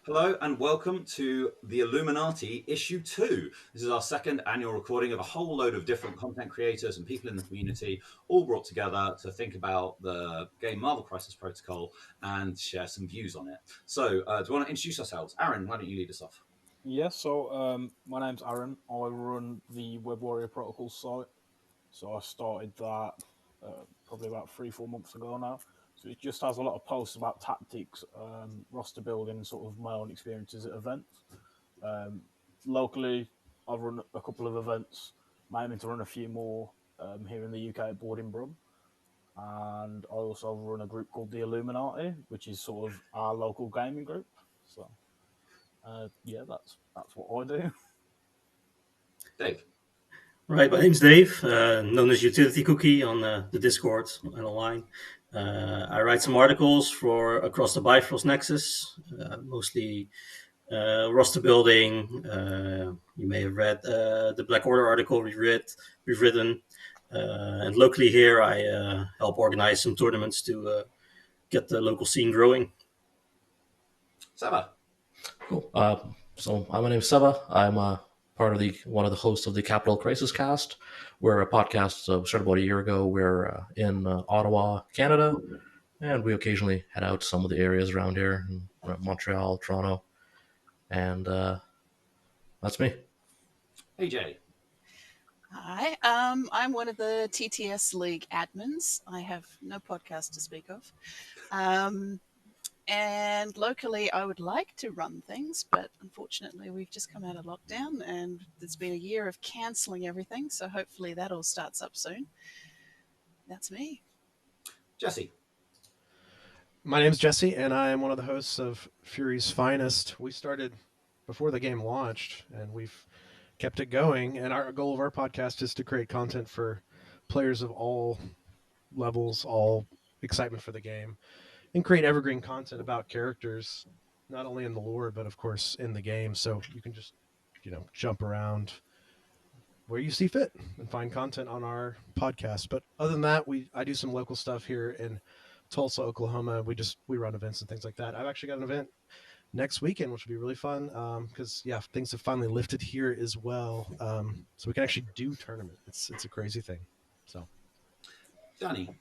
Hello and welcome to the Illuminati Issue 2. This is our second annual recording of a whole load of different content creators and people in the community, all brought together to think about the game Marvel Crisis Protocol and share some views on it. So, do you want to introduce ourselves? Arun, why don't you lead us off? My name's Arun. I run the Web Warrior Protocol site. So I started that probably about 3-4 months ago now. So it just has a lot of posts about tactics, roster building, and sort of my own experiences at events. Um, Locally, I've run a couple of events. I'm aiming to run a few more here in the UK at Board in Brum. And I also run a group called the Illuminati, which is sort of our local gaming group. So that's what I do. Dave. Right, my name's Dave, known as UtilityCookie on the Discord and online. I write some articles for across the Bifrost Nexus, mostly roster building. You may have read the Black Order article we've written, and locally here I help organize some tournaments to get the local scene growing. Seva. Cool. My name is Seva. I'm part of one of the hosts of the Capital Crisis Cast. We're a podcast started about a year ago. We're in Ottawa, Canada, and we occasionally head out to some of the areas around here, in Montreal, Toronto, and that's me. AJ. Hi, I'm one of the TTS League admins. I have no podcast to speak of. And locally, I would like to run things, but unfortunately, we've just come out of lockdown and there's been a year of cancelling everything. So hopefully that all starts up soon. That's me. Jesse. My name's Jesse, and I am one of the hosts of Fury's Finest. We started before the game launched, and we've kept it going. And our goal of our podcast is to create content for players of all levels, all excitement for the game, and create evergreen content about characters, not only in the lore, but of course in the game. So you can just, jump around where you see fit and find content on our podcast. But other than that, I do some local stuff here in Tulsa, Oklahoma. We run events and things like that. I've actually got an event next weekend, which will be really fun because things have finally lifted here as well. So we can actually do tournament. It's a crazy thing. So, Dani.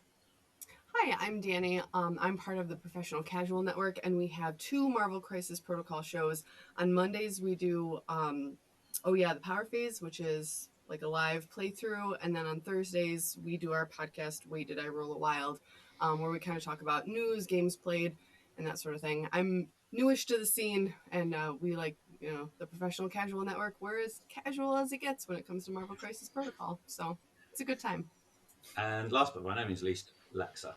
Hi, I'm Dani. I'm part of the Professional Casual Network, and we have 2 Marvel Crisis Protocol shows. On Mondays, we do, the Power Phase, which is like a live playthrough. And then on Thursdays, we do our podcast, Wait, Did I Roll a Wild, where we kind of talk about news, games played, and that sort of thing. I'm newish to the scene, and we like, the Professional Casual Network. We're as casual as it gets when it comes to Marvel Crisis Protocol. So it's a good time. And last but by no means least, Lexa.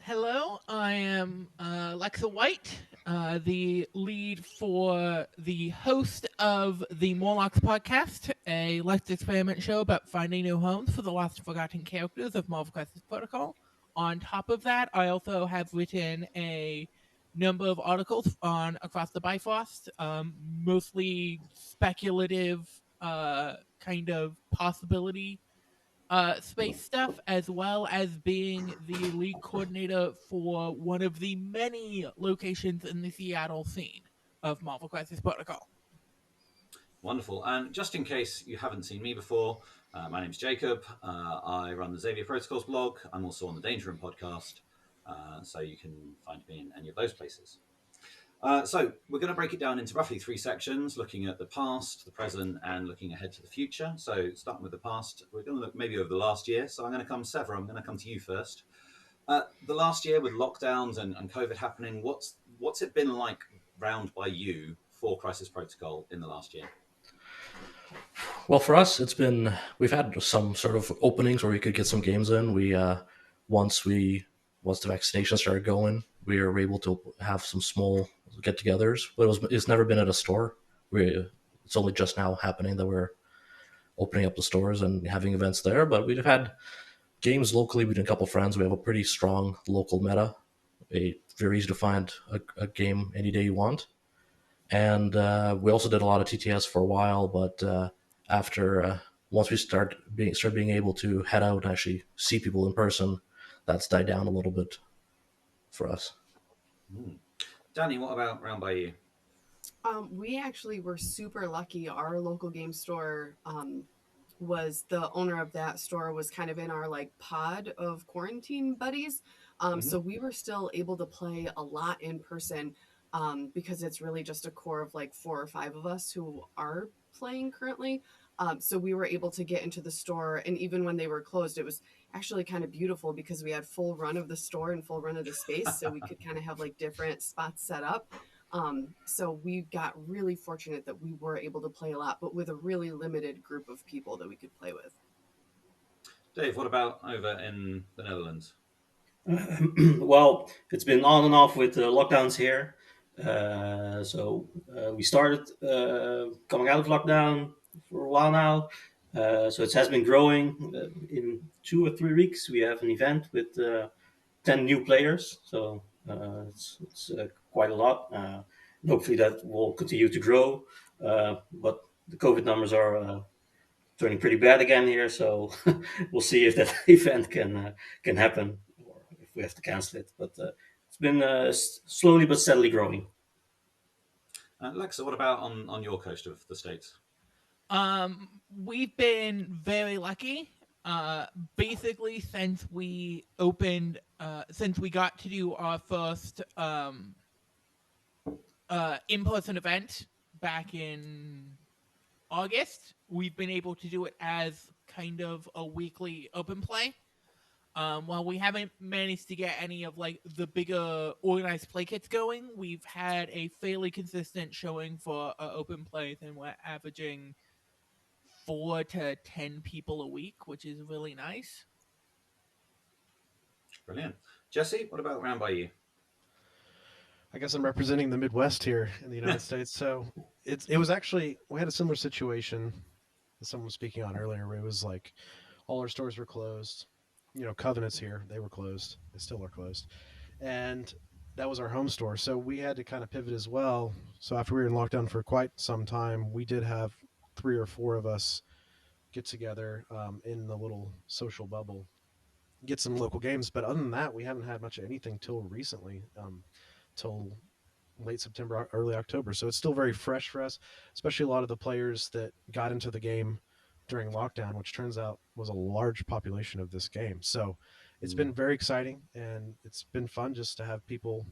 Hello, I am Lexa White, the lead for the host of the Morlocks podcast, a Let's Experiment show about finding new homes for the lost and forgotten characters of Marvel Crisis Protocol. On top of that, I also have written a number of articles across the Bifrost, mostly speculative kind of possibility space stuff, as well as being the lead coordinator for one of the many locations in the Seattle scene of Marvel Crisis Protocol. Wonderful. And just in case you haven't seen me before, my name's Jacob. I run the Xavier Protocols blog. I'm also on the Danger Room podcast, so you can find me in any of those places. So we're going to break it down into roughly 3 sections, looking at the past, the present, and looking ahead to the future. So starting with the past, we're going to look maybe over the last year. So I'm going to come to you first. The last year with lockdowns and COVID happening, what's it been like round by you for Crisis Protocol in the last year? Well, for us, we've had some sort of openings where we could get some games in. Once the vaccination started going, we were able to have some small get-togethers, but it's never been at a store. It's only just now happening that we're opening up the stores and having events there. But we've had games locally. We did a couple of friends. We have a pretty strong local meta. It's very easy to find a game any day you want. And we also did a lot of TTS for a while, but after once we start being able to head out and actually see people in person, that's died down a little bit for us. Dani, what about round by you? We actually were super lucky. Our local game store was the owner of that store was kind of in our like pod of quarantine buddies. So we were still able to play a lot in person because it's really just a core of like 4 or 5 of us who are playing currently. So we were able to get into the store, and even when they were closed, it was actually kind of beautiful because we had full run of the store and full run of the space, so we could kind of have like different spots set up. So we got really fortunate that we were able to play a lot, but with a really limited group of people that we could play with. Dave, what about over in the Netherlands? Well, it's been on and off with lockdowns here. We started coming out of lockdown for a while now. So it has been growing. In 2 or 3 weeks, we have an event with 10 new players. So it's quite a lot. Hopefully that will continue to grow. But the COVID numbers are turning pretty bad again here. So we'll see if that event can happen, or if we have to cancel it. But it's been slowly but steadily growing. Lexa, what about on your coast of the States? We've been very lucky. Basically, since we opened, since we got to do our first in-person event back in August, we've been able to do it as kind of a weekly open play. While we haven't managed to get any of like the bigger organized play kits going, we've had a fairly consistent showing for open plays, and we're averaging 4 to 10 people a week, which is really nice. Brilliant. Jesse, what about around by you? I guess I'm representing the Midwest here in the United States. So it was actually, we had a similar situation that someone was speaking on earlier, where it was like all our stores were closed. You know, Covenants here, they were closed. They still are closed. And that was our home store. So we had to kind of pivot as well. So after we were in lockdown for quite some time, we did have 3 or 4 of us get together in the little social bubble, get some local games. But other than that, we haven't had much of anything till recently, till late September, early October. So it's still very fresh for us, especially a lot of the players that got into the game during lockdown, which turns out was a large population of this game. So it's been very exciting, and it's been fun just to have people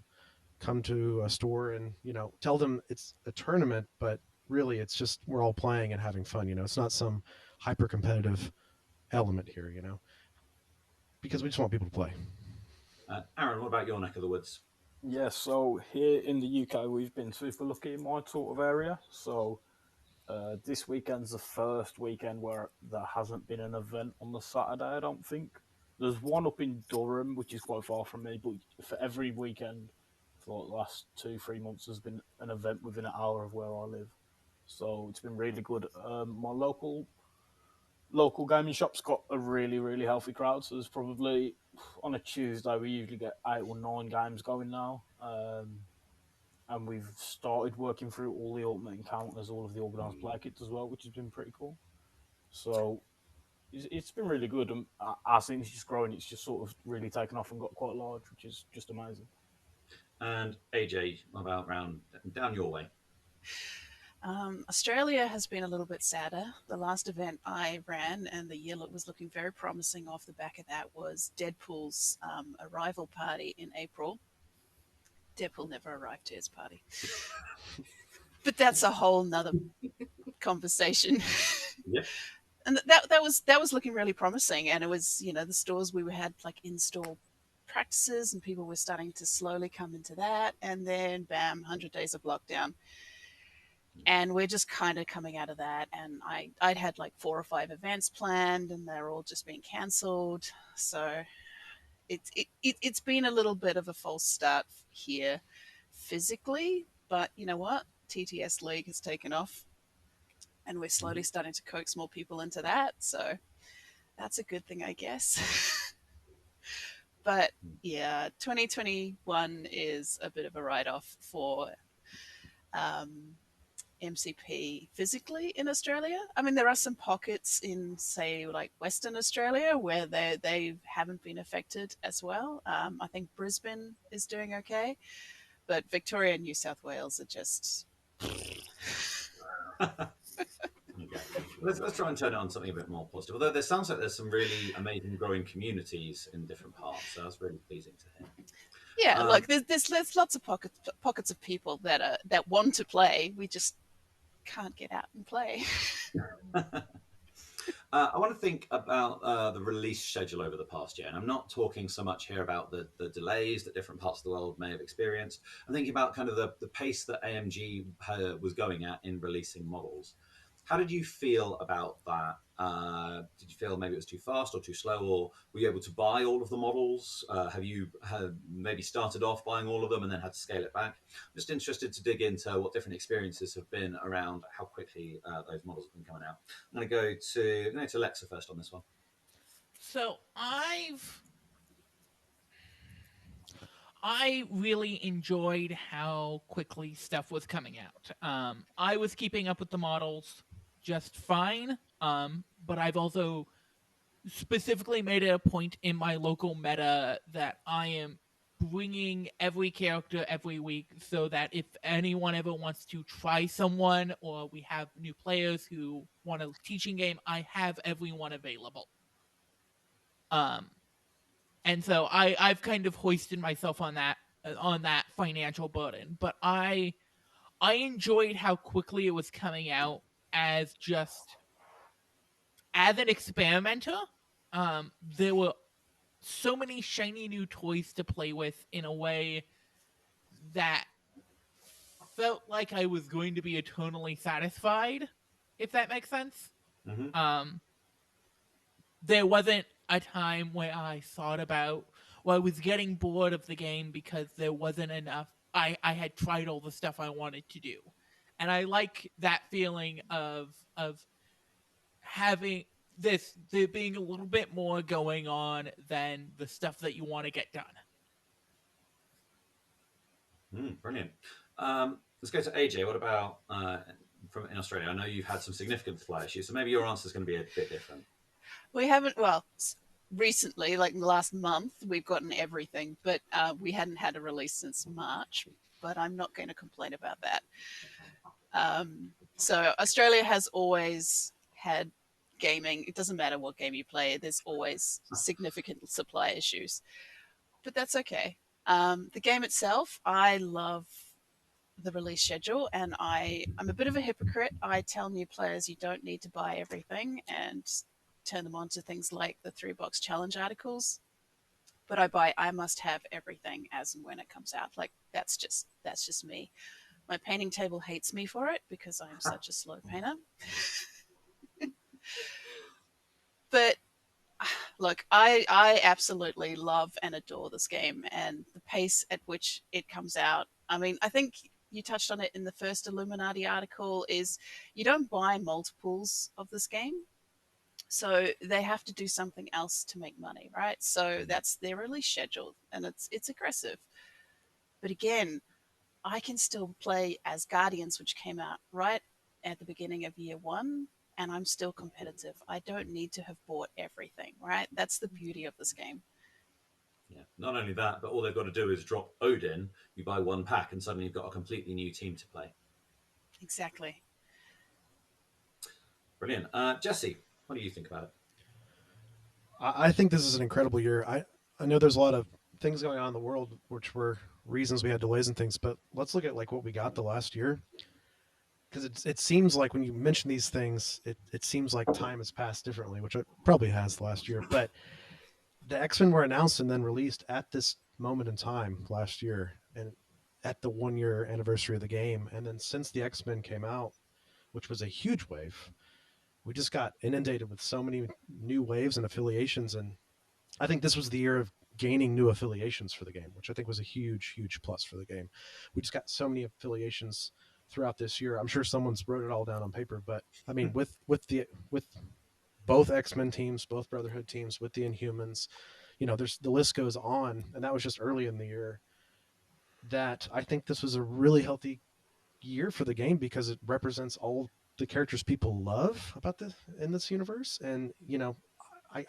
come to a store and, you know, tell them it's a tournament, but really it's just we're all playing and having fun. You know, it's not some hyper competitive element here, you know, because we just want people to play. Arun, what about your neck of the woods? Yeah, so here in the UK, we've been super lucky in my sort of area. So this weekend's the first weekend where there hasn't been an event on the Saturday, I don't think. There's one up in Durham, which is quite far from me, but for every weekend for like the last 2-3 months, there's been an event within an hour of where I live. So it's been really good. My local gaming shop's got a really, really healthy crowd. So there's probably, on a Tuesday, we usually get 8 or 9 games going now. And we've started working through all the ultimate encounters, all of the organised play kits as well, which has been pretty cool. So it's been really good. As things just growing, it's just sort of really taken off and got quite large, which is just amazing. And AJ, what about round down your way? Australia has been a little bit sadder. The last event I ran and the year was looking very promising off the back of that was Deadpool's arrival party in April. Deadpool never arrived to his party. But that's a whole nother conversation. Yeah. And that was looking really promising. And it was, you know, the stores we had like in-store practices and people were starting to slowly come into that. And then bam, 100 days of lockdown. And we're just kind of coming out of that. And I'd had like 4 or 5 events planned and they're all just being cancelled. So it's been a little bit of a false start here physically. But you know what? TTS League has taken off. And we're slowly starting to coax more people into that. So that's a good thing, I guess. But yeah, 2021 is a bit of a write-off for MCP physically in Australia. I mean, there are some pockets in, say, like Western Australia where they haven't been affected as well. I think Brisbane is doing okay, but Victoria and New South Wales are just Okay. Let's try and turn it on something a bit more positive. Although there sounds like there's some really amazing growing communities in different parts, so that's really pleasing to hear. Yeah, look, there's lots of pockets of people that want to play. We just can't get out and play. I want to think about the release schedule over the past year, and I'm not talking so much here about the delays that different parts of the world may have experienced. I'm thinking about kind of the pace that AMG was going at in releasing models. How did you feel about that? Did you feel maybe it was too fast or too slow, or were you able to buy all of the models? Have you maybe started off buying all of them and then had to scale it back? I'm just interested to dig into what different experiences have been around how quickly those models have been coming out. I'm going to go to Lexa first on this one. So I really enjoyed how quickly stuff was coming out. I was keeping up with the models just fine, but I've also specifically made it a point in my local meta that I am bringing every character every week so that if anyone ever wants to try someone or we have new players who want a teaching game, I have everyone available. And so I've kind of hoisted myself on that financial burden, but I enjoyed how quickly it was coming out as an experimenter. There were so many shiny new toys to play with in a way that felt like I was going to be eternally satisfied, if that makes sense. Mm-hmm. There wasn't a time where I thought about, well, I was getting bored of the game because there wasn't enough. I had tried all the stuff I wanted to do. And I like that feeling of having there being a little bit more going on than the stuff that you want to get done. Brilliant. Let's go to AJ. What about from in Australia? I know you've had some significant supply issues, so maybe your answer is going to be a bit different. We haven't, well, recently, like in the last month, we've gotten everything, but we hadn't had a release since March, but I'm not going to complain about that. So Australia has always had gaming. It doesn't matter what game you play, there's always significant supply issues, but that's okay. The game itself, I love the release schedule, and I'm a bit of a hypocrite. I tell new players you don't need to buy everything and turn them on to things like the 3-box challenge articles, but I must have everything as and when it comes out. Like that's just me. My painting table hates me for it because I'm such a slow painter. But look, I absolutely love and adore this game, and the pace at which it comes out. I mean, I think you touched on it in the first Illuminati article, is you don't buy multiples of this game. So they have to do something else to make money, right? So that's their release schedule, and it's aggressive. But again, I can still play as Guardians, which came out right at the beginning of year one, and I'm still competitive. I don't need to have bought everything, right? That's the beauty of this game. Yeah. Not only that, but all they've got to do is drop Ouden. You buy one pack, and suddenly you've got a completely new team to play. Exactly. Brilliant. Jesse, what do you think about it? I think this is an incredible year. I know there's a lot of things going on in the world which were reasons we had delays and things, but let's look at like what we got the last year. Because it seems like when you mention these things, it seems like time has passed differently, which it probably has the last year. But the X-Men were announced and then released at this moment in time last year, and at the 1-year anniversary of the game. And then since the X-Men came out, which was a huge wave, we just got inundated with so many new waves and affiliations. And I think this was the year of gaining new affiliations for the game, which I think was a huge, huge plus for the game. We just got so many affiliations throughout this year. I'm sure someone's wrote it all down on paper, but I mean, with both X-Men teams, both Brotherhood teams, with the Inhumans, you know, the list goes on, and that was just early in the year. That I think this was a really healthy year for the game because it represents all the characters people love about in this universe. And you know,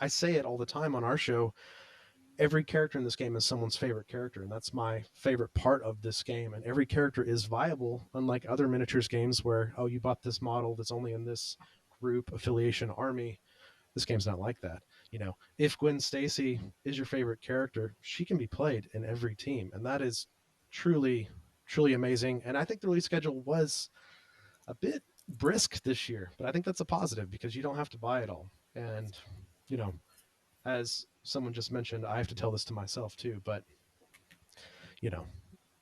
I say it all the time on our show. every character in this game is someone's favorite character, and that's my favorite part of this game. And every character is viable, unlike other miniatures games where, oh, you bought this model that's only in this group, affiliation, army. This game's not like that. If Gwen Stacy is your favorite character, she can be played in every team, and that is truly, truly amazing. And I think the release schedule was a bit brisk this year, but I think that's a positive because you don't have to buy it all. And as someone just mentioned, I have to tell this to myself too, but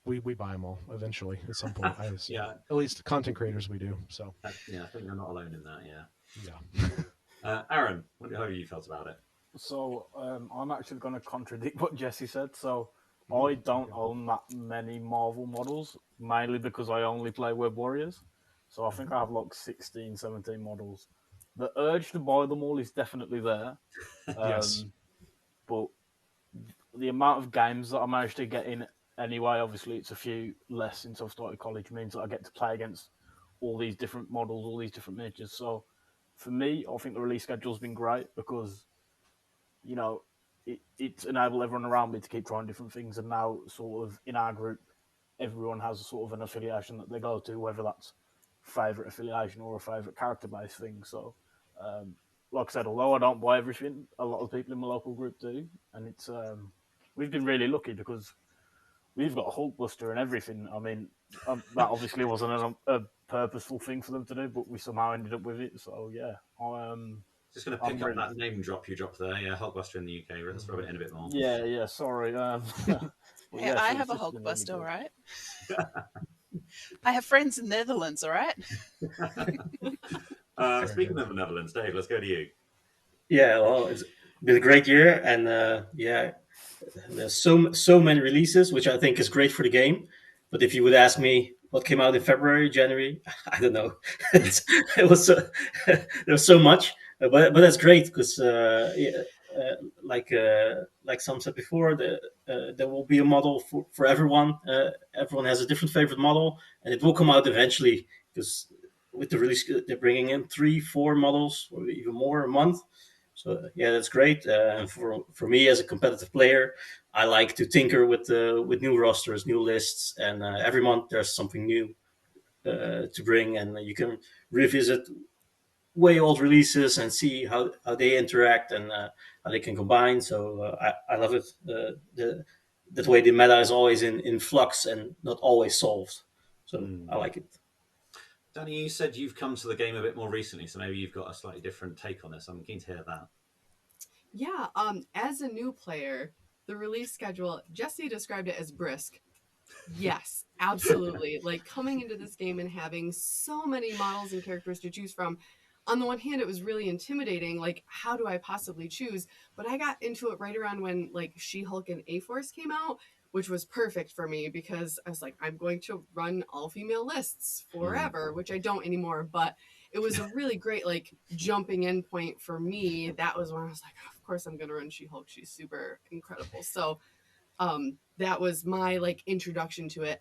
we buy them all eventually at some point. I assume. Yeah. At least content creators we do. So Yeah, I think you're not alone in that. yeah. Aaron, how have you felt about it? So I'm actually going to contradict what Jesse said. So I don't own that many Marvel models, mainly because I only play Web Warriors. So I think I have like 16, 17 models. The urge to buy them all is definitely there. Yes. But the amount of games that I managed to get in anyway, obviously it's a few less since I've started college, means that I get to play against all these different models, all these different miniatures. So for me, I think the release schedule's been great because it's enabled everyone around me to keep trying different things. And now, sort of in our group, everyone has sort of an affiliation that they go to, whether that's favourite affiliation or a favourite character-based thing. So, like I said, although I don't buy everything, a lot of people in my local group do, and it's we've been really lucky because we've got a Hulkbuster and everything. I mean, that obviously wasn't a purposeful thing for them to do, but we somehow ended up with it. So yeah, Just going to pick up that name drop you dropped there. Yeah, Hulkbuster in the UK. Let's rub it in a bit more. Yeah. Sorry. Yeah, I have a Hulkbuster, all right. I have friends in Netherlands, all right. Speaking of the Netherlands, Dave, let's go to you. Yeah, well, it's been a great year, and there's so many releases, which I think is great for the game. But if you would ask me what came out in February, January, I don't know. It was there was so much, but that's great because like some said before, there will be a model for everyone. Everyone has a different favorite model, and it will come out eventually because with the release, they're bringing in 3-4 models or even more a month. So yeah, that's great. And for me as a competitive player, I like to tinker with new rosters, new lists, and every month there's something new to bring, and you can revisit way old releases and see how they interact and how they can combine. So I love it. That way the meta is always in flux and not always solved. So I like it. Dani, you said you've come to the game a bit more recently, so maybe you've got a slightly different take on this. I'm keen to hear that. Yeah, as a new player, the release schedule, Jesse described it as brisk. Yes, absolutely. Like coming into this game and having so many models and characters to choose from. On the one hand, it was really intimidating. Like, how do I possibly choose? But I got into it right around when like She-Hulk and A-Force came out, which was perfect for me because I was like, I'm going to run all female lists forever, which I don't anymore. But it was a really great like jumping in point for me. That was when I was like, oh, of course I'm going to run She-Hulk. She's super incredible. So that was my like introduction to it.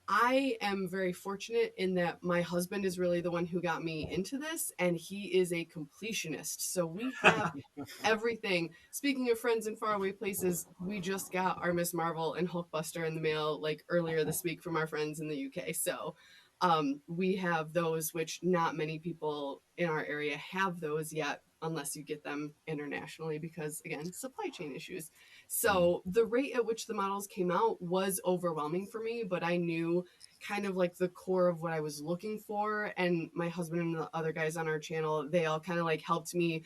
I am very fortunate in that my husband is really the one who got me into this, and he is a completionist. So we have everything. Speaking of friends in faraway places, we just got our Miss Marvel and Hulkbuster in the mail like earlier this week from our friends in the UK. So we have those, which not many people in our area have those yet, unless you get them internationally because, again, supply chain issues. So the rate at which the models came out was overwhelming for me, but I knew kind of like the core of what I was looking for. And my husband and the other guys on our channel, they all kind of like helped me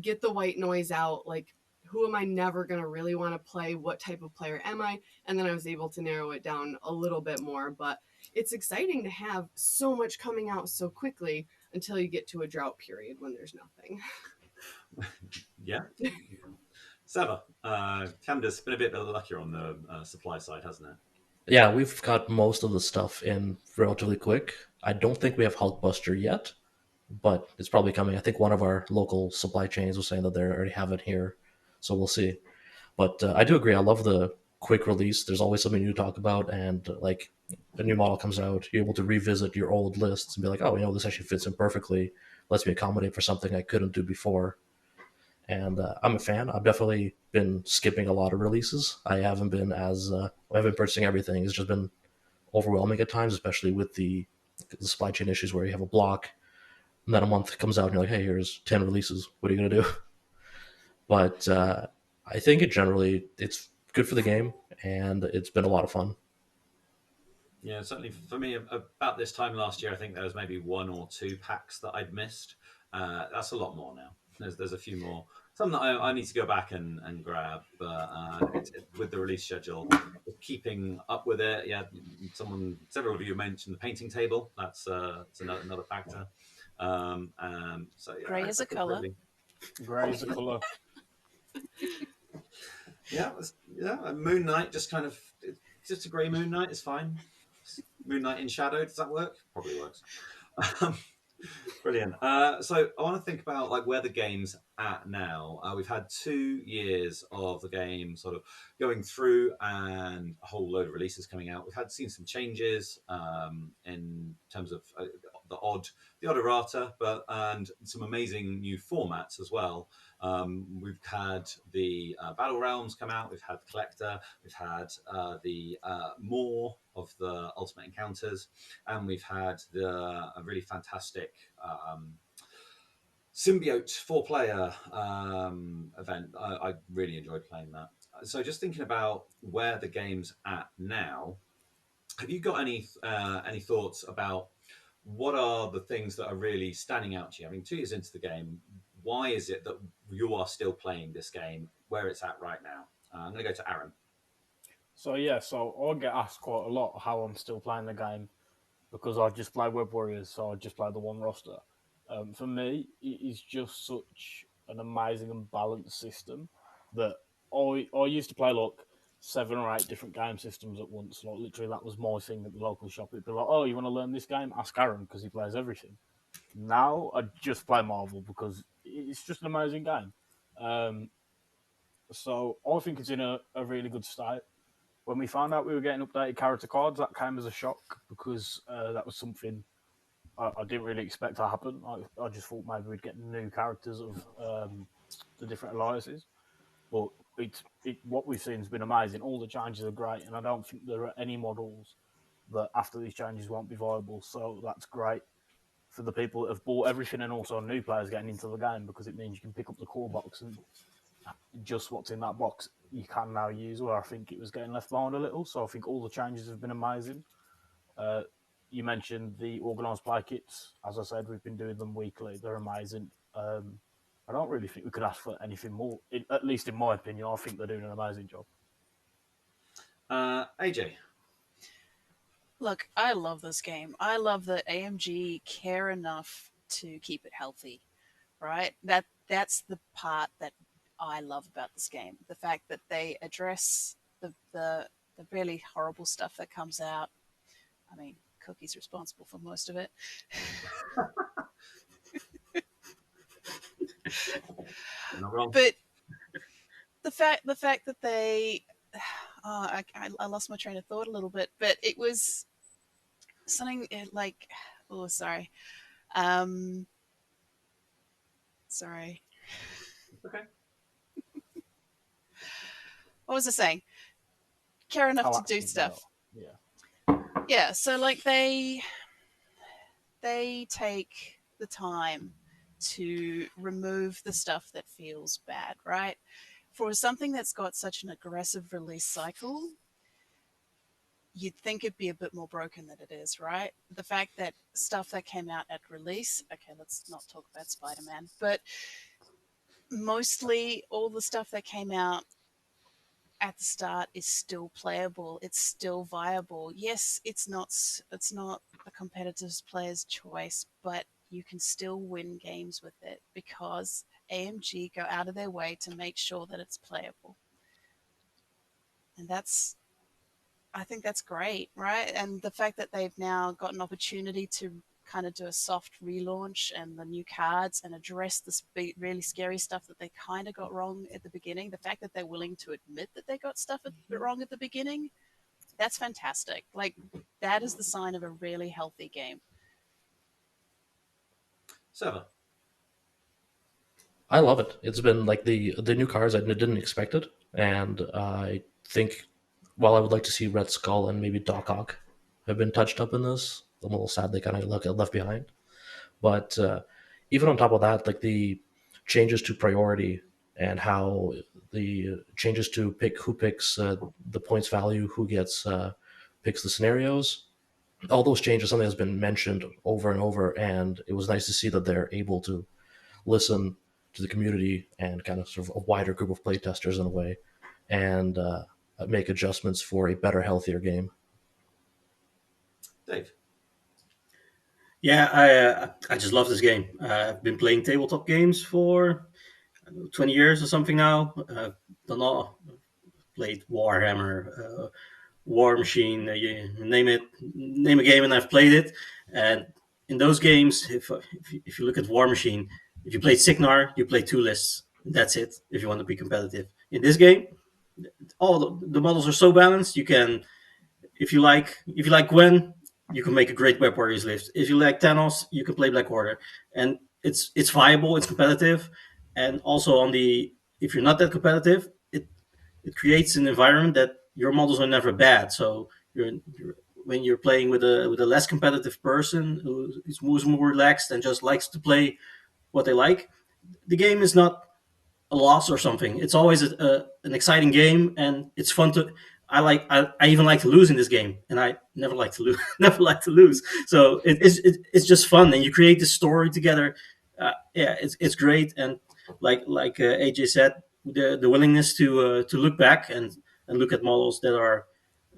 get the white noise out. Like, who am I never going to really want to play? What type of player am I? And then I was able to narrow it down a little bit more. But it's exciting to have so much coming out so quickly until you get to a drought period when there's nothing. Yeah. Seva, Canada's been a bit luckier on the supply side, hasn't it? Yeah, we've got most of the stuff in relatively quick. I don't think we have Hulkbuster yet, but it's probably coming. I think one of our local supply chains was saying that they already have it here, so we'll see. But I do agree. I love the quick release. There's always something new to talk about, and like a new model comes out, you're able to revisit your old lists and be like, oh, this actually fits in perfectly. Lets me accommodate for something I couldn't do before. and I'm a fan. I've definitely been skipping a lot of releases. I haven't been purchasing everything. It's just been overwhelming at times, especially with the supply chain issues where you have a block, and then a month comes out and you're like, hey, here's 10 releases. What are you going to do? But I think it's good for the game, and it's been a lot of fun. Yeah, certainly for me, about this time last year, I think there was maybe 1 or 2 packs that I'd missed. That's a lot more now. There's a few more. Some that I need to go back and grab, but with the release schedule, keeping up with it. Yeah, several of you mentioned the painting table. That's another factor. So yeah, Grey is a colour. Grey is a colour. Yeah, Moon Knight just a grey Moon Knight is fine. Moon Knight in shadow, does that work? Probably works. Brilliant. So I want to think about like where the game's at now. We've had 2 years of the game sort of going through, and a whole load of releases coming out. We've seen some changes in terms of the odd errata, and some amazing new formats as well. We've had the Battle Realms come out. We've had the Collector. We've had the more of the Ultimate Encounters, and we've had a really fantastic Symbiote 4-player event. I really enjoyed playing that. So just thinking about where the game's at now, have you got any thoughts about what are the things that are really standing out to you? I mean, 2 years into the game, why is it that you are still playing this game where it's at right now? I'm going to go to Arun. So I get asked quite a lot how I'm still playing the game, because I just play Web Warriors, so I just play the one roster. For me, it is just such an amazing and balanced system that I used to play like 7 or 8 different game systems at once. Like literally, that was my thing at the local shop. It'd be like, oh, you want to learn this game? Ask Aaron, because he plays everything. Now I just play Marvel because it's just an amazing game. So I think it's in a really good state. When we found out we were getting updated character cards, that came as a shock, because that was something I didn't really expect to happen. I just thought maybe we'd get new characters of the different alliances. But what we've seen has been amazing. All the changes are great, and I don't think there are any models that after these changes won't be viable. So that's great for the people that have bought everything, and also new players getting into the game, because it means you can pick up the core box and just what's in that box you can now use, where I think it was getting left behind a little. So I think all the changes have been amazing. You mentioned the organised play kits. As I said, we've been doing them weekly. They're amazing. I don't really think we could ask for anything more, at least in my opinion. I think they're doing an amazing job. AJ. Look, I love this game. I love that AMG care enough to keep it healthy, right? That's the part that I love about this game. The fact that they address the really horrible stuff that comes out. I mean, Cookie's responsible for most of it. Not wrong. But the fact that they I lost my train of thought a little bit, but it was something like, oh, sorry. Sorry. Okay. What was I saying? Care enough to do stuff. Yeah, so like they take the time to remove the stuff that feels bad, right? For something that's got such an aggressive release cycle, you'd think it'd be a bit more broken than it is, right? The fact that stuff that came out at release, okay, let's not talk about Spider-Man, but mostly all the stuff that came out at the start is still playable. It's still viable. Yes, it's not a competitive player's choice, but you can still win games with it because AMG go out of their way to make sure that it's playable. And I think that's great, right? And the fact that they've now got an opportunity to kind of do a soft relaunch and the new cards and address this really scary stuff that they kind of got wrong at the beginning. The fact that they're willing to admit that they got stuff wrong at the beginning, that's fantastic. Like, that is the sign of a really healthy game. Seva. I love it. It's been like the new cars I didn't expect it, and I think while I would like to see Red Skull and maybe Doc Ock have been touched up in this, I'm a little sad they kind of left behind. But even on top of that, like the changes to priority and how the changes to pick who picks the points value, who gets picks the scenarios, all those changes, something that's been mentioned over and over, and it was nice to see that they're able to listen to the community and kind of sort of a wider group of playtesters in a way, and make adjustments for a better, healthier game. Dave. Yeah, I just love this game. I've been playing tabletop games for 20 years or something now. Done all, played Warhammer, War Machine, you name it, name a game, and I've played it. And in those games, if you look at War Machine, if you played Signar, you play 2 lists. That's it. If you want to be competitive. In this game, all the models are so balanced. You can, if you like Gwen, you can make a great Web Warriors list. If you like Thanos, you can play Black Order, and it's viable, it's competitive, and also on the if you're not that competitive, it creates an environment that your models are never bad. So when you're playing with a less competitive person who's more relaxed and just likes to play what they like, the game is not a loss or something. It's always an exciting game, and it's fun to. I even like to lose in this game, and I never like to lose. Never like to lose. So it's just fun, and you create this story together. Yeah, it's great, and like AJ said, the willingness to look back and look at models that are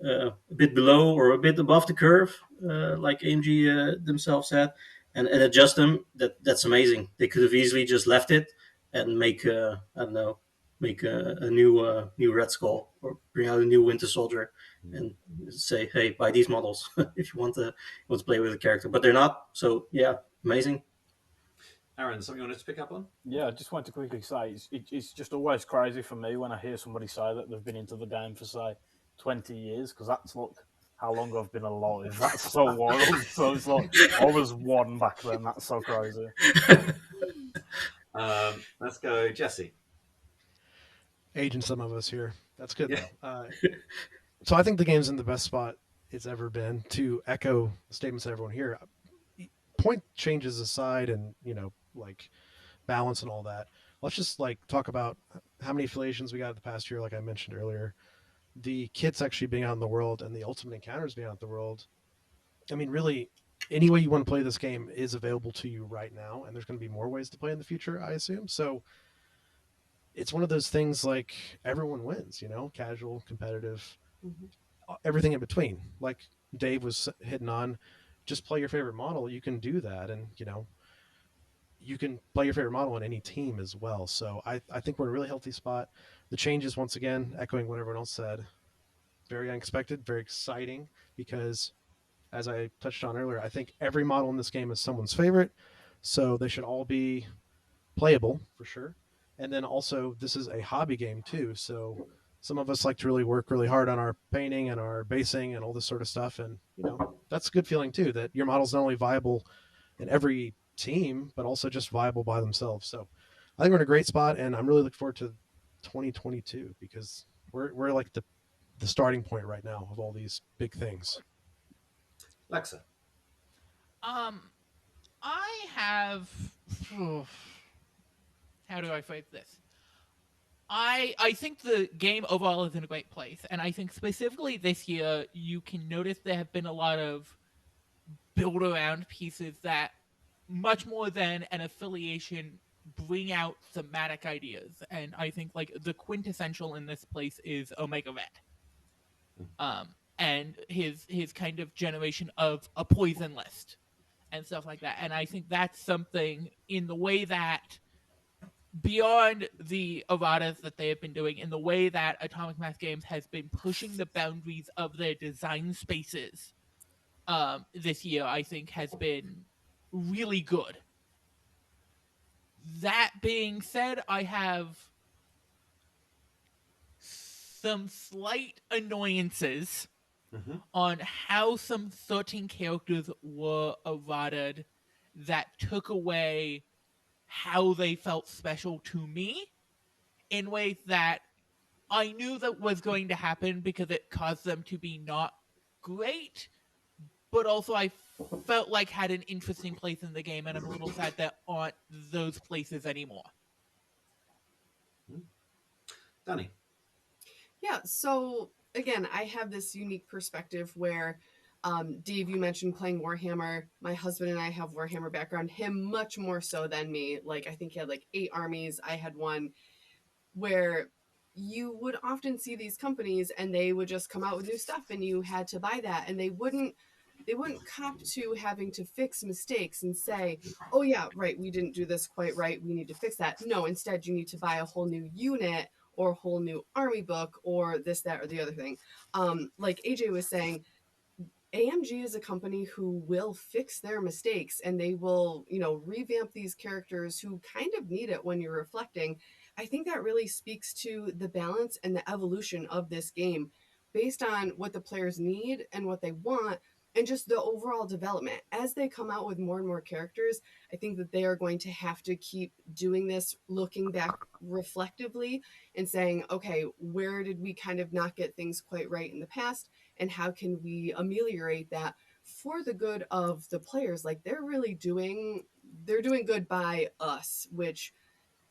a bit below or a bit above the curve, like AMG themselves said, and adjust them. That's amazing. They could have easily just left it and make I don't know, make a new Red Skull or bring out a new Winter Soldier and say, hey, buy these models if you want to play with the character. But they're not. So yeah, amazing. Arun, something you wanted to pick up on? Yeah, I just want to quickly say it's just always crazy for me when I hear somebody say that they've been into the game for, say, 20 years, because that's like how long I've been alive. That's so wild. So it's like I was 1 back then. That's so crazy. Let's go, Jesse. Aging some of us here. That's good, Yeah. though. So I think the game's in the best spot it's ever been. To echo the statements of everyone here, point changes aside and, like balance and all that, let's just like talk about how many affiliations we got the past year, like I mentioned earlier. The kits actually being out in the world and the ultimate encounters being out in the world. I mean, really, any way you want to play this game is available to you right now, and there's going to be more ways to play in the future, I assume. So it's one of those things like everyone wins, casual, competitive, everything in between. Like Dave was hitting on, just play your favorite model. You can do that, and you can play your favorite model on any team as well. So I think we're in a really healthy spot. The changes, once again, echoing what everyone else said, very unexpected, very exciting, because as I touched on earlier, I think every model in this game is someone's favorite. So they should all be playable for sure. And then also, this is a hobby game too. So some of us like to really work really hard on our painting and our basing and all this sort of stuff. And, that's a good feeling too, that your model's not only viable in every team, but also just viable by themselves. So I think we're in a great spot, and I'm really looking forward to 2022 because we're like the starting point right now of all these big things. Lexa. I have. How do I phrase this? I think the game overall is in a great place, and I think specifically this year you can notice there have been a lot of build around pieces that, much more than an affiliation, bring out thematic ideas. And I think like the quintessential in this place is Omega Red. And his kind of generation of a poison list and stuff like that. And I think that's something in the way that, beyond the erratas that they have been doing, in the way that Atomic Mass Games has been pushing the boundaries of their design spaces this year, I think has been really good. That being said, I have some slight annoyances on how some certain characters were errated that took away how they felt special to me in ways that I knew that was going to happen because it caused them to be not great, but also I felt like had an interesting place in the game, and I'm a little sad that aren't those places anymore. Dani. Yeah, so again, I have this unique perspective where Dave, you mentioned playing Warhammer. My husband and I have Warhammer background, him much more so than me. Like, I think he had like 8 armies. I had one, where you would often see these companies and they would just come out with new stuff and you had to buy that, and they wouldn't cop to having to fix mistakes and say, oh yeah, right, we didn't do this quite right, we need to fix that. No, instead you need to buy a whole new unit or a whole new army book or this, that, or the other thing. Like AJ was saying, AMG is a company who will fix their mistakes, and they will, revamp these characters who kind of need it when you're reflecting. I think that really speaks to the balance and the evolution of this game based on what the players need and what they want, and just the overall development. As they come out with more and more characters, I think that they are going to have to keep doing this, looking back reflectively and saying, okay, where did we kind of not get things quite right in the past? And how can we ameliorate that for the good of the players? Like, they're doing good by us, which,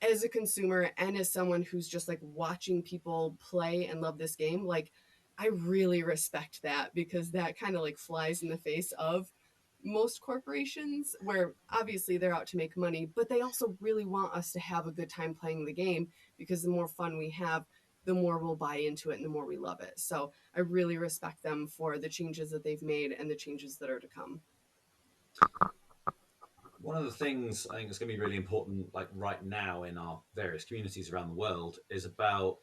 as a consumer and as someone who's just like watching people play and love this game, like, I really respect that, because that kind of like flies in the face of most corporations, where obviously they're out to make money, but they also really want us to have a good time playing the game, because the more fun we have, the more we'll buy into it and the more we love it. So I really respect them for the changes that they've made and the changes that are to come. One of the things I think is going to be really important, like right now in our various communities around the world, is about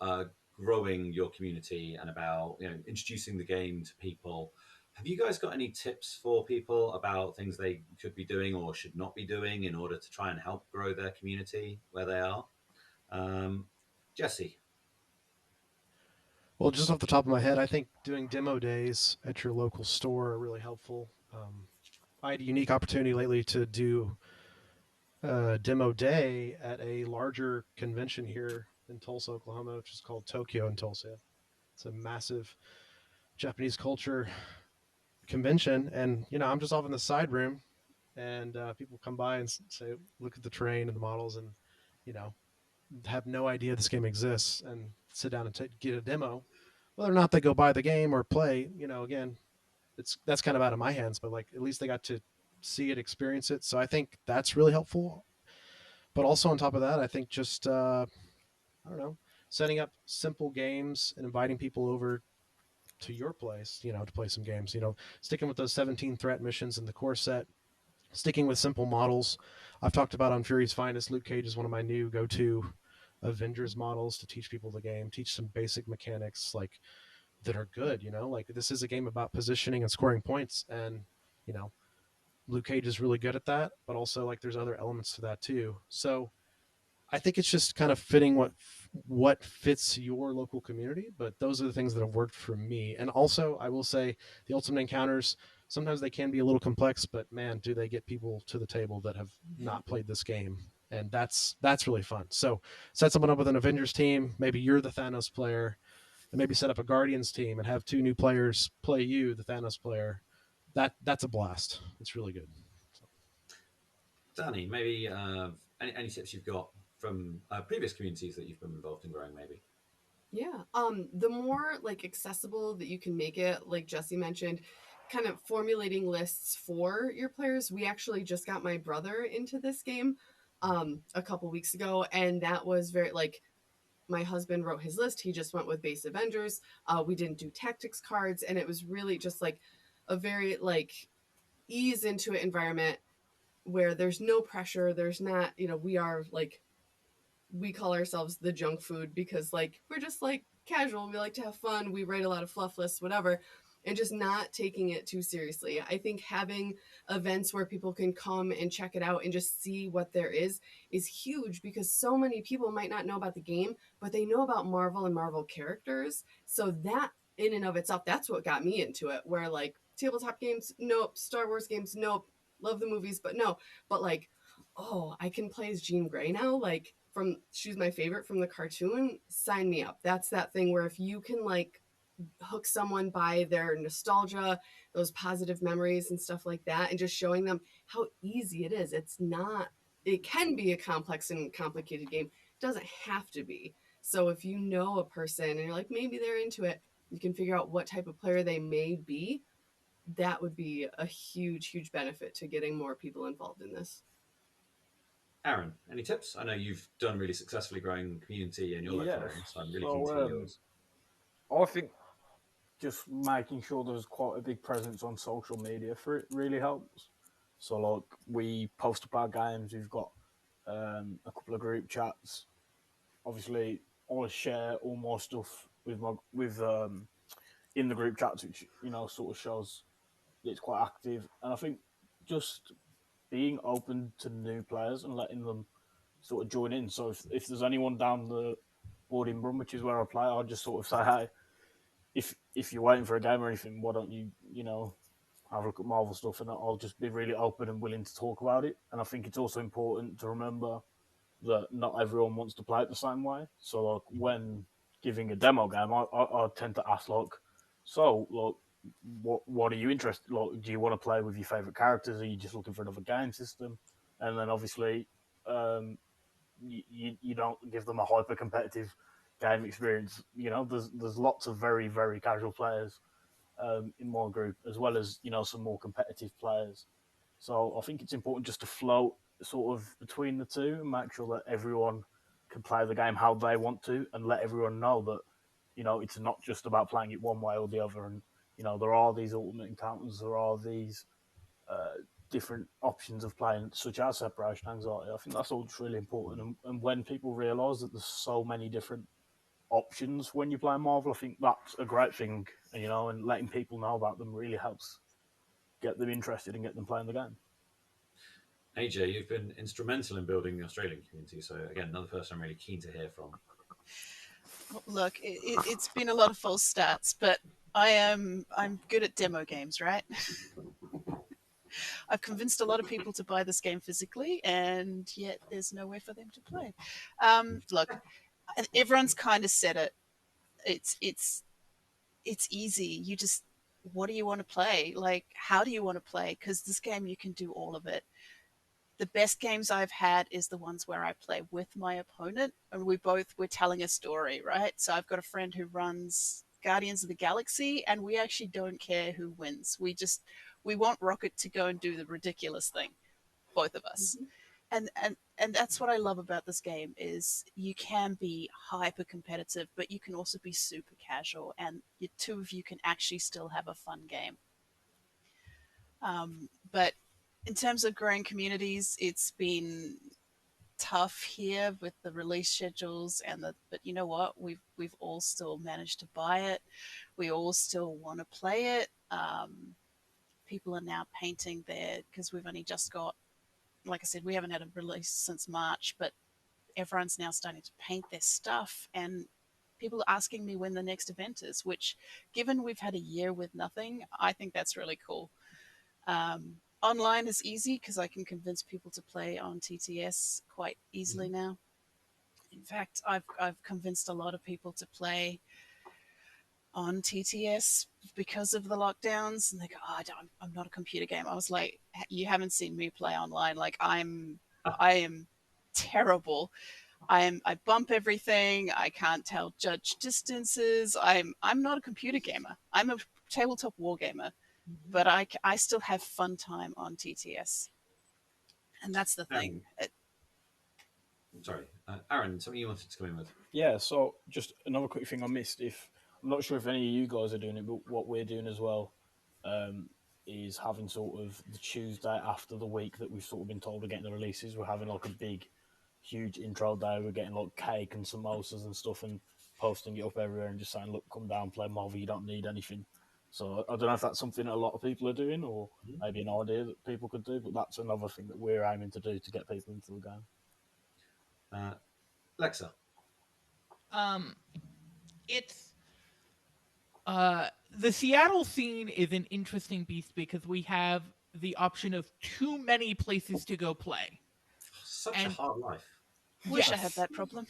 growing your community and about introducing the game to people. Have you guys got any tips for people about things they could be doing or should not be doing in order to try and help grow their community where they are? Jesse. Well, just off the top of my head, I think doing demo days at your local store are really helpful. I had a unique opportunity lately to do a demo day at a larger convention here in Tulsa, Oklahoma, which is called Tokyo in Tulsa. It's a massive Japanese culture convention, and I'm just off in the side room, and people come by and say, look at the terrain and the models, and have no idea this game exists, and sit down and get a demo. Whether or not they go buy the game or play, again, that's kind of out of my hands, but like, at least they got to see it, experience it. So I think that's really helpful. But also on top of that, I think just I don't know, setting up simple games and inviting people over to your place, to play some games. Sticking with those 17 threat missions in the core set, sticking with simple models. I've talked about on Fury's Finest, Luke Cage is one of my new go-to Avengers models to teach people the game, teach some basic mechanics like that are good. Like, this is a game about positioning and scoring points, and Luke Cage is really good at that, but also like there's other elements to that too. So I think it's just kind of fitting what fits your local community, but those are the things that have worked for me. And also, I will say, the Ultimate Encounters, sometimes they can be a little complex, but man, do they get people to the table that have not played this game. And that's really fun. So set someone up with an Avengers team. Maybe you're the Thanos player, and maybe set up a Guardians team and have 2 new players play you, the Thanos player. That's a blast. It's really good. So. Dani, maybe any tips you've got from previous communities that you've been involved in growing, maybe? Yeah. The more like accessible that you can make it, like Jesse mentioned, kind of formulating lists for your players. We actually just got my brother into this game a couple weeks ago, and that was very like, my husband wrote his list. He just went with base Avengers. We didn't do tactics cards, and it was really just like a very like ease into it environment where there's no pressure. There's not, we are like, we call ourselves the junk food, because like, we're just like casual. We like to have fun. We write a lot of fluff lists, whatever, and just not taking it too seriously. I think having events where people can come and check it out and just see what there is huge, because so many people might not know about the game, but they know about Marvel and Marvel characters. So that in and of itself, that's what got me into it, where like tabletop games, nope. Star Wars games, nope. Love the movies, but no. But like, oh, I can play as Jean Grey now. Like she's my favorite from the cartoon. Sign me up. That's that thing where if you can like hook someone by their nostalgia, those positive memories and stuff like that, and just showing them how easy it is. It can be a complex and complicated game. It doesn't have to be. So if you know a person and you're like, maybe they're into it, you can figure out what type of player they may be. That would be a huge, huge benefit to getting more people involved in this. Arun, any tips? I know you've done really successfully growing community in your local area, so I'm really keen to hear yours. I think just making sure there's quite a big presence on social media for it really helps. So like we post up our games, we've got a couple of group chats. Obviously, I share all my stuff with in the group chats, which sort of shows it's quite active. And I think just being open to new players and letting them sort of join in. So if there's anyone down the board in Brum, which is where I play, I'll just sort of say, hey, if you're waiting for a game or anything, why don't you have a look at Marvel stuff, and I'll just be really open and willing to talk about it. And I think it's also important to remember that not everyone wants to play it the same way. So like when giving a demo game, I tend to ask like, so like, what are you interested? Like, do you want to play with your favorite characters? Are you just looking for another game system? And then obviously, you don't give them a hyper competitive game experience. There's lots of very very casual players in my group, as well as some more competitive players. So I think it's important just to float sort of between the two and make sure that everyone can play the game how they want to, and let everyone know that it's not just about playing it one way or the other. And there are these ultimate encounters, there are these different options of playing, such as separation anxiety. I think that's all just really important. And when people realise that there's so many different options when you play Marvel, I think that's a great thing. And letting people know about them really helps get them interested and get them playing the game. AJ, you've been instrumental in building the Australian community, so again, another person I'm really keen to hear from. Look, it's been a lot of false starts, but I'm good at demo games, right? I've convinced a lot of people to buy this game physically, and yet there's nowhere for them to play. Look, everyone's kind of said it. It's easy. You just, what do you want to play? Like, how do you want to play? Because this game, you can do all of it. The best games I've had is the ones where I play with my opponent, and we're telling a story, right? So I've got a friend who runs Guardians of the Galaxy, and we actually don't care who wins. We want Rocket to go and do the ridiculous thing, both of us. Mm-hmm. And that's what I love about this game is you can be hyper competitive, but you can also be super casual, and the two of you can actually still have a fun game. But in terms of growing communities, it's been tough here with the release schedules but you know what? We've all still managed to buy it. We all still want to play it. People are now painting because we've only just got, like I said, we haven't had a release since March, but everyone's now starting to paint their stuff, and people are asking me when the next event is, which, given we've had a year with nothing, I think that's really cool. Online is easy because I can convince people to play on TTS quite easily now. In fact, I've convinced a lot of people to play on TTS because of the lockdowns, and they go, "Oh, I'm not a computer game." I was like, "You haven't seen me play online. Like I am terrible. I bump everything. I can't judge distances. I'm not a computer gamer. I'm a tabletop war gamer." But I still have fun time on TTS. And that's the thing. Sorry. Arun, something you wanted to come in with? Yeah, so just another quick thing I missed. I'm not sure if any of you guys are doing it, but what we're doing as well is having sort of the Tuesday after the week that we've sort of been told we're getting the releases. We're having like a big, huge intro day. We're getting like cake and samosas and stuff and posting it up everywhere and just saying, look, come down, play Marvel, you don't need anything. So I don't know if that's something a lot of people are doing, or maybe an idea that people could do, but that's another thing that we're aiming to do to get people into the game. Lexa. It's the Seattle scene is an interesting beast because we have the option of too many places to go play. such a And- hard life. Wish I had Yes. that problem.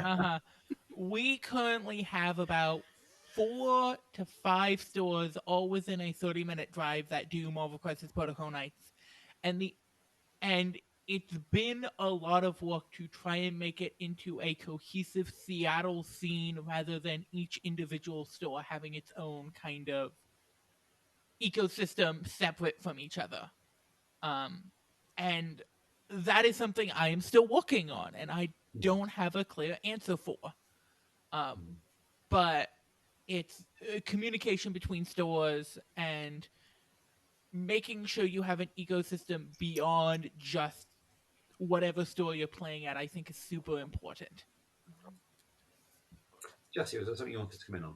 Uh-huh. We currently have about 4 to 5 stores, all within a 30-minute drive, that do Marvel Crisis Protocol nights, and it's been a lot of work to try and make it into a cohesive Seattle scene rather than each individual store having its own kind of ecosystem separate from each other. And that is something I am still working on, and I don't have a clear answer for. But it's communication between stores and making sure you have an ecosystem beyond just whatever store you're playing at, I think is super important. Jesse, was there something you wanted to come in on?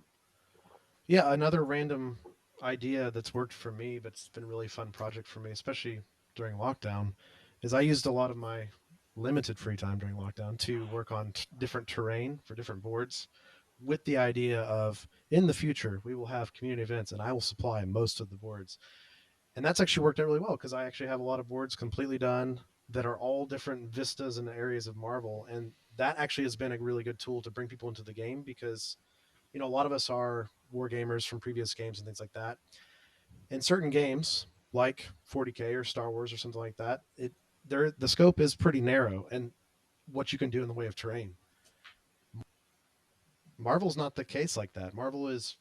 Yeah, another random idea that's worked for me, but it's been a really fun project for me, especially during lockdown, is I used a lot of my limited free time during lockdown to work on different terrain for different boards, with the idea of in the future we will have community events and I will supply most of the boards. And that's actually worked out really well because I actually have a lot of boards completely done that are all different vistas and areas of Marvel, and that actually has been a really good tool to bring people into the game because a lot of us are war gamers from previous games and things like that. In certain games, like 40K or Star Wars or something like that, the scope is pretty narrow and what you can do in the way of terrain. Marvel's not the case like that. Marvel is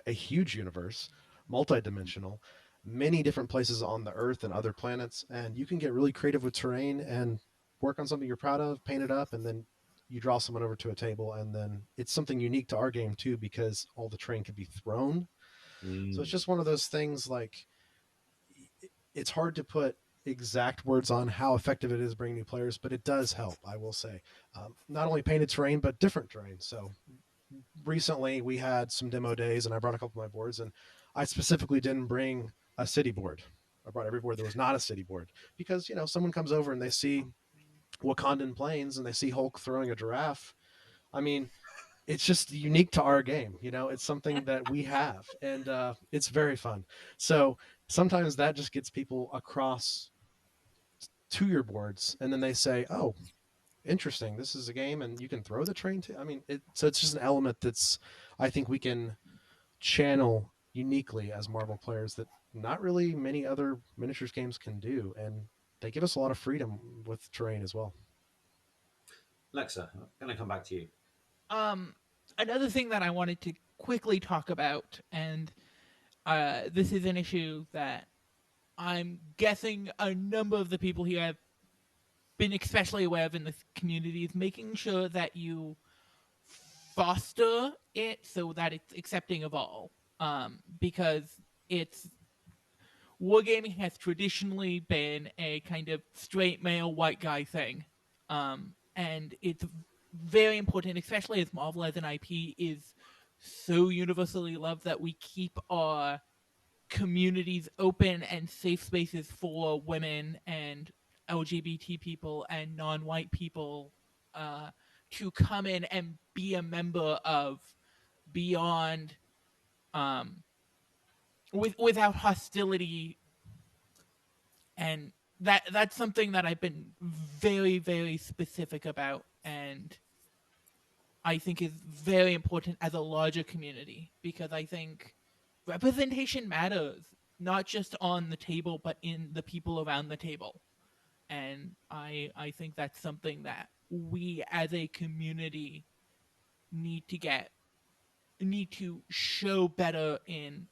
a huge universe, multi-dimensional, many different places on the Earth and other planets, and you can get really creative with terrain and work on something you're proud of, paint it up, and then you draw someone over to a table, and then it's something unique to our game too because all the terrain can be thrown. So it's just one of those things, like, it's hard to put exact words on how effective it is bringing new players, but it does help, I will say. Not only painted terrain, but different terrain. So recently we had some demo days and I brought a couple of my boards, and I specifically didn't bring a city board. I brought every board that was not a city board because, someone comes over and they see Wakandan plains and they see Hulk throwing a giraffe. I mean, it's just unique to our game. It's something that we have, and it's very fun. So sometimes that just gets people across to your boards, and then they say, oh, interesting, this is a game and you can throw the train too. I mean, so it's just an element that's, I think, we can channel uniquely as Marvel players that not really many other miniatures games can do, and they give us a lot of freedom with terrain as well. Lexa, I'm going to come back to you. Another thing that I wanted to quickly talk about, and this is an issue that I'm guessing a number of the people here have been especially aware of in this community, is making sure that you foster it so that it's accepting of all. Because wargaming has traditionally been a kind of straight male white guy thing. And it's very important, especially as Marvel as an IP is so universally loved, that we keep our communities open and safe spaces for women and LGBT people and non-white people to come in and be a member of beyond, without hostility. And that's something that I've been very, very specific about, and I think is very important as a larger community, because I think representation matters, not just on the table, but in the people around the table. And I think that's something that we as a community need to show better in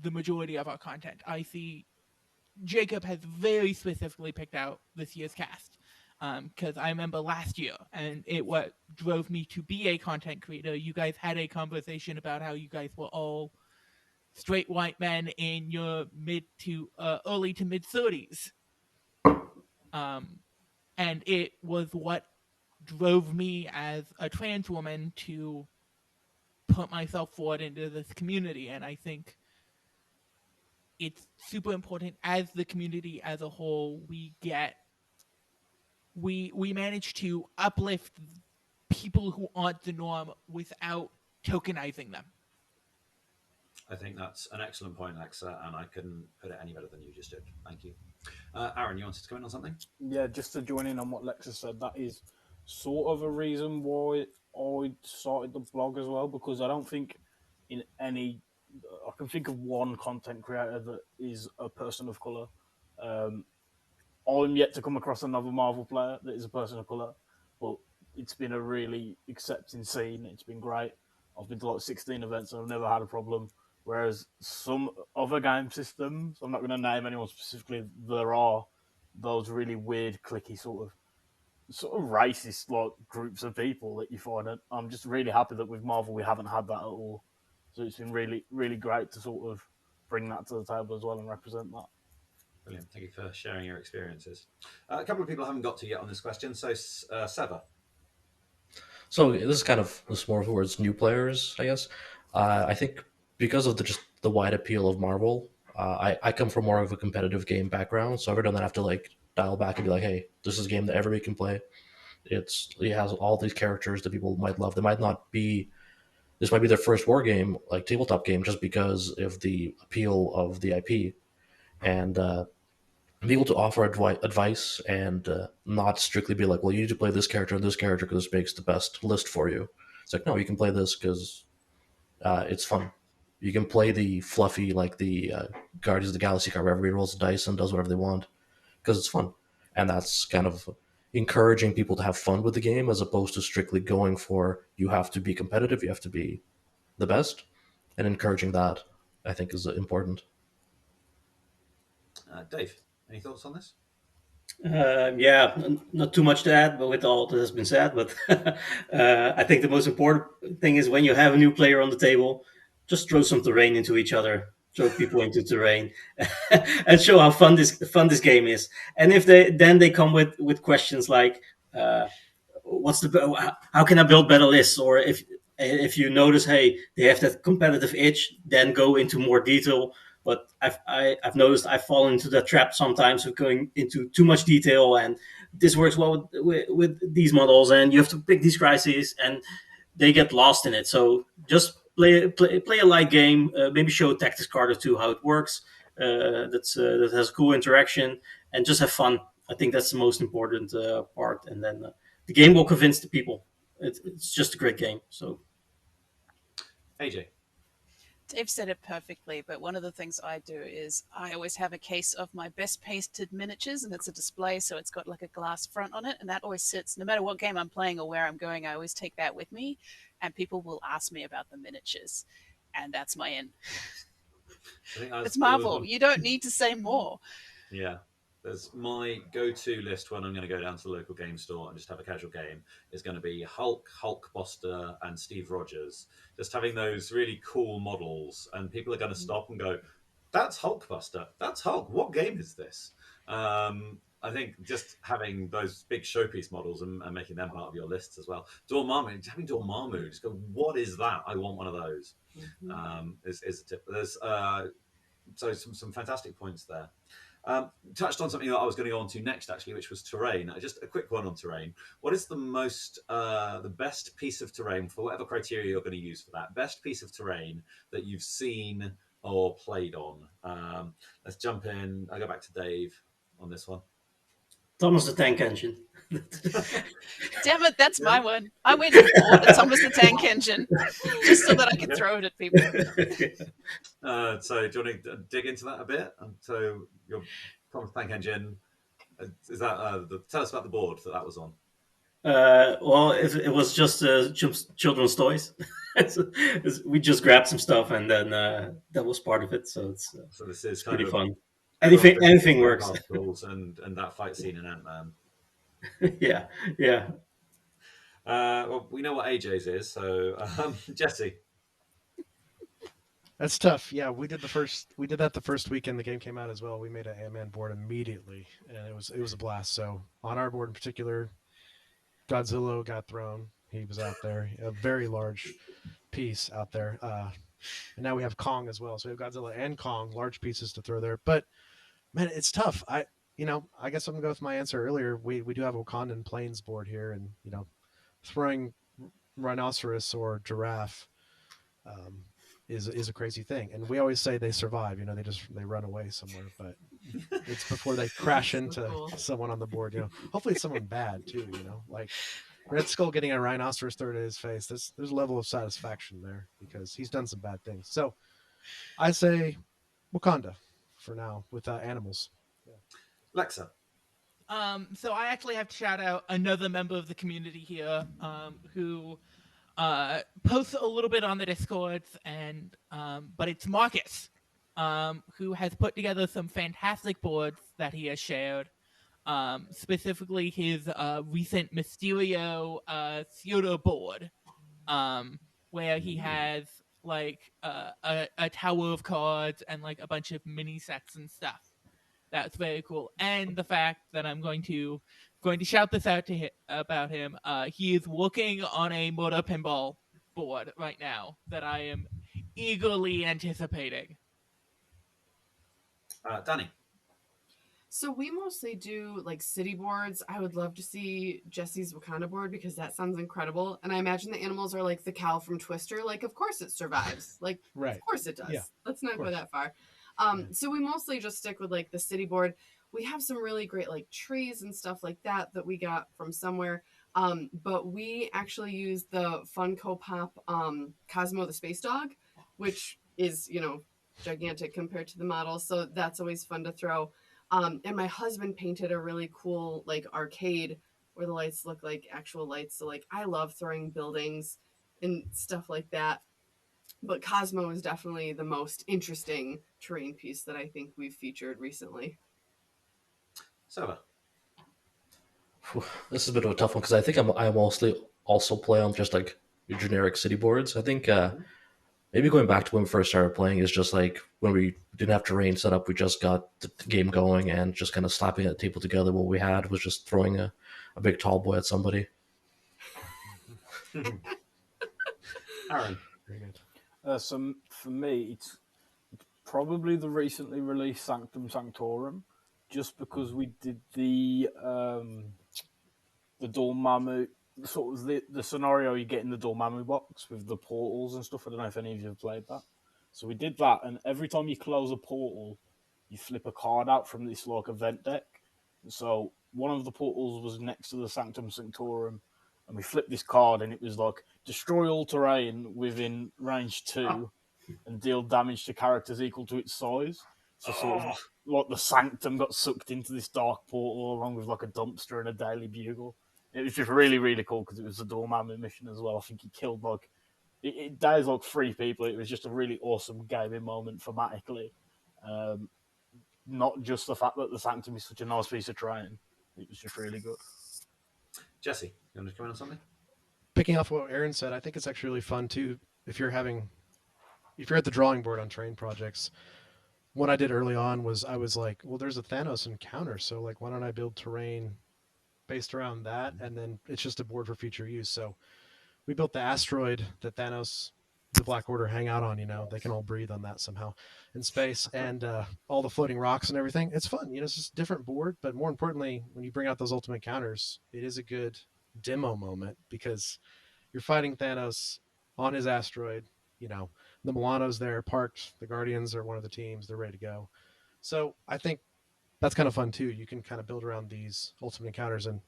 the majority of our content. I see Jacob has very specifically picked out this year's cast, because I remember last year, and what drove me to be a content creator. You guys had a conversation about how you guys were all straight white men in your early to mid 30s, and it was what drove me as a trans woman to put myself forward into this community. And I think it's super important as the community as a whole, we manage to uplift people who aren't the norm without tokenizing them. I think that's an excellent point, Lexa, and I couldn't put it any better than you just did. Thank you. Arun, you wanted to comment on something? Yeah, just to join in on what Lexa said, that is sort of a reason why I started the blog as well, because I don't think in any I can think of one content creator that is a person of color. I'm yet to come across another Marvel player that is a person of color, but it's been a really accepting scene. It's been great. I've been to like 16 events and I've never had a problem. Whereas some other game systems, I'm not going to name anyone specifically, there are those really weird, clicky sort of racist like groups of people that you find. And I'm just really happy that with Marvel we haven't had that at all. So it's been really, really great to sort of bring that to the table as well and represent that. Brilliant. Thank you for sharing your experiences. A couple of people I haven't got to yet on this question. So, Seva. So this is kind of this more towards new players, I guess. I think because of just the wide appeal of Marvel, I come from more of a competitive game background, so every time I have to like dial back and be like, hey, this is a game that everybody can play. It has all these characters that people might love. They might not be. This might be their first war game, like tabletop game, just because of the appeal of the IP, and be able to offer advice and not strictly be like, well, you need to play this character and this character because this makes the best list for you. It's like, no, you can play this because it's fun. You can play the fluffy, like the Guardians of the Galaxy card where everybody rolls the dice and does whatever they want because it's fun. And that's kind of encouraging people to have fun with the game as opposed to strictly going for you have to be competitive, you have to be the best. And encouraging that, I think, is important. Dave, any thoughts on this? Yeah, not too much to add, but with all that has been said. But I think the most important thing is when you have a new player on the table, just throw some terrain into each other, throw people into terrain, and show how fun this game is. And if they come with questions like, "What's how can I build better lists?" Or if you notice, hey, they have that competitive itch, then go into more detail. But I've noticed I've fallen into that trap sometimes of going into too much detail, and this works well with these models, and you have to pick these crises, and they get lost in it. So just play a light game, maybe show a tactics card or two how it works. That has a cool interaction, and just have fun. I think that's the most important part, and then the game will convince the people. It's just a great game. So AJ. Dave said it perfectly, but one of the things I do is I always have a case of my best painted miniatures, and it's a display, so it's got like a glass front on it, and that always sits, no matter what game I'm playing or where I'm going, I always take that with me, and people will ask me about the miniatures, and that's my in. It's Marvel. You don't need to say more. Yeah. There's my go-to list when I'm going to go down to the local game store and just have a casual game is going to be Hulk, Hulkbuster, and Steve Rogers. Just having those really cool models, and people are going to stop and go, "That's Hulkbuster. That's Hulk. What game is this?" I think just having those big showpiece models and making them part of your lists as well. Dormammu, having Dormammu, just go, "What is that? I want one of those." Is a tip. There's so some fantastic points there. Touched on something that I was going to go on to next, actually, which was terrain. Just a quick one on terrain. What is the best piece of terrain, for whatever criteria you're going to use for that, best piece of terrain that you've seen or played on? Let's jump in. I'll go back to Dave on this one. Thomas the Tank Engine. Damn it, that's my one. I went and bought a Thomas the Tank Engine just so that I could throw it at people. So do you want to dig into that a bit? So your Thomas Tank Engine, is that tell us about the board that was on. Well, it was just children's toys. We just grabbed some stuff, and then that was part of it. So so this is pretty fun. Anything works. and that fight scene in Ant-Man. yeah. Well, we know what AJ's is, so Jesse. That's tough. Yeah, we did that the first weekend the game came out as well. We made an Ant-Man board immediately, and it was a blast. So on our board in particular, Godzilla got thrown. He was out there, a very large piece out there. And now we have Kong as well. So we have Godzilla and Kong, large pieces to throw there. But man, it's tough. I guess I'm gonna go with my answer earlier. We do have a Wakandan Plains board here, and throwing rhinoceros or giraffe is a crazy thing. And we always say they survive. They run away somewhere, but it's before they crash So into cool. someone on the board. Hopefully it's someone bad too. Like Red Skull getting a rhinoceros thrown in his face. There's a level of satisfaction there because he's done some bad things. So I say Wakanda for now with animals. Lexa. So I actually have to shout out another member of the community here, who posts a little bit on the Discords, and but it's Marcus, who has put together some fantastic boards that he has shared. Specifically his recent Mysterio Theater board, where he has like a tower of cards and like a bunch of mini sets and stuff. That's very cool. And the fact that I'm going to shout this out to about him. He is working on a motor pinball board right now that I am eagerly anticipating. Dani. So we mostly do like city boards. I would love to see Jesse's Wakanda board because that sounds incredible. And I imagine the animals are like the cow from Twister. Like, of course it survives. Like, Right. of course it does. Yeah, Let's not go course. that far. So we mostly just stick with like the city board. We have some really great like trees and stuff like that we got from somewhere. But we actually use the Funko Pop Cosmo the Space Dog, which is, gigantic compared to the model. So that's always fun to throw. And my husband painted a really cool like arcade where the lights look like actual lights. So like I love throwing buildings and stuff like that. But Cosmo is definitely the most interesting terrain piece that I think we've featured recently. Seva. This is a bit of a tough one because I think I mostly also play on just like your generic city boards. I think maybe going back to when we first started playing is just like when we didn't have terrain set up, we just got the game going and just kind of slapping a table together. What we had was just throwing a big tall boy at somebody. Arun. Very good. So for me, it's probably the recently released Sanctum Sanctorum, just because we did the Dormammu, sort of the scenario you get in the Dormammu box with the portals and stuff. I don't know if any of you have played that. So we did that, and every time you close a portal, you flip a card out from this like event deck. So one of the portals was next to the Sanctum Sanctorum, and we flipped this card, and it was like destroy all terrain within range 2 and deal damage to characters equal to its size. So sort of like the Sanctum got sucked into this dark portal along with like a dumpster and a Daily Bugle. It was just really, really cool because it was a Dormammu mission as well. I think he killed like it dies like 3 people. It was just a really awesome gaming moment thematically. Not just the fact that the Sanctum is such a nice piece of terrain. It was just really good. Jesse, you want to comment on something? Picking off what Aaron said, I think it's actually really fun too if you're at the drawing board on terrain projects. What I did early on was I was like, well, there's a Thanos encounter, so like, why don't I build terrain based around that, and then it's just a board for future use. So we built the asteroid that Thanos, the Black Order, hang out on. They can all breathe on that somehow in space, and all the floating rocks and everything. It's fun. It's just a different board, but more importantly, when you bring out those ultimate counters, it is a good demo moment because you're fighting Thanos on his asteroid. The Milano's there parked. The Guardians are one of the teams. They're ready to go. So I think that's kind of fun too. You can kind of build around these ultimate encounters, and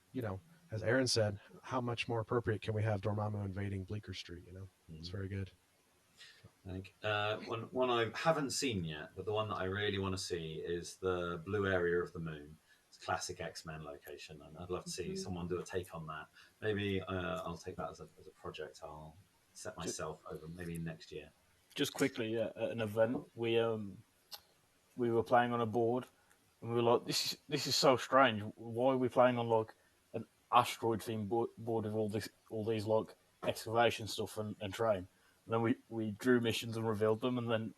as Aaron said, how much more appropriate can we have Dormammu invading Bleecker Street? It's very good. I think one I haven't seen yet, but the one that I really want to see is the blue area of the moon. It's a classic X-Men location, and I'd love to see someone do a take on that. Maybe I'll take that as a project. I'll set myself over maybe next year. Just quickly, at an event, we were playing on a board, and we were like, "This is so strange. Why are we playing on like an asteroid themed board with all these like excavation stuff and terrain?" And then we drew missions and revealed them, and then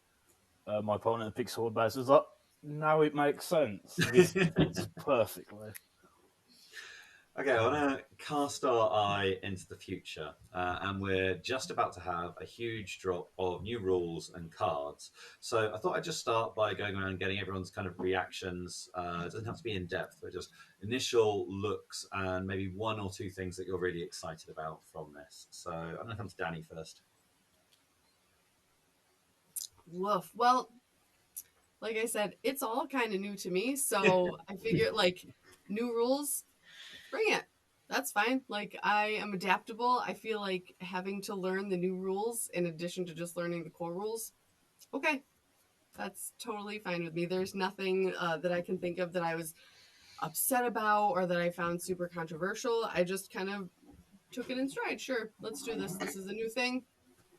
my opponent at Pick Sword Base was like, "Now it makes sense. This fits perfectly." Okay, I want to cast our eye into the future, and we're just about to have a huge drop of new rules and cards. So I thought I'd just start by going around and getting everyone's kind of reactions. It doesn't have to be in depth, but just initial looks and maybe 1 or 2 things that you're really excited about from this. So I'm going to come to Dani first. Woof. Well, like I said, it's all kind of new to me, so I figured like new rules, bring it. That's fine. Like I am adaptable. I feel like having to learn the new rules in addition to just learning the core rules. Okay, that's totally fine with me. There's nothing that I can think of that I was upset about or that I found super controversial. I just kind of took it in stride. Sure, let's do this. This is a new thing.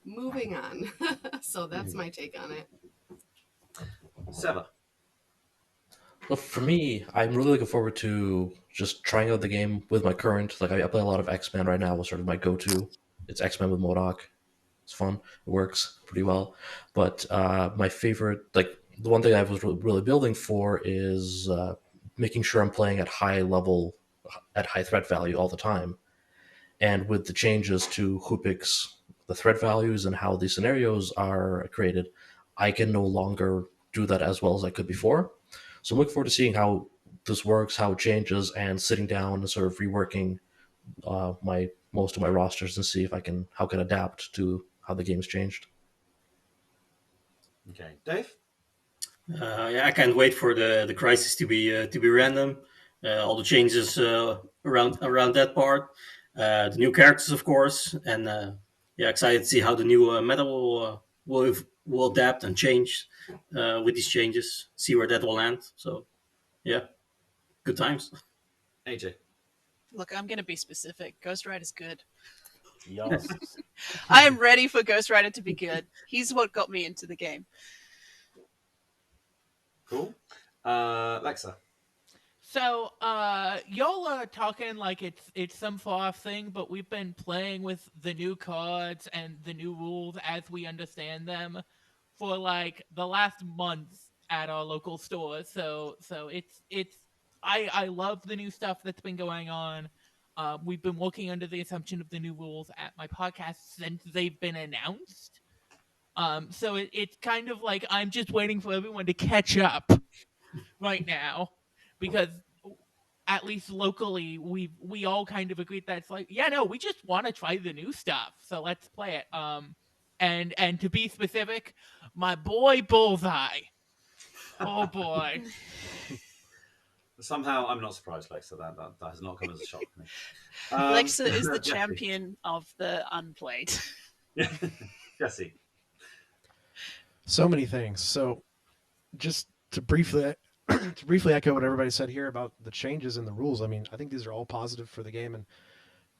Moving on. So that's my take on it. Seva. Well, for me, I'm really looking forward to just trying out the game with my current. Like, I play a lot of X-Men right now. Was sort of my go-to. It's X-Men with Modok. It's fun. It works pretty well. But my favorite, like the one thing I was really building for is making sure I'm playing at high level, at high threat value all the time. And with the changes to who picks the threat values and how these scenarios are created, I can no longer do that as well as I could before. So I'm looking forward to seeing how this works, how it changes, and sitting down and sort of reworking my most of my rosters and see if I can how I can adapt to how the game's changed. Okay, Dave. Yeah, I can't wait for the crisis to be random. All the changes around that part, the new characters, of course, and yeah, excited to see how the new meta will adapt and change with these changes. See where that will land. So, yeah, good times. AJ. Look, I'm going to be specific. Ghost Rider's good. Yes. I am ready for Ghost Rider to be good. He's what got me into the game. Cool. Lexa. So, y'all are talking like it's some far off thing, but we've been playing with the new cards and the new rules as we understand them for like the last month at our local store. So it's I love the new stuff that's been going on. We've been working under the assumption of the new rules at my podcast since they've been announced. So it's kind of like I'm just waiting for everyone to catch up right now because at least locally we all kind of agreed that it's like, yeah, no, we just want to try the new stuff, so let's play it. And to be specific, my boy Bullseye, oh boy. Somehow, I'm not surprised, Lexa. That has not come as a shock to me. Lexa is the Jesse. champion of the unplayed. Jesse. So many things. So just to briefly echo what everybody said here about the changes in the rules. I mean, I think these are all positive for the game and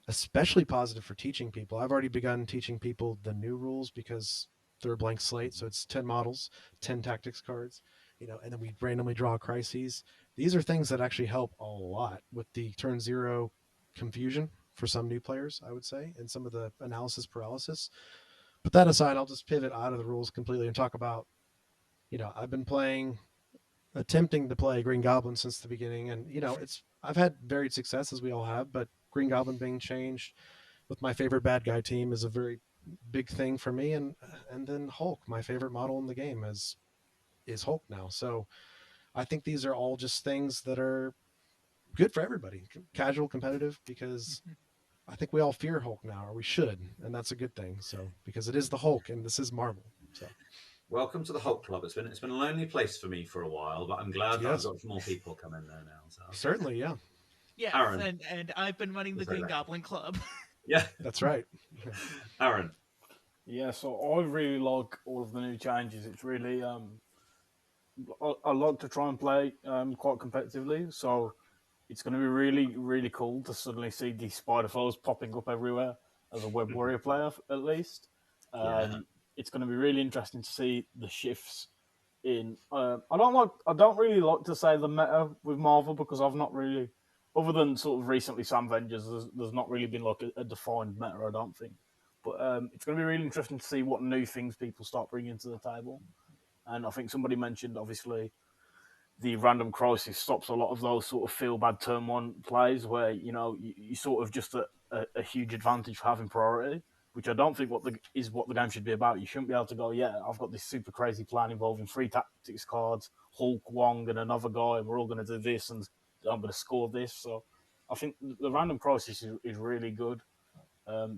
especially positive for teaching people. I've already begun teaching people the new rules because they're a blank slate. So it's 10 models, 10 tactics cards, and then we randomly draw crises. These are things that actually help a lot with the turn zero confusion for some new players, I would say, and some of the analysis paralysis. But that aside, I'll just pivot out of the rules completely and talk about, I've been attempting to play Green Goblin since the beginning, and I've had varied success as we all have, but Green Goblin being changed with my favorite bad guy team is a very big thing for me, and then Hulk, my favorite model in the game, is Hulk now. So I think these are all just things that are good for everybody, casual, competitive, because I think we all fear Hulk now, or we should, and that's a good thing. So because it is the Hulk, and this is Marvel, so. Welcome to the Hulk Club. It's been a lonely place for me for a while, but I'm glad that I've Yes. got more people come in there now. So. Certainly, yeah. Yes, Aaron. and I've been running the Green Goblin Club. Yeah, That's right. Arun. Yeah, so I really like all of the new changes. It's really I like to try and play quite competitively, so it's going to be really, really cool to suddenly see these spider foes popping up everywhere as a web warrior player, at least. It's going to be really interesting to see the shifts in. I don't really like to say the meta with Marvel because I've not really, other than sort of recently Sam Avengers, there's not really been like a defined meta. I don't think, but it's going to be really interesting to see what new things people start bringing to the table. And I think somebody mentioned, obviously, the random crisis stops a lot of those sort of feel bad turn one plays where, you sort of just a huge advantage for having priority, which I don't think is what the game should be about. You shouldn't be able to go, yeah, I've got this super crazy plan involving 3 tactics cards, Hulk, Wong, and another guy, and we're all going to do this, and I'm going to score this. So I think the random crisis is really good.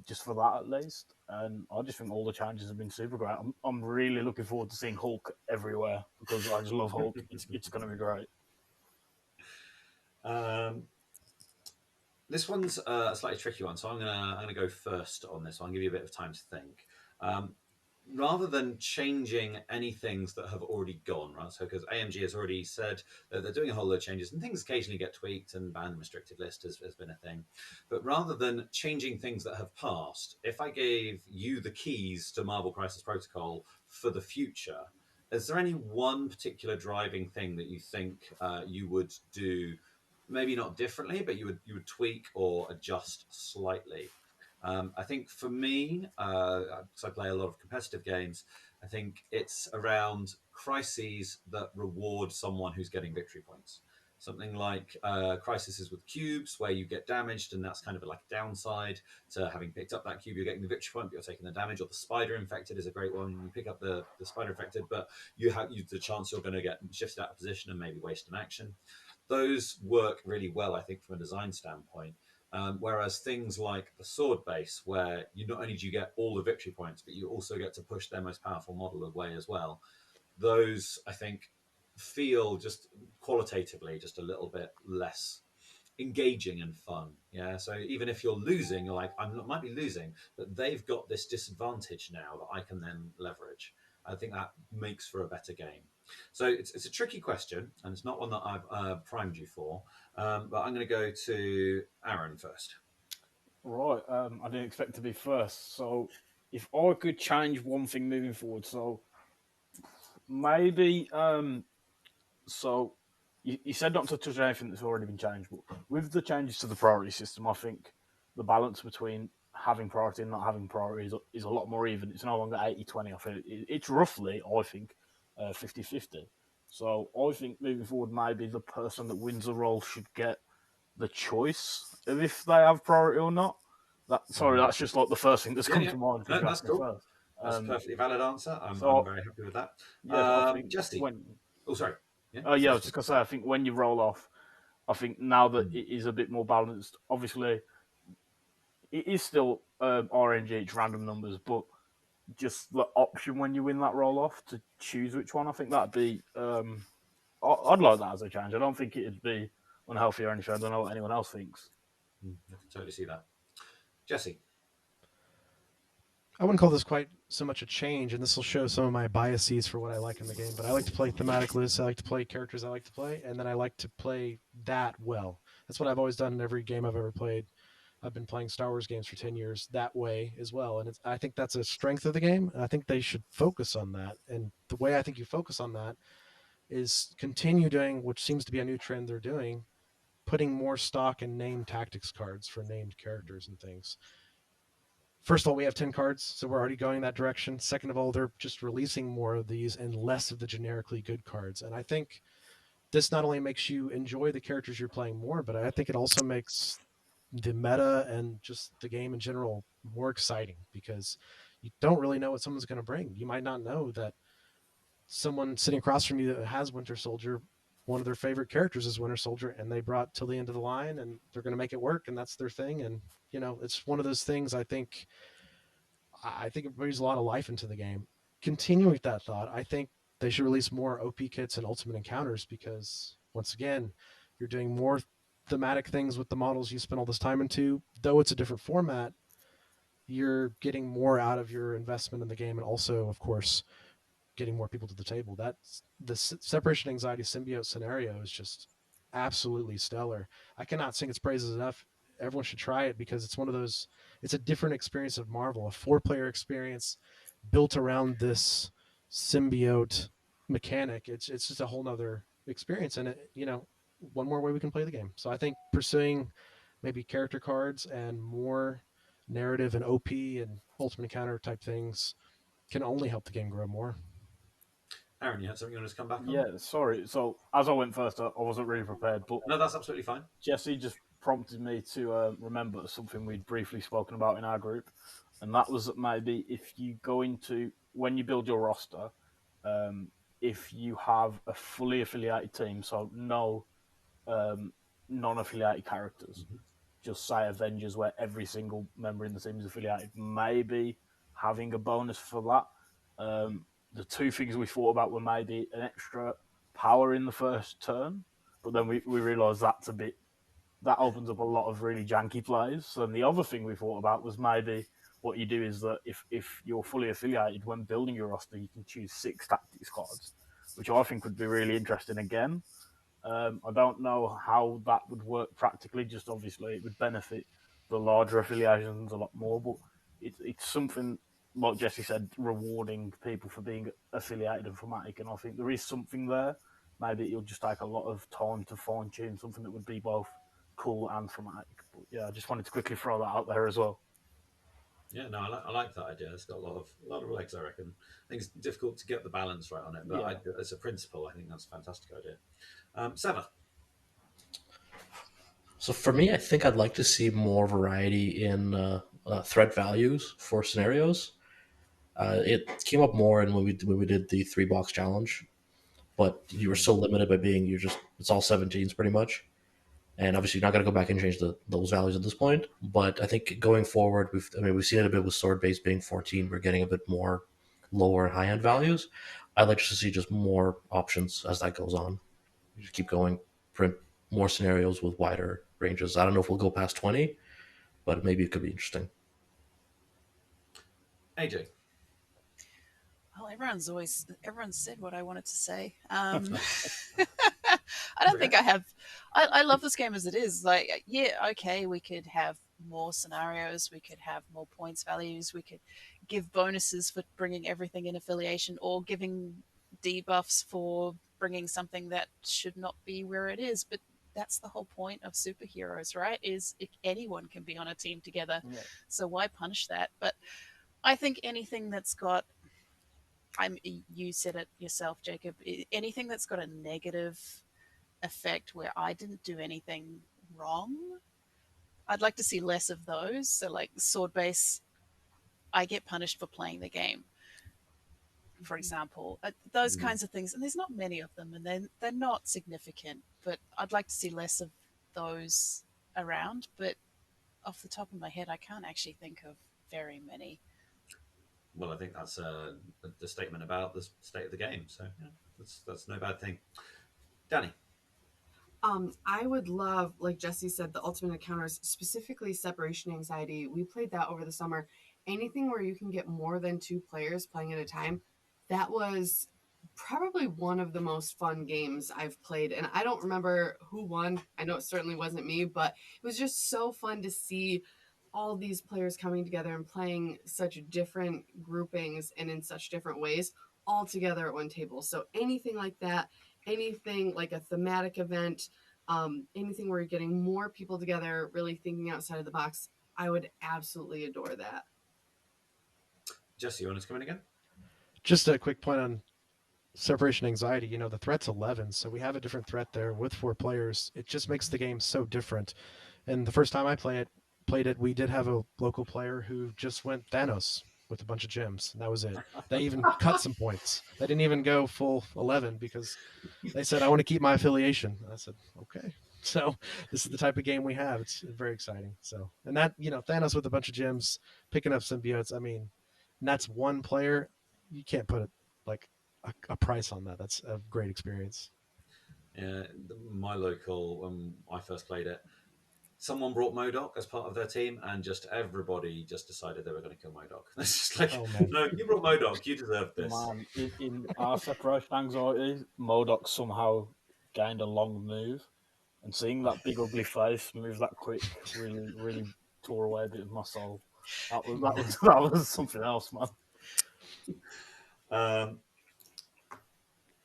just for that at least. And I just think all the changes have been super great. I'm really looking forward to seeing Hulk everywhere because I just love Hulk. It's going to be great. This one's a slightly tricky one, so I'm gonna go first on this one. I'll give you a bit of time to think. Rather than changing any things that have already gone, right? So because AMG has already said that they're doing a whole load of changes, and things occasionally get tweaked, and banned and restricted list has been a thing. But rather than changing things that have passed, if I gave you the keys to Marvel Crisis Protocol for the future, is there any one particular driving thing that you think you would do? Maybe not differently, but you would tweak or adjust slightly. I think for me, because I play a lot of competitive games, I think it's around crises that reward someone who's getting victory points. Something like crises with cubes, where you get damaged, and that's kind of like a downside to having picked up that cube. You're getting the victory point, but you're taking the damage. Or the spider infected is a great one. You pick up the spider infected, but you have the chance you're going to get shifted out of position and maybe waste an action. Those work really well, I think, from a design standpoint. Whereas things like the sword base, where you not only do you get all the victory points, but you also get to push their most powerful model away as well. Those, I think, feel just qualitatively just a little bit less engaging and fun. Yeah. So even if you're losing, you're like, might be losing, but they've got this disadvantage now that I can then leverage. I think that makes for a better game. So it's a tricky question, and it's not one that I've primed you for. But I'm going to go to Arun first. Right. I didn't expect to be first. So if I could change one thing moving forward, so maybe so you said not to touch anything that's already been changed, but with the changes to the priority system, I think the balance between having priority and not having priority is a lot more even. It's no longer 80-20. I think it's roughly, I think, 50-50. So I think moving forward, maybe the person that wins the role should get the choice of if they have priority or not. That's just like the first thing that's come to mind. No, that's cool. First. That's a perfectly valid answer. I'm very happy with that. Yeah, I think Jesse. Oh, sorry. Yeah, I was just gonna say. I think when you roll off, I think now that it is a bit more balanced. Obviously, it is still RNG, it's random numbers, but just the option when you win that roll off to choose which one, I think that'd be. I'd like that as a change. I don't think it'd be unhealthy or anything. I don't know what anyone else thinks. I can totally see that. Jesse. I wouldn't call this quite so much a change, and this will show some of my biases for what I like in the game. But I like to play thematic lists. I like to play characters I like to play, and then I like to play that well. That's what I've always done in every game I've ever played. I've been playing Star Wars games for 10 years that way as well, and I think that's a strength of the game. And I think they should focus on that. And the way I think you focus on that is continue doing, which seems to be a new trend they're doing, putting more stock in named tactics cards for named characters and things. First of all, we have 10 cards, so we're already going that direction. Second of all, they're just releasing more of these and less of the generically good cards. And I think this not only makes you enjoy the characters you're playing more, but I think it also makes the meta and just the game in general more exciting, because you don't really know what someone's going to bring. You might not know that someone sitting across from you that has Winter Soldier, one of their favorite characters is Winter Soldier, and they brought till the end of the line, and they're going to make it work, and that's their thing. And it's one of those things. I think it brings a lot of life into the game. Continuing with that thought, I think they should release more OP kits and Ultimate Encounters, because once again, you're doing more thematic things with the models you spend all this time into. Though it's a different format, you're getting more out of your investment in the game, and also, of course, getting more people to the table. That's the separation anxiety symbiote scenario is just absolutely stellar. I cannot sing its praises enough. Everyone should try it, because it's one of those. It's a different experience of Marvel, a 4-player experience built around this symbiote mechanic. It's just a whole nother experience, and one more way we can play the game. So I think pursuing maybe character cards and more narrative and OP and ultimate encounter type things can only help the game grow more. Arun, you had something you wanted to come back on? Yeah, sorry. So as I went first, I wasn't really prepared, but no, that's absolutely fine. Jesse just prompted me to remember something we'd briefly spoken about in our group, and that was that maybe if you go into when you build your roster, if you have a fully affiliated team, so no non-affiliated characters, just say Avengers, where every single member in the team is affiliated, maybe having a bonus for that. The two things we thought about were maybe an extra power in the first turn, but then we realised that opens up a lot of really janky plays. And the other thing we thought about was maybe what you do is that if you're fully affiliated, when building your roster, you can choose 6 tactics cards, which I think would be really interesting again. I don't know how that would work practically. Just obviously, it would benefit the larger affiliations a lot more. But it's something, like Jesse said, rewarding people for being affiliated and Fnatic. And I think there is something there. Maybe it'll just take a lot of time to fine tune something that would be both cool and Fnatic. But yeah, I just wanted to quickly throw that out there as well. Yeah, no, I like that idea. It's got a lot of legs, I reckon. I think it's difficult to get the balance right on it, but Yeah. as a principle, I think that's a fantastic idea. Seva. So for me, I think I'd like to see more variety in threat values for scenarios. It came up more in when we did the 3-box challenge, but you were so limited by being it's all 17s pretty much, and obviously you're not going to go back and change those values at this point. But I think going forward, we've seen it a bit with sword base being 14. We're getting a bit more lower and high end values. I'd like to see just more options as that goes on. You just keep going, print more scenarios with wider ranges. I don't know if we'll go past 20, but maybe it could be interesting. AJ. Well, everyone's said what I wanted to say. I don't think I have. I love this game as it is. Like, yeah, okay, we could have more scenarios, we could have more points values, we could give bonuses for bringing everything in affiliation, or giving debuffs for bringing something that should not be where it is. But that's the whole point of superheroes, right? Is anyone can be on a team together. Yeah. So why punish that? But I think anything that's got, you said it yourself, Jacob, anything that's got a negative effect where I didn't do anything wrong, I'd like to see less of those. So like sword base, I get punished for playing the game, for example. Those kinds of things, and there's not many of them, and they're not significant, but I'd like to see less of those around. But off the top of my head, I can't actually think of very many. Well, I think that's the statement about the state of the game. So yeah, that's no bad thing. Dani. I would love, like Jesse said, the ultimate encounters, specifically separation anxiety. We played that over the summer. Anything where you can get more than 2 players playing at a time, that was probably one of the most fun games I've played. And I don't remember who won. I know it certainly wasn't me, but it was just so fun to see all these players coming together and playing such different groupings and in such different ways all together at one table. So anything like that, anything like a thematic event, anything where you're getting more people together, really thinking outside of the box, I would absolutely adore that. Jesse, you want to come in again? Just a quick point on separation anxiety. You know, the threat's 11, so we have a different threat there with 4 players. It just makes the game so different. And the first time I played it, we did have a local player who just went Thanos with a bunch of gems, and that was it. They even cut some points. They didn't even go full 11 because they said, I want to keep my affiliation. I said, okay. So this is the type of game we have. It's very exciting. So, and that, you know, Thanos with a bunch of gems, picking up symbiotes, I mean, and that's one player. You can't put like a price on that. That's a great experience. Yeah, my local, when I first played it, someone brought MODOK as part of their team, and just everybody just decided they were going to kill MODOK. It's just like, no, you brought MODOK, you deserve this. Man, in our separation anxiety, MODOK somehow gained a long move, and seeing that big ugly face move that quick really tore away a bit of my soul. That was something else, man.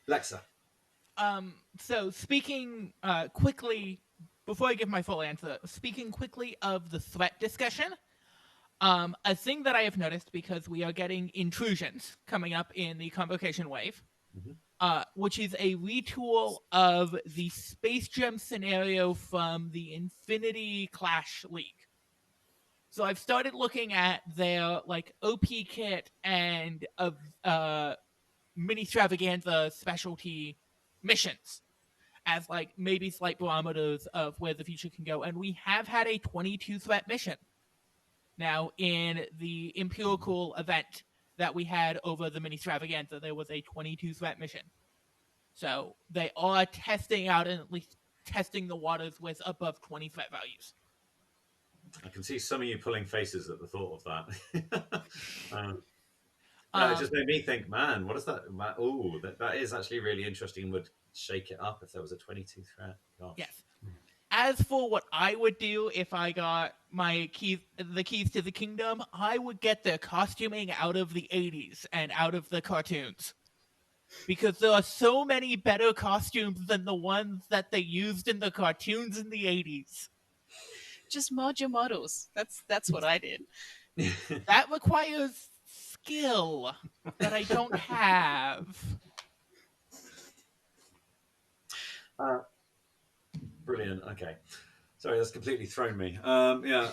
Lexa. So speaking quickly, before I give my full answer, speaking quickly of the threat discussion, a thing that I have noticed, because we are getting intrusions coming up in the Convocation Wave, which is a retool of the Space Gem scenario from the Infinity Clash League. So I've started looking at their like OP kit and mini extravaganza specialty missions. as like maybe slight barometers of where the future can go. And we have had a 22 threat mission. Now, in the empirical event that we had over the mini extravaganza, there was a 22 threat mission. So they are testing out and at least testing the waters with above 20 threat values. I can see some of you pulling faces at the thought of that. No, it just made me think, man, what is that? Oh, that is actually really interesting. Would shake it up if there was a 22 threat. Gosh. Yes. As for what I would do if I got the keys to the kingdom, I would get the costuming out of the 80s and out of the cartoons. Because there are so many better costumes than the ones that they used in the cartoons in the 80s. Just mod your models. That's what I did. That requires skill that I don't have. Brilliant. Okay. Sorry, that's completely thrown me. Yeah.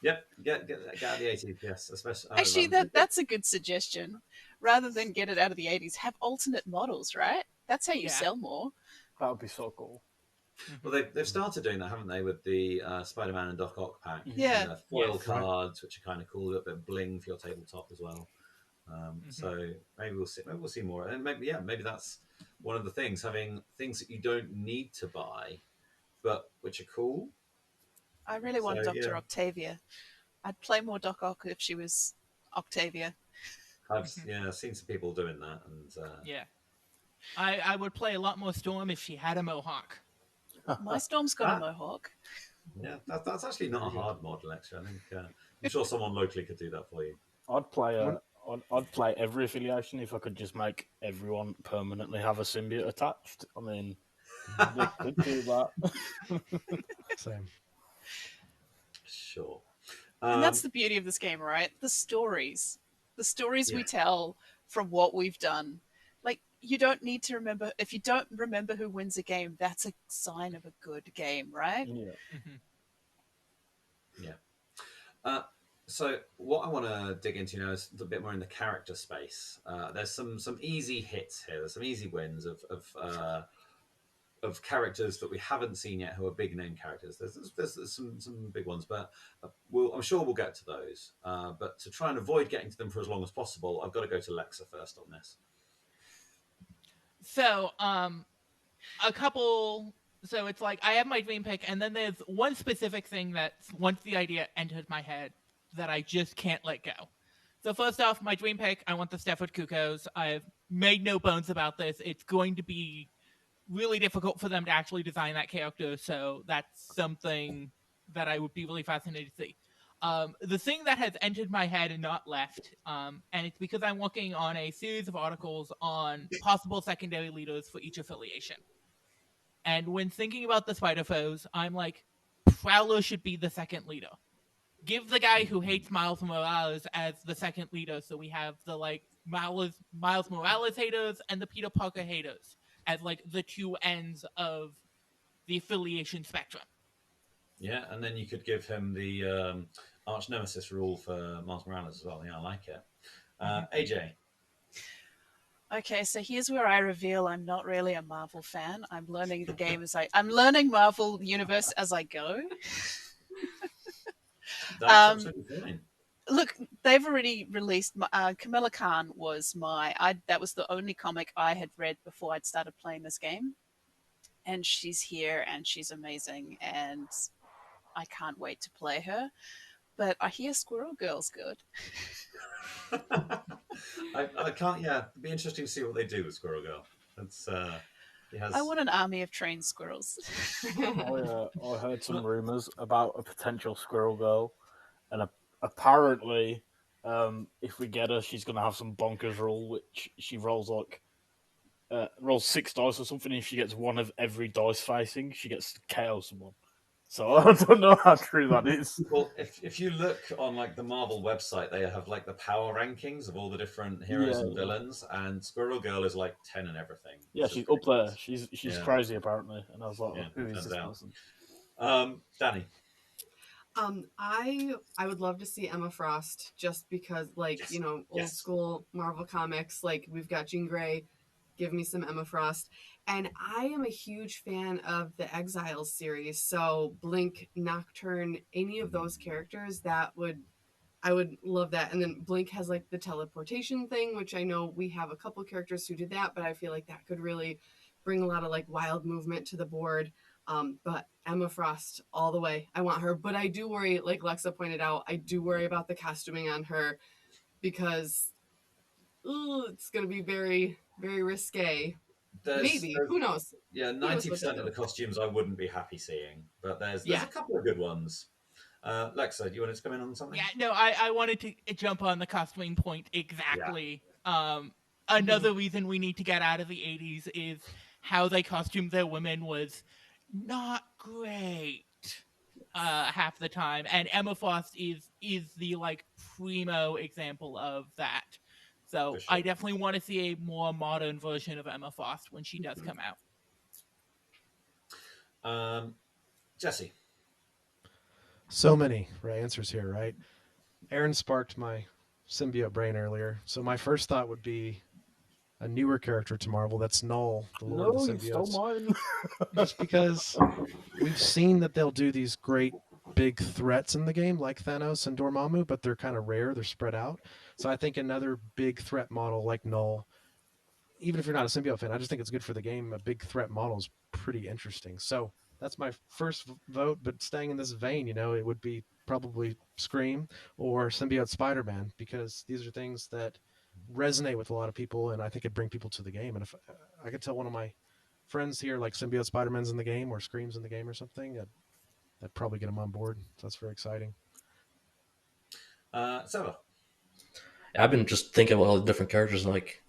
Yep. Get out of the 80s. Yes, especially. Actually, that's a good suggestion. Rather than get it out of the 80s, have alternate models, right? That's how you sell more. That would be so cool. Well, they've started doing that, haven't they, with the Spider-Man and Doc Ock pack? Yeah. And foil cards, which are kind of cool, a little bit of bling for your tabletop as well. So maybe we'll see more, and maybe that's one of the things, having things that you don't need to buy, but which are cool. I really want Dr. Octavia. I'd play more Doc Ock if she was Octavia. I've seen some people doing that, and I would play a lot more Storm if she had a mohawk. My Storm's got a mohawk. Yeah, that's actually not a hard mod, Lexa. I think I'm sure someone locally could do that for you. I'd play every affiliation if I could just make everyone permanently have a symbiote attached. I mean, they could do that. Same. Sure. And that's the beauty of this game, right? The stories we tell from what we've done. Like, you don't need to remember. If you don't remember who wins a game, that's a sign of a good game, right? Yeah. So what I want to dig into now is a bit more in the character space. There's some easy hits here. There's some easy wins of characters that we haven't seen yet who are big name characters. There's some big ones, but I'm sure we'll get to those. But to try and avoid getting to them for as long as possible, I've got to go to Lexa first on this. So, so it's like I have my dream pick, and then there's one specific thing that once the idea entered my head that I just can't let go. So first off, my dream pick, I want the Stafford Cuckoos. I've made no bones about this. It's going to be really difficult for them to actually design that character, so that's something that I would be really fascinated to see. The thing that has entered my head and not left, and it's because I'm working on a series of articles on possible secondary leaders for each affiliation. And when thinking about the Spider Foes, I'm like, Prowler should be the second leader. Give the guy who hates Miles Morales as the second leader, so we have the like Miles Morales haters and the Peter Parker haters as like the two ends of the affiliation spectrum. Yeah, and then you could give him the arch nemesis rule for Miles Morales as well. Yeah, I like it. AJ. Okay, so here's where I reveal I'm not really a Marvel fan. I'm learning the game I'm learning Marvel Universe as I go. That's absolutely fine. Look, they've already released. Kamala Khan was that was the only comic I had read before I'd started playing this game, and she's here and she's amazing, and I can't wait to play her. But I hear Squirrel Girl's good. I can't. Yeah, it'd be interesting to see what they do with Squirrel Girl. That's. I want an army of trained squirrels. I heard some rumors about a potential Squirrel Girl, and apparently, if we get her, she's going to have some bonkers rule, which she rolls rolls 6 dice or something. If she gets one of every dice facing, she gets to KO someone. So I don't know how true that is. Well, if you look on like the Marvel website, they have like the power rankings of all the different heroes and villains, and Squirrel Girl is like 10 and everything. Yeah, she's up there. She's crazy apparently, and I was like, who is this person? Dani. I would love to see Emma Frost, just because, like, old school Marvel comics. Like, we've got Jean Grey, give me some Emma Frost. And I am a huge fan of the Exiles series. So Blink, Nocturne, any of those characters, I would love that. And then Blink has like the teleportation thing, which I know we have a couple characters who did that, but I feel like that could really bring a lot of like wild movement to the board. But Emma Frost all the way. I want her, but I do worry, like Lexa pointed out, I do worry about the costuming on her because it's going to be very, very risque. Maybe. Who knows? Yeah, 90% of the costumes I wouldn't be happy seeing, but there's a couple of good ones. Lexa, do you want to come in on something? Yeah, no, I wanted to jump on the costuming point exactly. Yeah. Another reason we need to get out of the 80s is how they costumed their women was not great half the time, and Emma Frost is the like primo example of that. So sure. I definitely want to see a more modern version of Emma Frost when she does come out. Jesse. So many answers here, right? Aaron sparked my symbiote brain earlier. So my first thought would be a newer character to Marvel. That's Null, the Lord of the Symbiotes. You stole mine. Just because we've seen that they'll do these great big threats in the game, like Thanos and Dormammu, but they're kind of rare. They're spread out. So I think another big threat model like Null, even if you're not a symbiote fan, I just think it's good for the game. A big threat model is pretty interesting. So that's my first vote. But staying in this vein, it would be probably Scream or Symbiote Spider-Man, because these are things that resonate with a lot of people, and I think it'd bring people to the game. And if I could tell one of my friends here, like Symbiote Spider-Man's in the game or Scream's in the game or something, that'd probably get them on board. So that's very exciting. Seva. I've been just thinking about all the different characters, and like,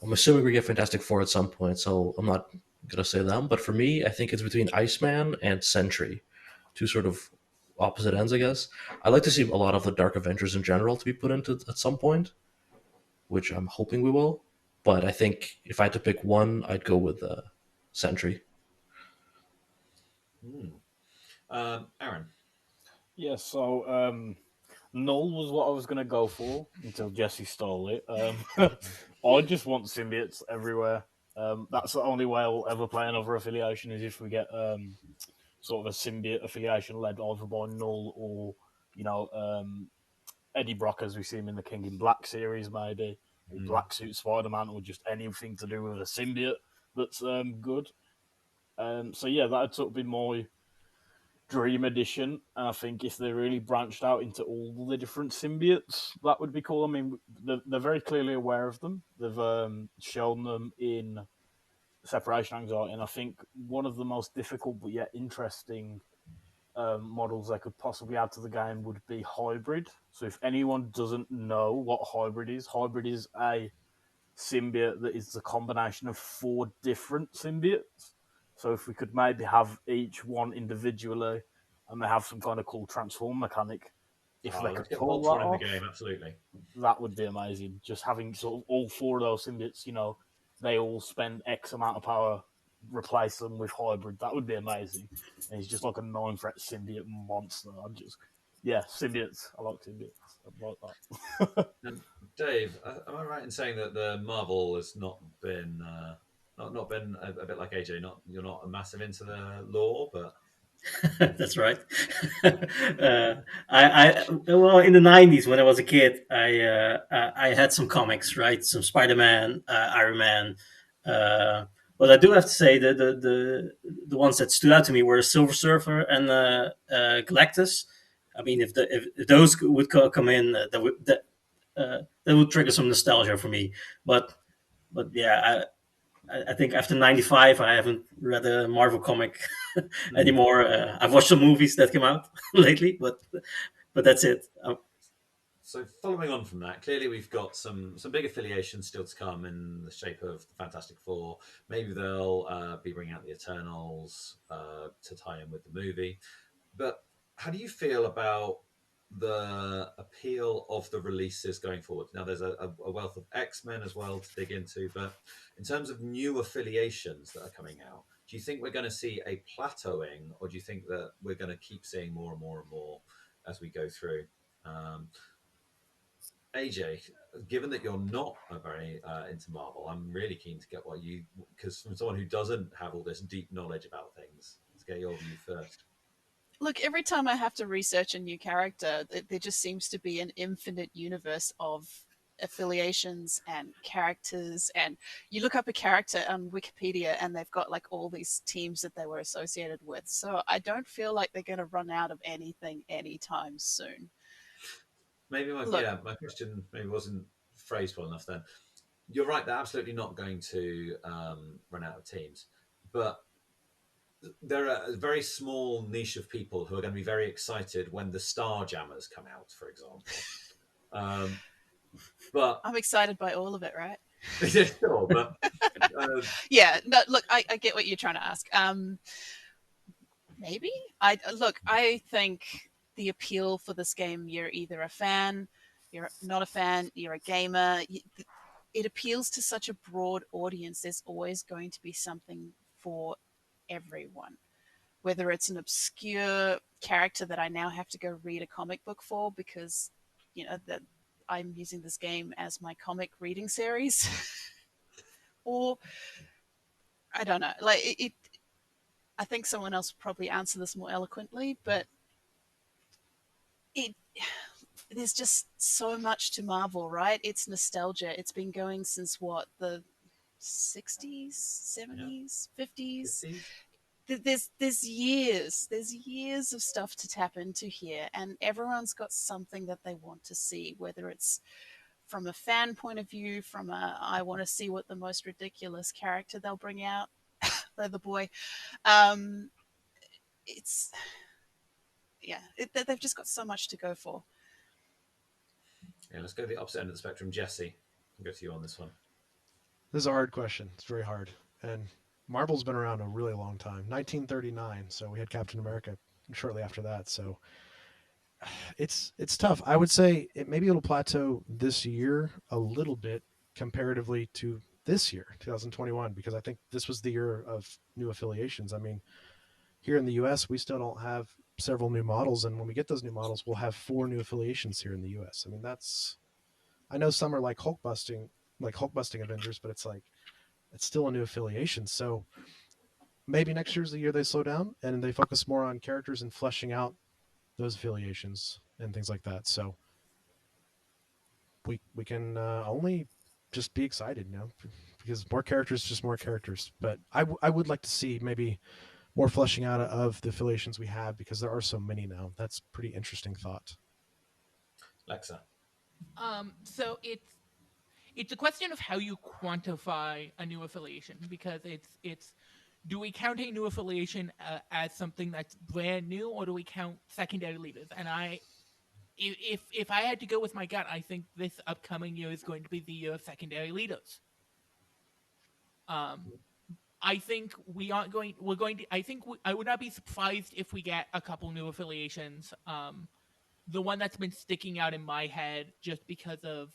I'm assuming we get Fantastic Four at some point, so I'm not gonna say them. But for me, I think it's between Iceman and Sentry, two sort of opposite ends, I guess. I'd like to see a lot of the Dark Avengers in general to be put into at some point, which I'm hoping we will. But I think if I had to pick one, I'd go with Sentry. Aaron. Yeah, so Null was what I was going to go for until Jesse stole it. I just want symbiotes everywhere. That's the only way I'll ever play another affiliation, is if we get sort of a symbiote affiliation led either by Null or, Eddie Brock, as we see him in the King in Black series, maybe, or Black Suit Spider-Man, or just anything to do with a symbiote that's good. So yeah, that'd sort of be my dream edition, and I think if they really branched out into all the different symbiotes, that would be cool. I mean, they're very clearly aware of them. They've shown them in Separation Anxiety, and I think one of the most difficult but yet interesting models they could possibly add to the game would be Hybrid. So if anyone doesn't know what Hybrid is a symbiote that is the combination of 4 different symbiotes. So if we could maybe have each one individually, and they have some kind of cool transform mechanic, if they could pull that off, in the game, absolutely, that would be amazing. Just having sort of all 4 of those symbiotes, they all spend X amount of power, replace them with Hybrid. That would be amazing. And he's just like a 9-threat symbiote monster. Symbiotes. I like symbiotes. I like that. Dave, am I right in saying that the Marvel has not been not been a bit like AJ? You're not massive into the lore, but that's right. I in the 90s when I was a kid, I had some comics, right? Some Spider-Man, Iron Man. But I do have to say that the ones that stood out to me were Silver Surfer and Galactus. I mean, if those would come in, that would trigger some nostalgia for me. But yeah, I think after 95, I haven't read a Marvel comic anymore. I've watched some movies that came out lately, but that's it. So following on from that, clearly we've got some big affiliations still to come in the shape of the Fantastic Four. Maybe they'll be bringing out the Eternals to tie in with the movie. But how do you feel about the appeal of the releases going forward? Now, there's a wealth of X-Men as well to dig into, but in terms of new affiliations that are coming out, do you think we're going to see a plateauing, or do you think that we're going to keep seeing more and more and more as we go through? AJ, given that you're not very into Marvel, I'm really keen to get what you, because from someone who doesn't have all this deep knowledge about things, let's get your view first. Look, every time I have to research a new character, there just seems to be an infinite universe of affiliations and characters. And you look up a character on Wikipedia and they've got like all these teams that they were associated with. So I don't feel like they're going to run out of anything anytime soon. Maybe my question maybe wasn't phrased well enough then. You're right, they're absolutely not going to run out of teams. But there are a very small niche of people who are going to be very excited when the Star Jammers come out, for example. But I'm excited by all of it, right? yeah, sure, but yeah, no, look, I get what you're trying to ask. Maybe I think the appeal for this game, you're either a fan, you're not a fan, you're a gamer. It appeals to such a broad audience. There's always going to be something for everyone, whether it's an obscure character that I now have to go read a comic book for because that I'm using this game as my comic reading series, or I don't know. Like it, I think someone else would probably answer this more eloquently, but there's just so much to Marvel, right? It's nostalgia. It's been going since what, the 60s, 70s, 50s. There's years of stuff to tap into here, and everyone's got something that they want to see, whether it's from a fan point of view, from a I want to see what the most ridiculous character they'll bring out, Leather Boy. They've just got so much to go for. Yeah, let's go to the opposite end of the spectrum. Jesse, I'll go to you on this one. This is a hard question. It's very hard. And Marvel's been around a really long time. 1939, so we had Captain America shortly after that. So it's tough. I would say maybe it'll plateau this year a little bit comparatively to this year, 2021, because I think this was the year of new affiliations. I mean, here in the US, we still don't have several new models, and when we get those new models, we'll have 4 new affiliations here in the US. I mean, I know some are like Hulk busting Avengers, but it's still a new affiliation. So maybe next year's the year they slow down and they focus more on characters and fleshing out those affiliations and things like that. So we can only just be excited, because more characters, just more characters. But I would like to see maybe more fleshing out of the affiliations we have, because there are so many now. That's a pretty interesting thought. Lexa. So it's a question of how you quantify a new affiliation, because it's do we count a new affiliation as something that's brand new, or do we count secondary leaders? And if I had to go with my gut, I think this upcoming year is going to be the year of secondary leaders. I think I would not be surprised if we get a couple new affiliations. The one that's been sticking out in my head, just because of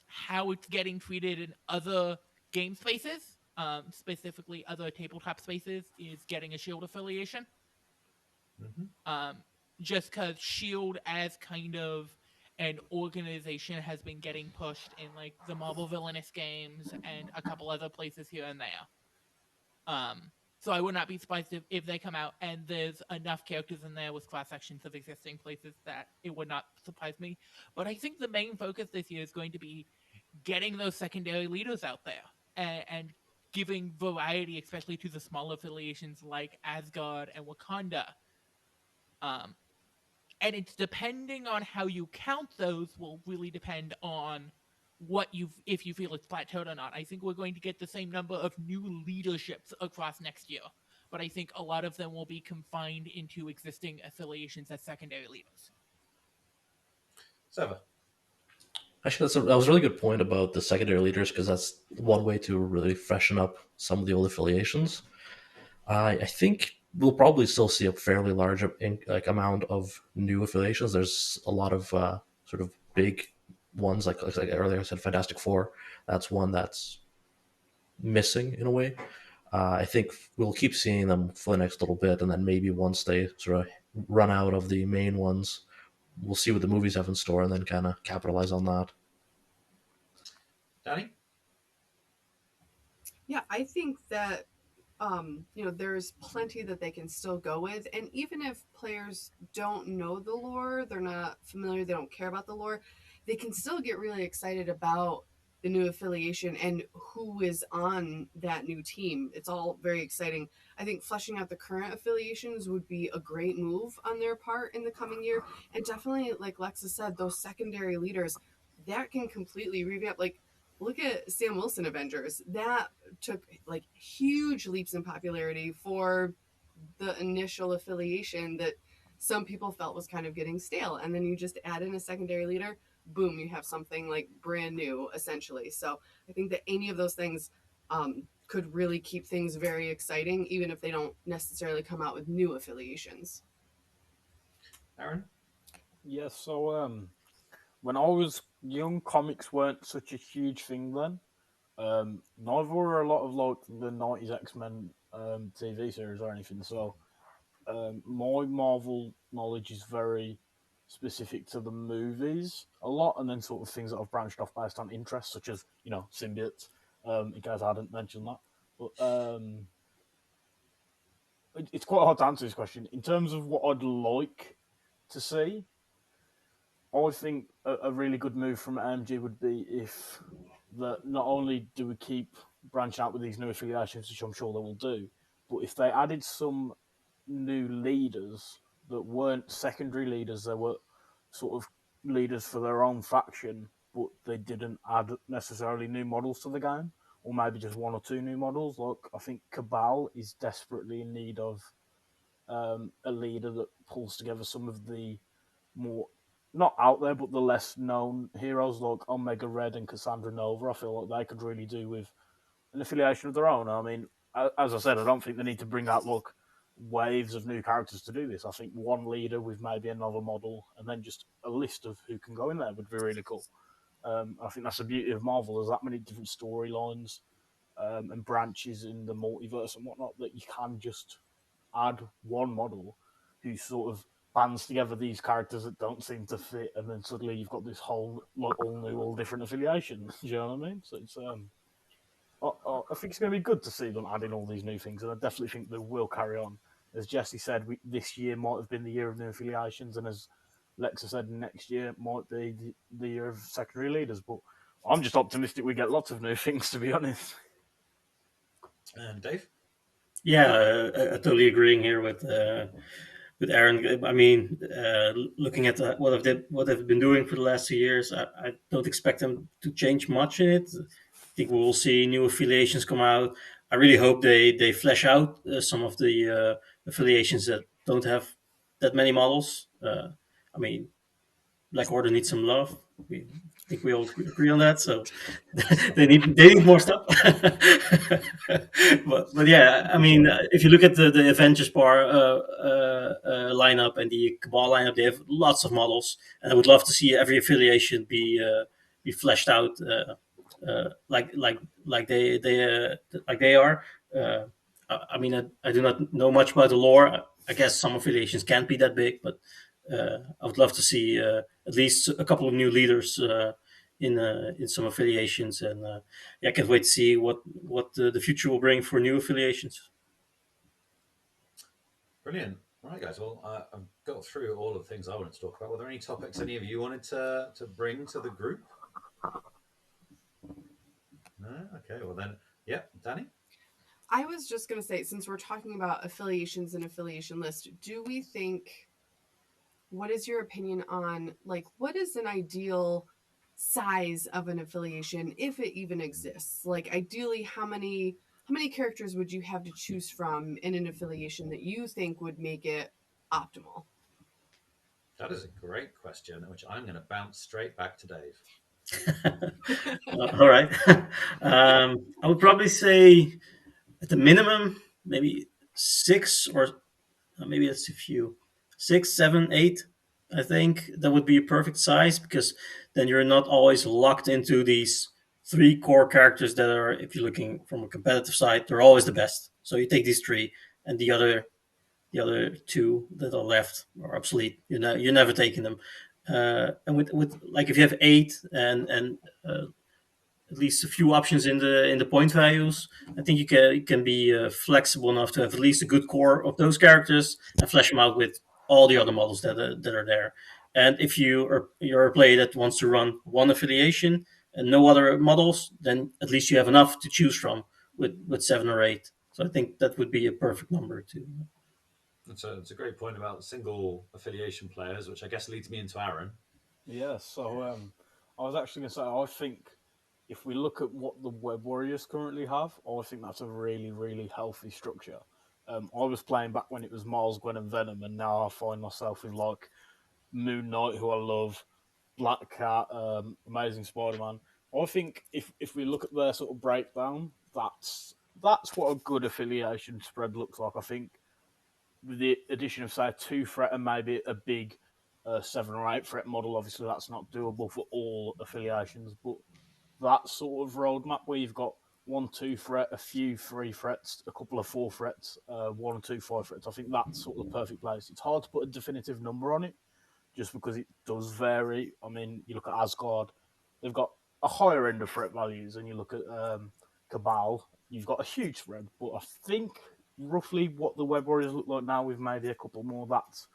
how it's getting treated in other game spaces, specifically other tabletop spaces, is getting a Shield affiliation. Mm-hmm. Just because Shield as kind of an organization has been getting pushed in like the Marvel Villainous games and a couple other places here and there. So I would not be surprised if they come out and there's enough characters in there with class sections of existing places that it would not surprise me. But I think the main focus this year is going to be getting those secondary leaders out there and giving variety, especially to the small affiliations like Asgard and Wakanda. And it's depending on how you count those will really depend on if you feel it's plateaued or not. I think we're going to get the same number of new leaderships across next year, but I think a lot of them will be confined into existing affiliations as secondary leaders. Seva. Actually, that was a really good point about the secondary leaders, because that's one way to really freshen up some of the old affiliations. I think we'll probably still see a fairly large amount of new affiliations. There's a lot of sort of big ones, like earlier I said, Fantastic Four. That's one that's missing in a way. I think we'll keep seeing them for the next little bit, and then maybe once they sort of run out of the main ones, we'll see what the movies have in store and then kind of capitalize on that. Dani? Yeah, I think that there's plenty that they can still go with, and even if players don't know the lore, they're not familiar, they don't care about the lore, they can still get really excited about the new affiliation and who is on that new team. It's all very exciting. I think fleshing out the current affiliations would be a great move on their part in the coming year, and definitely, like Lexa said, those secondary leaders that can completely revamp. Like, look at Sam Wilson Avengers. That took like huge leaps in popularity for the initial affiliation that some people felt was kind of getting stale. And then you just add in a secondary leader, boom, you have something like brand new, essentially. So I think that any of those things could really keep things very exciting, even if they don't necessarily come out with new affiliations. Arun? Yeah, so when I was young, comics weren't such a huge thing then. Neither were a lot of like the 90s X-Men TV series or anything. So my Marvel knowledge is very specific to the movies a lot, and then sort of things that I've branched off based on interests, such as symbiotes. In case I hadn't mentioned that, but it's quite hard to answer this question in terms of what I'd like to see. I think a really good move from AMG would be if that not only do we keep branching out with these new affiliations, which I'm sure they will do, but if they added some new leaders that weren't secondary leaders, they were sort of leaders for their own faction, but they didn't add necessarily new models to the game, or maybe just one or two new models. Like, I think Cabal is desperately in need of a leader that pulls together some of the more not out there, but the less known heroes like Omega Red and Cassandra Nova. I feel like they could really do with an affiliation of their own. I mean, as I said, I don't think they need to bring out waves of new characters to do this. I think one leader with maybe another model and then just a list of who can go in there would be really cool. I think that's the beauty of Marvel. There's that many different storylines and branches in the multiverse and whatnot that you can just add one model who sort of bands together these characters that don't seem to fit, and then suddenly you've got this whole all new, all different affiliation. Do you know what I mean? So it's I think it's going to be good to see them adding all these new things, and I definitely think they will carry on. As Jesse said, this year might have been the year of new affiliations, and as Lexa said, next year might be the year of secondary leaders. But I'm just optimistic we get lots of new things, to be honest. And Dave? Yeah, I totally agreeing here with Aaron. I mean, looking at what they've been doing for the last 2 years, I don't expect them to change much in it. I think we will see new affiliations come out. I really hope they flesh out some of the affiliations that don't have that many models. I mean, Black Order needs some love. I think we all agree on that. So they need more stuff. but yeah, I mean, if you look at the Avengers lineup and the Cabal lineup, they have lots of models, and I would love to see every affiliation be fleshed out like they are. I mean, I do not know much about the lore. I guess some affiliations can't be that big, but I would love to see at least a couple of new leaders in some affiliations, and I can't wait to see what the future will bring for new affiliations. Brilliant. All right, guys. Well, I've got through all of the things I wanted to talk about. Were there any topics any of you wanted to bring to the group? No? Okay. Well, then, yeah, Dani? I was just going to say, since we're talking about affiliations and affiliation list, do we think, what is your opinion on, like, what is an ideal size of an affiliation, if it even exists? Like, ideally, how many characters would you have to choose from in an affiliation that you think would make it optimal? That is a great question, which I'm going to bounce straight back to Dave. All right. I would probably say at the minimum, maybe 6, or maybe that's a few. 6, 7, 8. I think that would be a perfect size, because then you're not always locked into these 3 core characters that are, if you're looking from a competitive side, they're always the best. So you take these 3, and the the other two that are left are obsolete. You're never taking them. And with like if you have 8 and at least a few options in the point values, I think you can be flexible enough to have at least a good core of those characters and flesh them out with all the other models that are there. And if you're a player that wants to run one affiliation and no other models, then at least you have enough to choose from with 7 or 8. So I think that would be a perfect number to. It's a great point about single affiliation players, which I guess leads me into Arun. Yeah, so I was actually going to say, I think if we look at what the Web Warriors currently have, I think that's a really, really healthy structure. I was playing back when it was Miles, Gwen, and Venom, and now I find myself with like Moon Knight, who I love, Black Cat, Amazing Spider-Man. I think if we look at their sort of breakdown, that's what a good affiliation spread looks like. I think with the addition of, say, a 2-threat and maybe a big 7 or 8-threat model, obviously that's not doable for all affiliations, but that sort of roadmap where you've got 1 2-threat, a few 3 threats, a couple of 4 threats, 1 or 2 5 threats, I think that's sort of the perfect place. It's hard to put a definitive number on it, just because it does vary. I mean, you look at Asgard, they've got a higher end of threat values, and you look at Cabal, you've got a huge threat, but I think roughly what the Web Warriors look like now with maybe a couple more, that's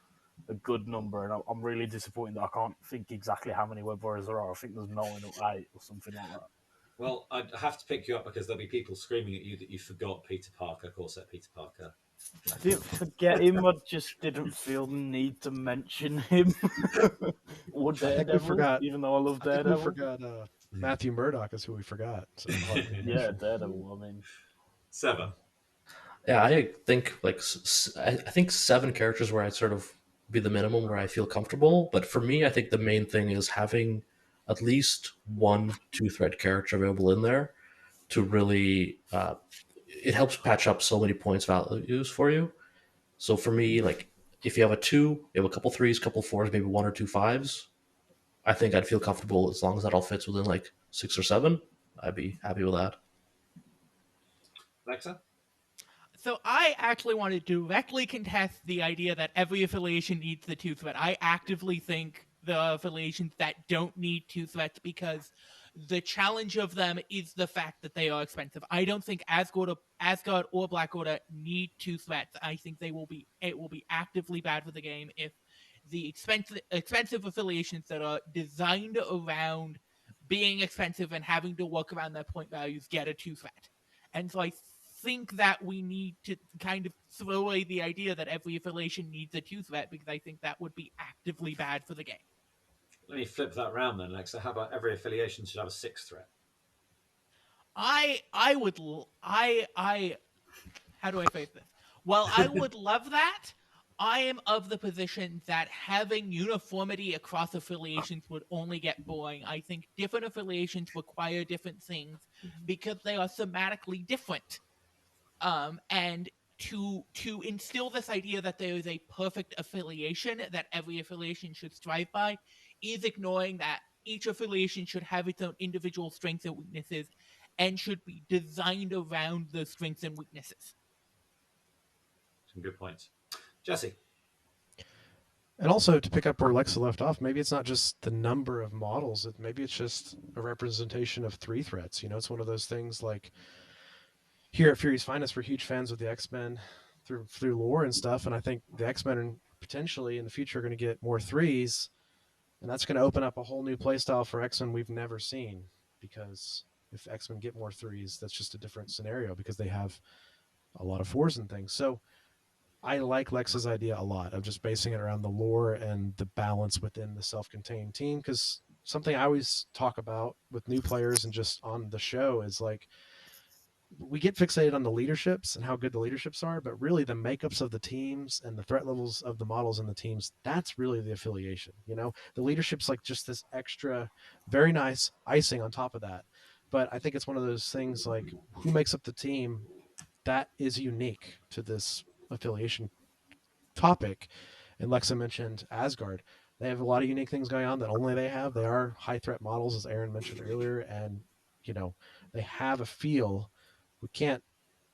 a good number, and I'm really disappointed that I can't think exactly how many Web Warriors there are. I think there's 9 or 8 or something like that. Well, I'd have to pick you up because there'll be people screaming at you that you forgot Peter Parker, Corset Peter Parker. I didn't forget him, I just didn't feel the need to mention him. Or Daredevil, forgot, even though I love Daredevil. We forgot Matthew Murdock is who we forgot. So yeah, Daredevil, I mean. Seva. Yeah, I think I think 7 characters where I'd sort of be the minimum where I feel comfortable. But for me, I think the main thing is having at least 1 2-threat character available in there to really. It helps patch up so many points values for you. So for me, like if you have a 2, you have a couple 3s, couple 4s, maybe 1 or 2 5s. I think I'd feel comfortable as long as that all fits within like 6 or 7. I'd be happy with that. Lexa? So I actually want to directly contest the idea that every affiliation needs the 2-threat. I actively think the affiliations that don't need 2 threats because the challenge of them is the fact that they are expensive. I don't think Asgard or Black Order need 2 threats. I think it will be actively bad for the game if the expensive affiliations that are designed around being expensive and having to work around their point values get a 2-threat. And so I think that we need to kind of throw away the idea that every affiliation needs a 2-threat because I think that would be actively bad for the game. Let me flip that round then, Lexa. How about every affiliation should have a 6th threat? How do I phrase this? Well, I would love that. I am of the position that having uniformity across affiliations would only get boring. I think different affiliations require different things because they are thematically different. And to instill this idea that there is a perfect affiliation that every affiliation should strive by is ignoring that each affiliation should have its own individual strengths and weaknesses and should be designed around those strengths and weaknesses. Some good points. Jesse? And also to pick up where Lexa left off, maybe it's not just the number of models. Maybe it's just a representation of 3 threats. It's one of those things like here at Fury's Finest, we're huge fans of the X-Men through lore and stuff. And I think the X-Men potentially in the future are going to get more 3s. And that's going to open up a whole new playstyle for X-Men we've never seen. Because if X-Men get more 3s, that's just a different scenario because they have a lot of 4s and things. So I like Lexa's idea a lot of just basing it around the lore and the balance within the self-contained team. Because something I always talk about with new players and just on the show is like, we get fixated on the leaderships and how good the leaderships are, but really the makeups of the teams and the threat levels of the models in the teams, that's really the affiliation. The leadership's like just this extra, very nice icing on top of that. But I think it's one of those things like who makes up the team that is unique to this affiliation topic. And Lexa mentioned Asgard. They have a lot of unique things going on that only they have. They are high threat models, as Aaron mentioned earlier, and they have a feel.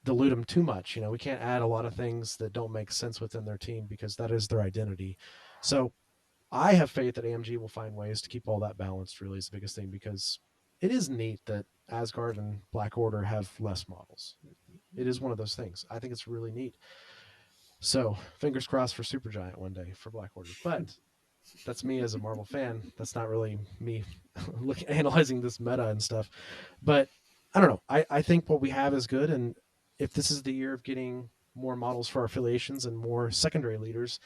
dilute them too much. You know, we can't add a lot of things that don't make sense within their team because that is their identity. So I have faith that AMG will find ways to keep all that balanced, really, is the biggest thing, because it is neat that Asgard and Black Order have less models. It is one of those things. I think it's really neat. So fingers crossed for Supergiant one day for Black Order. But that's me as a Marvel fan. That's not really me analyzing this meta and stuff. But I don't know. I think what we have is good. And if this is the year of getting more models for our affiliations and more secondary leaders,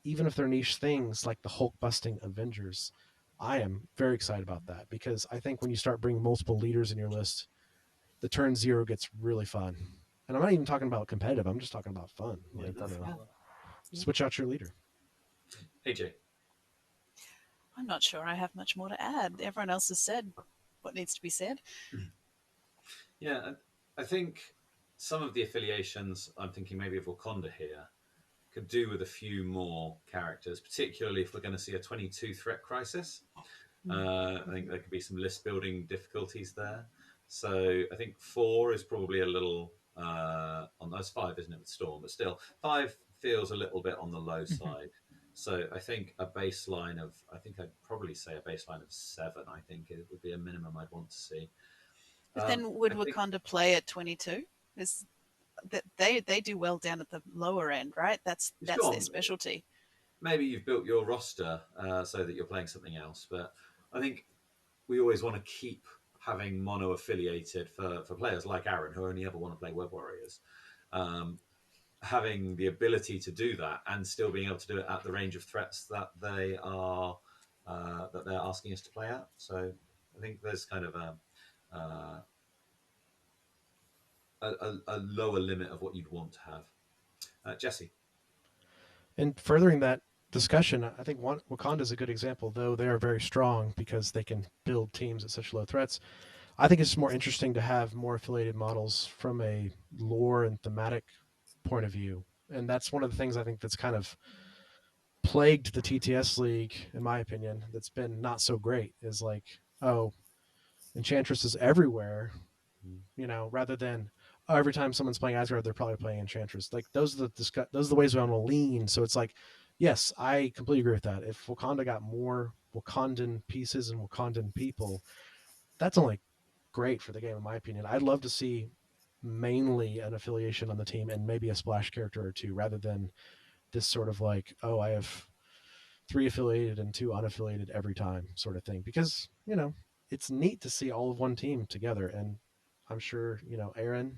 even if they're niche things like the Hulk busting Avengers, I am very excited about that, because I think when you start bringing multiple leaders in your list, the turn 0 gets really fun. And I'm not even talking about competitive. I'm just talking about fun. Yeah, Like, definitely. switch out your leader. AJ. I'm not sure I have much more to add. Everyone else has said what needs to be said. Yeah, I think some of the affiliations, I'm thinking maybe of Wakanda here, could do with a few more characters, particularly if we're going to see a 22 threat crisis. I think there could be some list building difficulties there. So I think 4 is probably a little on those 5, isn't it, with Storm? But still, 5 feels a little bit on the low side. So I think a baseline of, I think I'd probably say a baseline of 7, I think it would be a minimum I'd want to see. But then would Wakanda play at 22? Is that they do well down at the lower end, right? That's their specialty. Maybe you've built your roster so that you're playing something else, but I think we always want to keep having mono affiliated for players like Arun, who only ever want to play Web Warriors. Having the ability to do that and still being able to do it at the range of threats that they are that they're asking us to play at. So I think there's kind of a lower limit of what you'd want to have. Jesse. And furthering that discussion, I think Wakanda is a good example, though they are very strong because they can build teams at such low threats. I think it's more interesting to have more affiliated models from a lore and thematic point of view. And that's one of the things I think that's kind of plagued the TTS League, in my opinion, that's been not so great, is like, oh, Enchantress is everywhere, you know, rather than every time someone's playing Asgard, they're probably playing Enchantress. Like those are the ways we want to lean. So it's like, yes, I completely agree with that. If Wakanda got more Wakandan pieces and Wakandan people, that's only great for the game, in my opinion. I'd love to see mainly an affiliation on the team and maybe a splash character or two, rather than this sort of like, oh, I have 3 affiliated and 2 unaffiliated every time sort of thing. Because, you know, it's neat to see all of one team together. And I'm sure, you know, Aaron,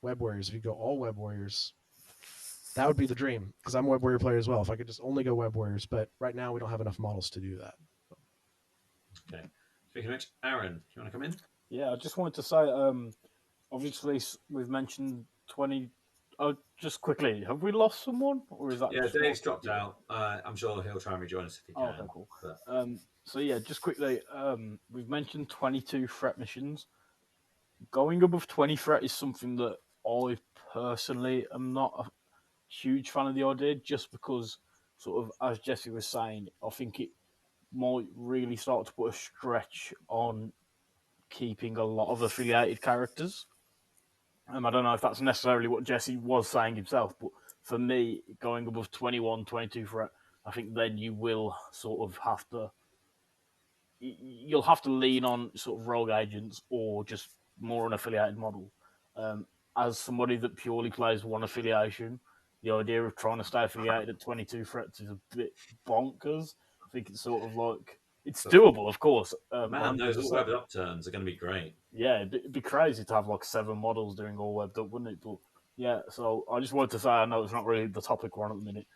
Web Warriors, if you go all Web Warriors, that would be the dream, because I'm a Web Warrior player as well. If I could just only go Web Warriors, but right now we don't have enough models to do that. Okay. Speaking of which, Aaron, do you want to come in? Yeah, I just wanted to say, obviously we've mentioned 20. Oh, just quickly, have we lost someone, or is that? Yeah, Dave's dropped out. I'm sure he'll try and rejoin us if he can. Oh, okay, cool. But... So yeah, just quickly, we've mentioned 22 threat missions. Going above 20 threat is something that I personally am not a huge fan of the idea, just because, sort of, as Jesse was saying, I think it might really start to put a stretch on keeping a lot of affiliated characters. I don't know if that's necessarily what Jesse was saying himself, but for me, going above 21, 22 threat, I think then you will sort of have to, you'll have to lean on sort of rogue agents or just more an affiliated model. As somebody that purely plays one affiliation, the idea of trying to stay affiliated at 22 threats is a bit bonkers. I think it's sort of like, it's doable, of course. Man, those all webbed up turns are going to be great. Yeah, it'd be crazy to have like 7 models doing all webbed up, wouldn't it? But yeah, so I just wanted to say, I know it's not really the topic we're on at the minute.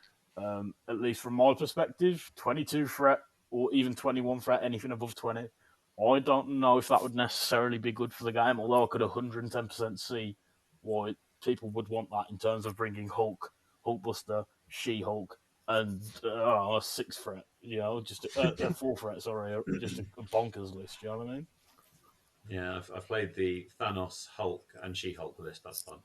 At least from my perspective, 22 threat or even 21 threat, anything above 20, I don't know if that would necessarily be good for the game, although I could 110% see why people would want that in terms of bringing Hulk, Hulkbuster, She-Hulk, and a 6 threat, you know, just a 4 threat, sorry, just a bonkers list, you know what I mean? Yeah, I've played the Thanos, Hulk, and She-Hulk list. That's fun.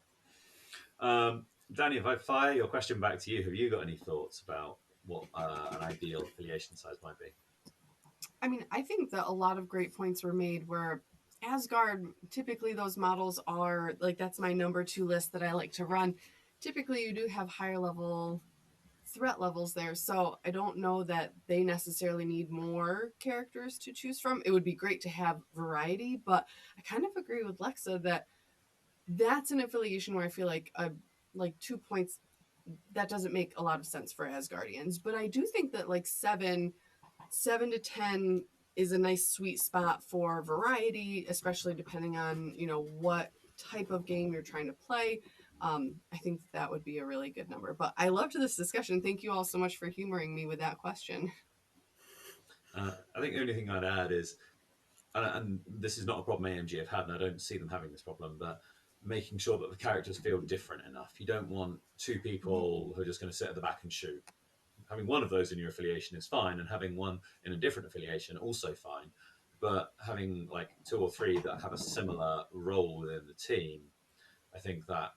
Dani, if I fire your question back to you, have you got any thoughts about what an ideal affiliation size might be? I mean, I think that a lot of great points were made where Asgard, typically those models are like, that's my number 2 list that I like to run. Typically you do have higher level threat levels there, so I don't know that they necessarily need more characters to choose from. It would be great to have variety, but I kind of agree with Lexa that that's an affiliation where I feel like 2 points, that doesn't make a lot of sense for Asgardians. But I do think that like 7 to 10 is a nice sweet spot for variety, especially depending on, you know, what type of game you're trying to play. I think that would be a really good number. But I loved this discussion. Thank you all so much for humoring me with that question. I think the only thing I'd add is, and this is not a problem AMG have had, and I don't see them having this problem, but making sure that the characters feel different enough. You don't want 2 people who are just going to sit at the back and shoot. Having one of those in your affiliation is fine, and having one in a different affiliation also fine. But having like 2 or 3 that have a similar role within the team, I think that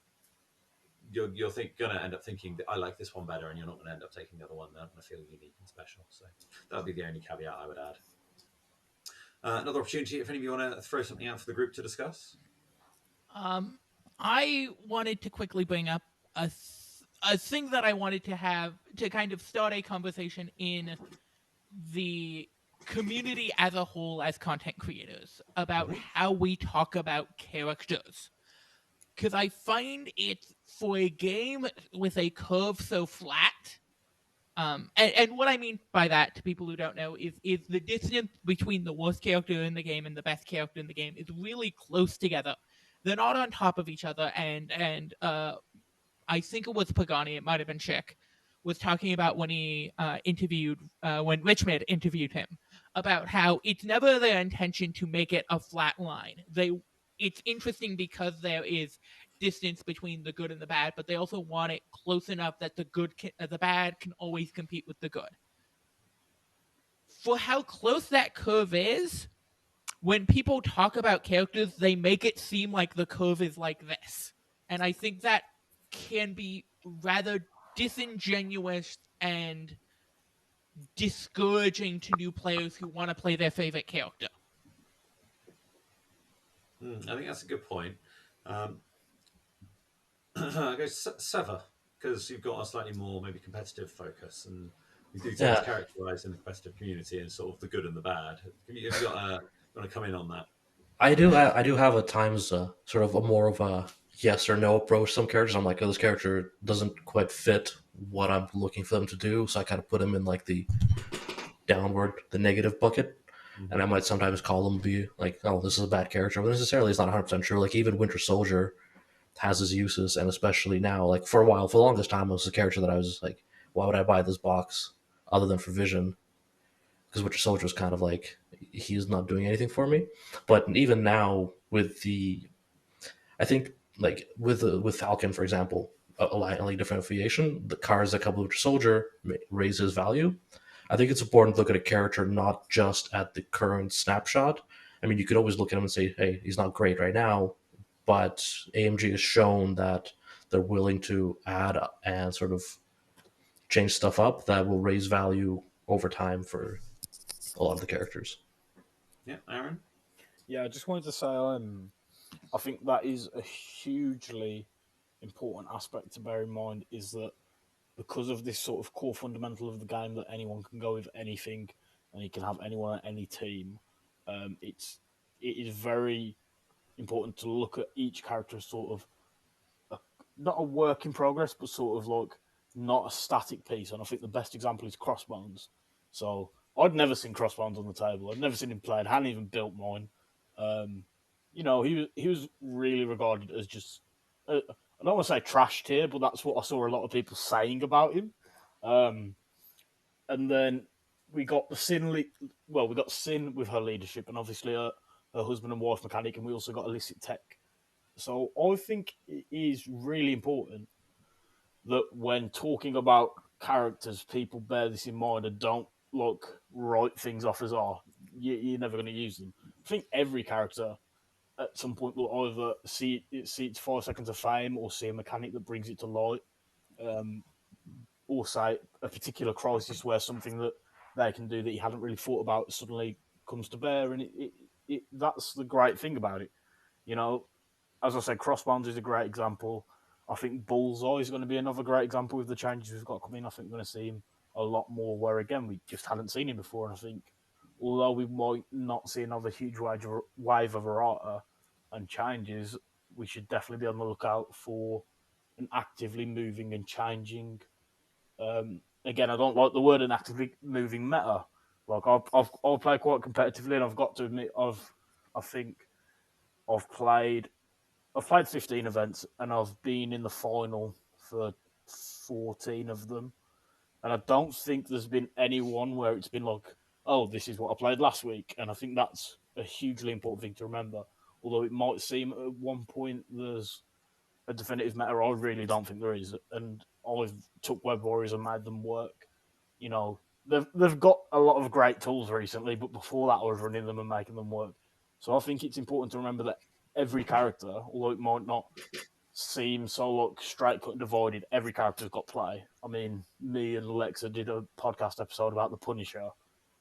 you're going to end up thinking that I like this one better, and you're not going to end up taking the other one. They're not going to feel unique and special. So that would be the only caveat I would add. Another opportunity, if any of you want to throw something out for the group to discuss. I wanted to quickly bring up a thing that I wanted to have to kind of start a conversation in the community as a whole as content creators about how we talk about characters. Because I find it, for a game with a curve so flat, and what I mean by that, to people who don't know, is the distance between the worst character in the game and the best character in the game is really close together. They're not on top of each other, and I think it was Pagani, it might have been Chick, was talking about when he when Richmond interviewed him, about how it's never their intention to make it a flat line. It's interesting because there is distance between the good and the bad, but they also want it close enough that the bad can always compete with the good. For how close that curve is, when people talk about characters, they make it seem like the curve is like this. And I think that can be rather disingenuous and discouraging to new players who want to play their favorite character. I think that's a good point. I go Seva, because you've got a slightly more maybe competitive focus, and we do tend to characterize in the competitive community as sort of the good and the bad. Have you got want to come in on that? I do have at times sort of a more of a yes or no approach. Some characters I'm like, oh, this character doesn't quite fit what I'm looking for them to do, so I kind of put them in like the negative bucket. And I might sometimes call them be like, oh, this is a bad character, but necessarily it's not 100% true. Like even Winter Soldier has his uses, and especially now, like for a while, for the longest time, it was a character that I was like, why would I buy this box other than for Vision? Because Winter Soldier was kind of like, he's not doing anything for me. But even now, I think like with Falcon, for example, a different affiliation, the cards that come with Winter Soldier raise his value. I think it's important to look at a character not just at the current snapshot. I mean, you could always look at him and say, hey, he's not great right now, but AMG has shown that they're willing to add and sort of change stuff up that will raise value over time for a lot of the characters. Yeah, Aaron? Yeah, I just wanted to say I think that is a hugely important aspect to bear in mind, is that because of this sort of core fundamental of the game that anyone can go with anything and you can have anyone on any team, it is very important to look at each character as sort of not a work in progress, but sort of like not a static piece. And I think the best example is Crossbones. So I'd never seen Crossbones on the table. I'd never seen him played. Hadn't even built mine. He was really regarded as just I don't want to say trash tier, but that's what I saw a lot of people saying about him. And then we got the we got Sin with her leadership, and obviously her husband and wife mechanic, and we also got Illicit Tech. So I think it is really important that when talking about characters, people bear this in mind and don't write things off as you're never going to use them. I think every character at some point will either see its 5 seconds of fame or see a mechanic that brings it to light, or say a particular crisis where something that they can do that you hadn't really thought about suddenly comes to bear, and that's the great thing about it. You know, as I said, Crossbones is a great example. I think Bullseye is going to be another great example with the changes we've got coming. I think we're going to see him a lot more. Where again, we just hadn't seen him before, and I think although we might not see another huge wave of errata and changes, we should definitely be on the lookout for an actively moving and changing. Again, I don't like the word "an actively moving meta." Like I've played quite competitively, and I've got to admit, I think I've played 15 events, and I've been in the final for 14 of them. And I don't think there's been anyone where it's been like, oh, this is what I played last week. And I think that's a hugely important thing to remember. Although it might seem at one point there's a definitive meta, I really don't think there is. And I've took Web Warriors and made them work. You know, they've got a lot of great tools recently, but before that I was running them and making them work. So I think it's important to remember that every character, although it might not seem so like straight cut and divided, every character's got play. I mean, me and Lexa did a podcast episode about the Punisher,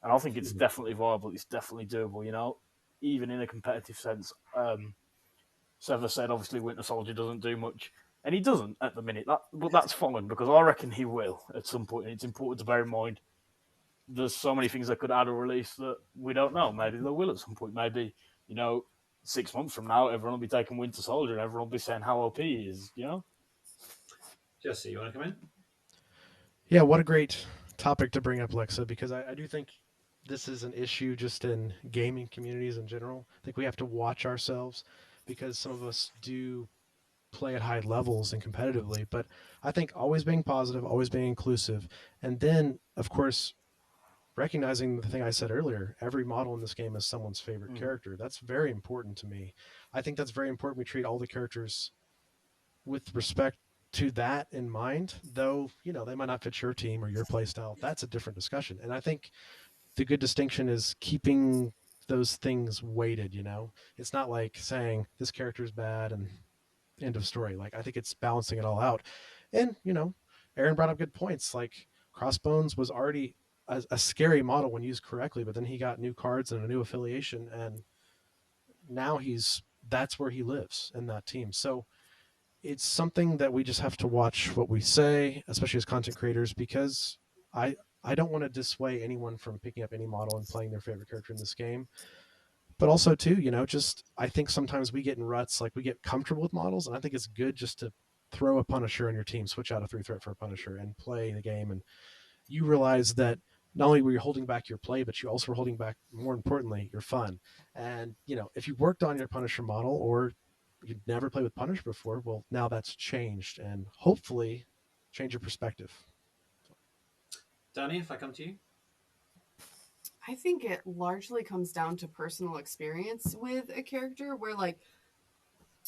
and I think it's definitely viable. It's definitely doable. You know, even in a competitive sense. Seva said obviously Winter Soldier doesn't do much, and he doesn't at the minute. But that's fine because I reckon he will at some point. And it's important to bear in mind there's so many things that could add a release that we don't know. Maybe they will at some point. Maybe, 6 months from now, everyone will be taking Winter Soldier and everyone will be saying how OP he is, Jesse, you want to come in? Yeah, what a great topic to bring up, Lexa, because I do think this is an issue just in gaming communities in general. I think we have to watch ourselves because some of us do play at high levels and competitively, but I think always being positive, always being inclusive, and then, of course, recognizing the thing I said earlier, every model in this game is someone's favorite character. That's very important to me. I think that's very important. We treat all the characters with respect to that in mind, though, they might not fit your team or your play style. That's a different discussion. And I think the good distinction is keeping those things weighted, It's not like saying this character is bad and end of story. Like, I think it's balancing it all out. And, Aaron brought up good points. Like, Crossbones was already a scary model when used correctly, but then he got new cards and a new affiliation, and now that's where he lives in that team. So it's something that we just have to watch what we say, especially as content creators, because I don't want to dissuade anyone from picking up any model and playing their favorite character in this game. But also too, just I think sometimes we get in ruts, like we get comfortable with models, and I think it's good just to throw a Punisher on your team, switch out a 3-threat for a Punisher, and play the game. And you realize that not only were you holding back your play, but you also were holding back, more importantly, your fun. And, if you worked on your Punisher model or you'd never played with Punisher before, well, now that's changed and hopefully change your perspective. Dani, if I come to you. I think it largely comes down to personal experience with a character where, like,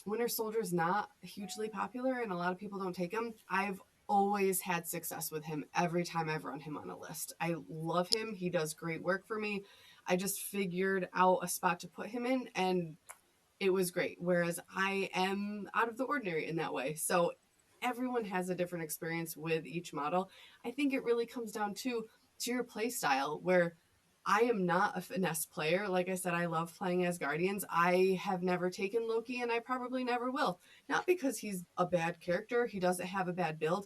Winter Soldier is not hugely popular and a lot of people don't take him. I've always had success with him every time I've run him on a list. I love him. He does great work for me. I just figured out a spot to put him in, and it was great. Whereas I am out of the ordinary in that way. So everyone has a different experience with each model. I think it really comes down to your play style, where I am not a finesse player. Like I said, I love playing as Guardians. I have never taken Loki, and I probably never will. Not because he's a bad character. He doesn't have a bad build.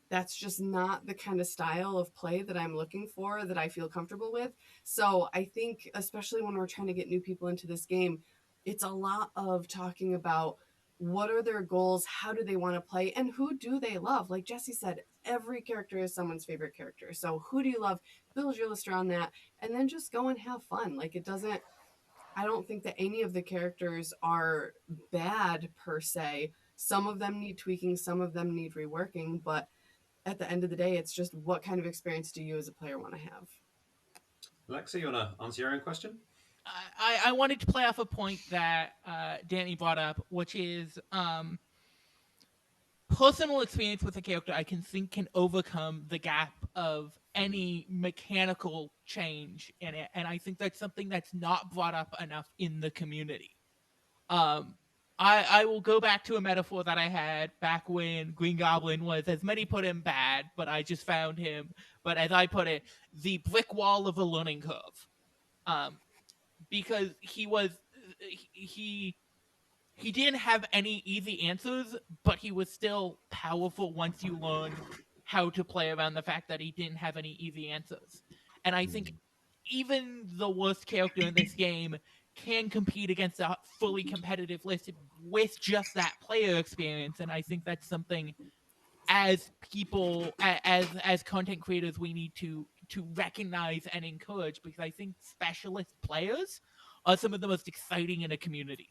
That's just not the kind of style of play that I'm looking for, that I feel comfortable with. So I think, especially when we're trying to get new people into this game, it's a lot of talking about what are their goals, how do they want to play, and who do they love. Like Jesse said, every character is someone's favorite character. So who do you love? Build your list around that, and then just go and have fun. Like, I don't think that any of the characters are bad per se. Some of them need tweaking, some of them need reworking, but at the end of the day, it's just what kind of experience do you as a player want to have? Lexa, you want to answer your own question? I wanted to play off a point that Dani brought up, which is personal experience with a character I can think can overcome the gap of any mechanical change in it. And I think that's something that's not brought up enough in the community. I will go back to a metaphor that I had back when Green Goblin was, as many put him, bad, but I just found him, but as I put it, the brick wall of a learning curve. because he didn't have any easy answers, but he was still powerful once you learn how to play around the fact that he didn't have any easy answers. And I think even the worst character in this game can compete against a fully competitive list with just that player experience. And I think that's something as people, as content creators, we need to recognize and encourage, because I think specialist players are some of the most exciting in a community.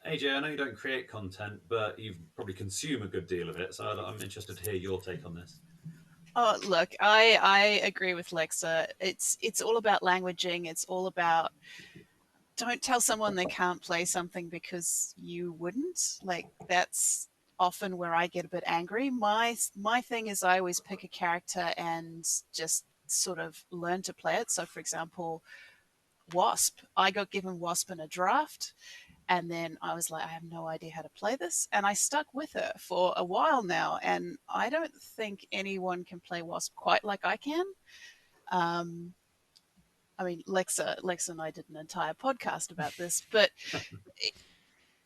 AJ, I know you don't create content, but you probably consume a good deal of it, so I'm interested to hear your take on this. Oh, look, I agree with Lexa. It's all about languaging. It's all about, don't tell someone they can't play something because you wouldn't. Like, that's often where I get a bit angry. My thing is, I always pick a character and just sort of learn to play it. So, for example, Wasp. I got given Wasp in a draft, and then I was like, I have no idea how to play this. And I stuck with her for a while now. And I don't think anyone can play Wasp quite like I can. I mean, Lexa and I did an entire podcast about this, but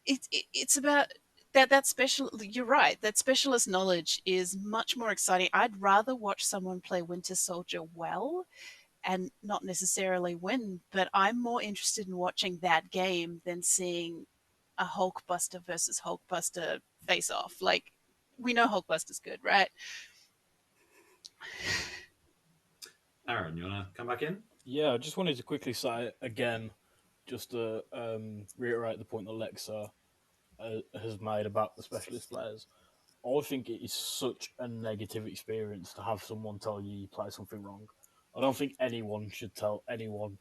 it's about that special. You're right. That specialist knowledge is much more exciting. I'd rather watch someone play Winter Soldier well and not necessarily win, but I'm more interested in watching that game than seeing a Hulkbuster versus Hulkbuster face off. Like, we know Hulkbuster's good, right? Arun, you want to come back in? Yeah, I just wanted to quickly say again, just to reiterate the point that Lexa has made about the specialist players. I think it is such a negative experience to have someone tell you play something wrong. I don't think anyone should tell anyone,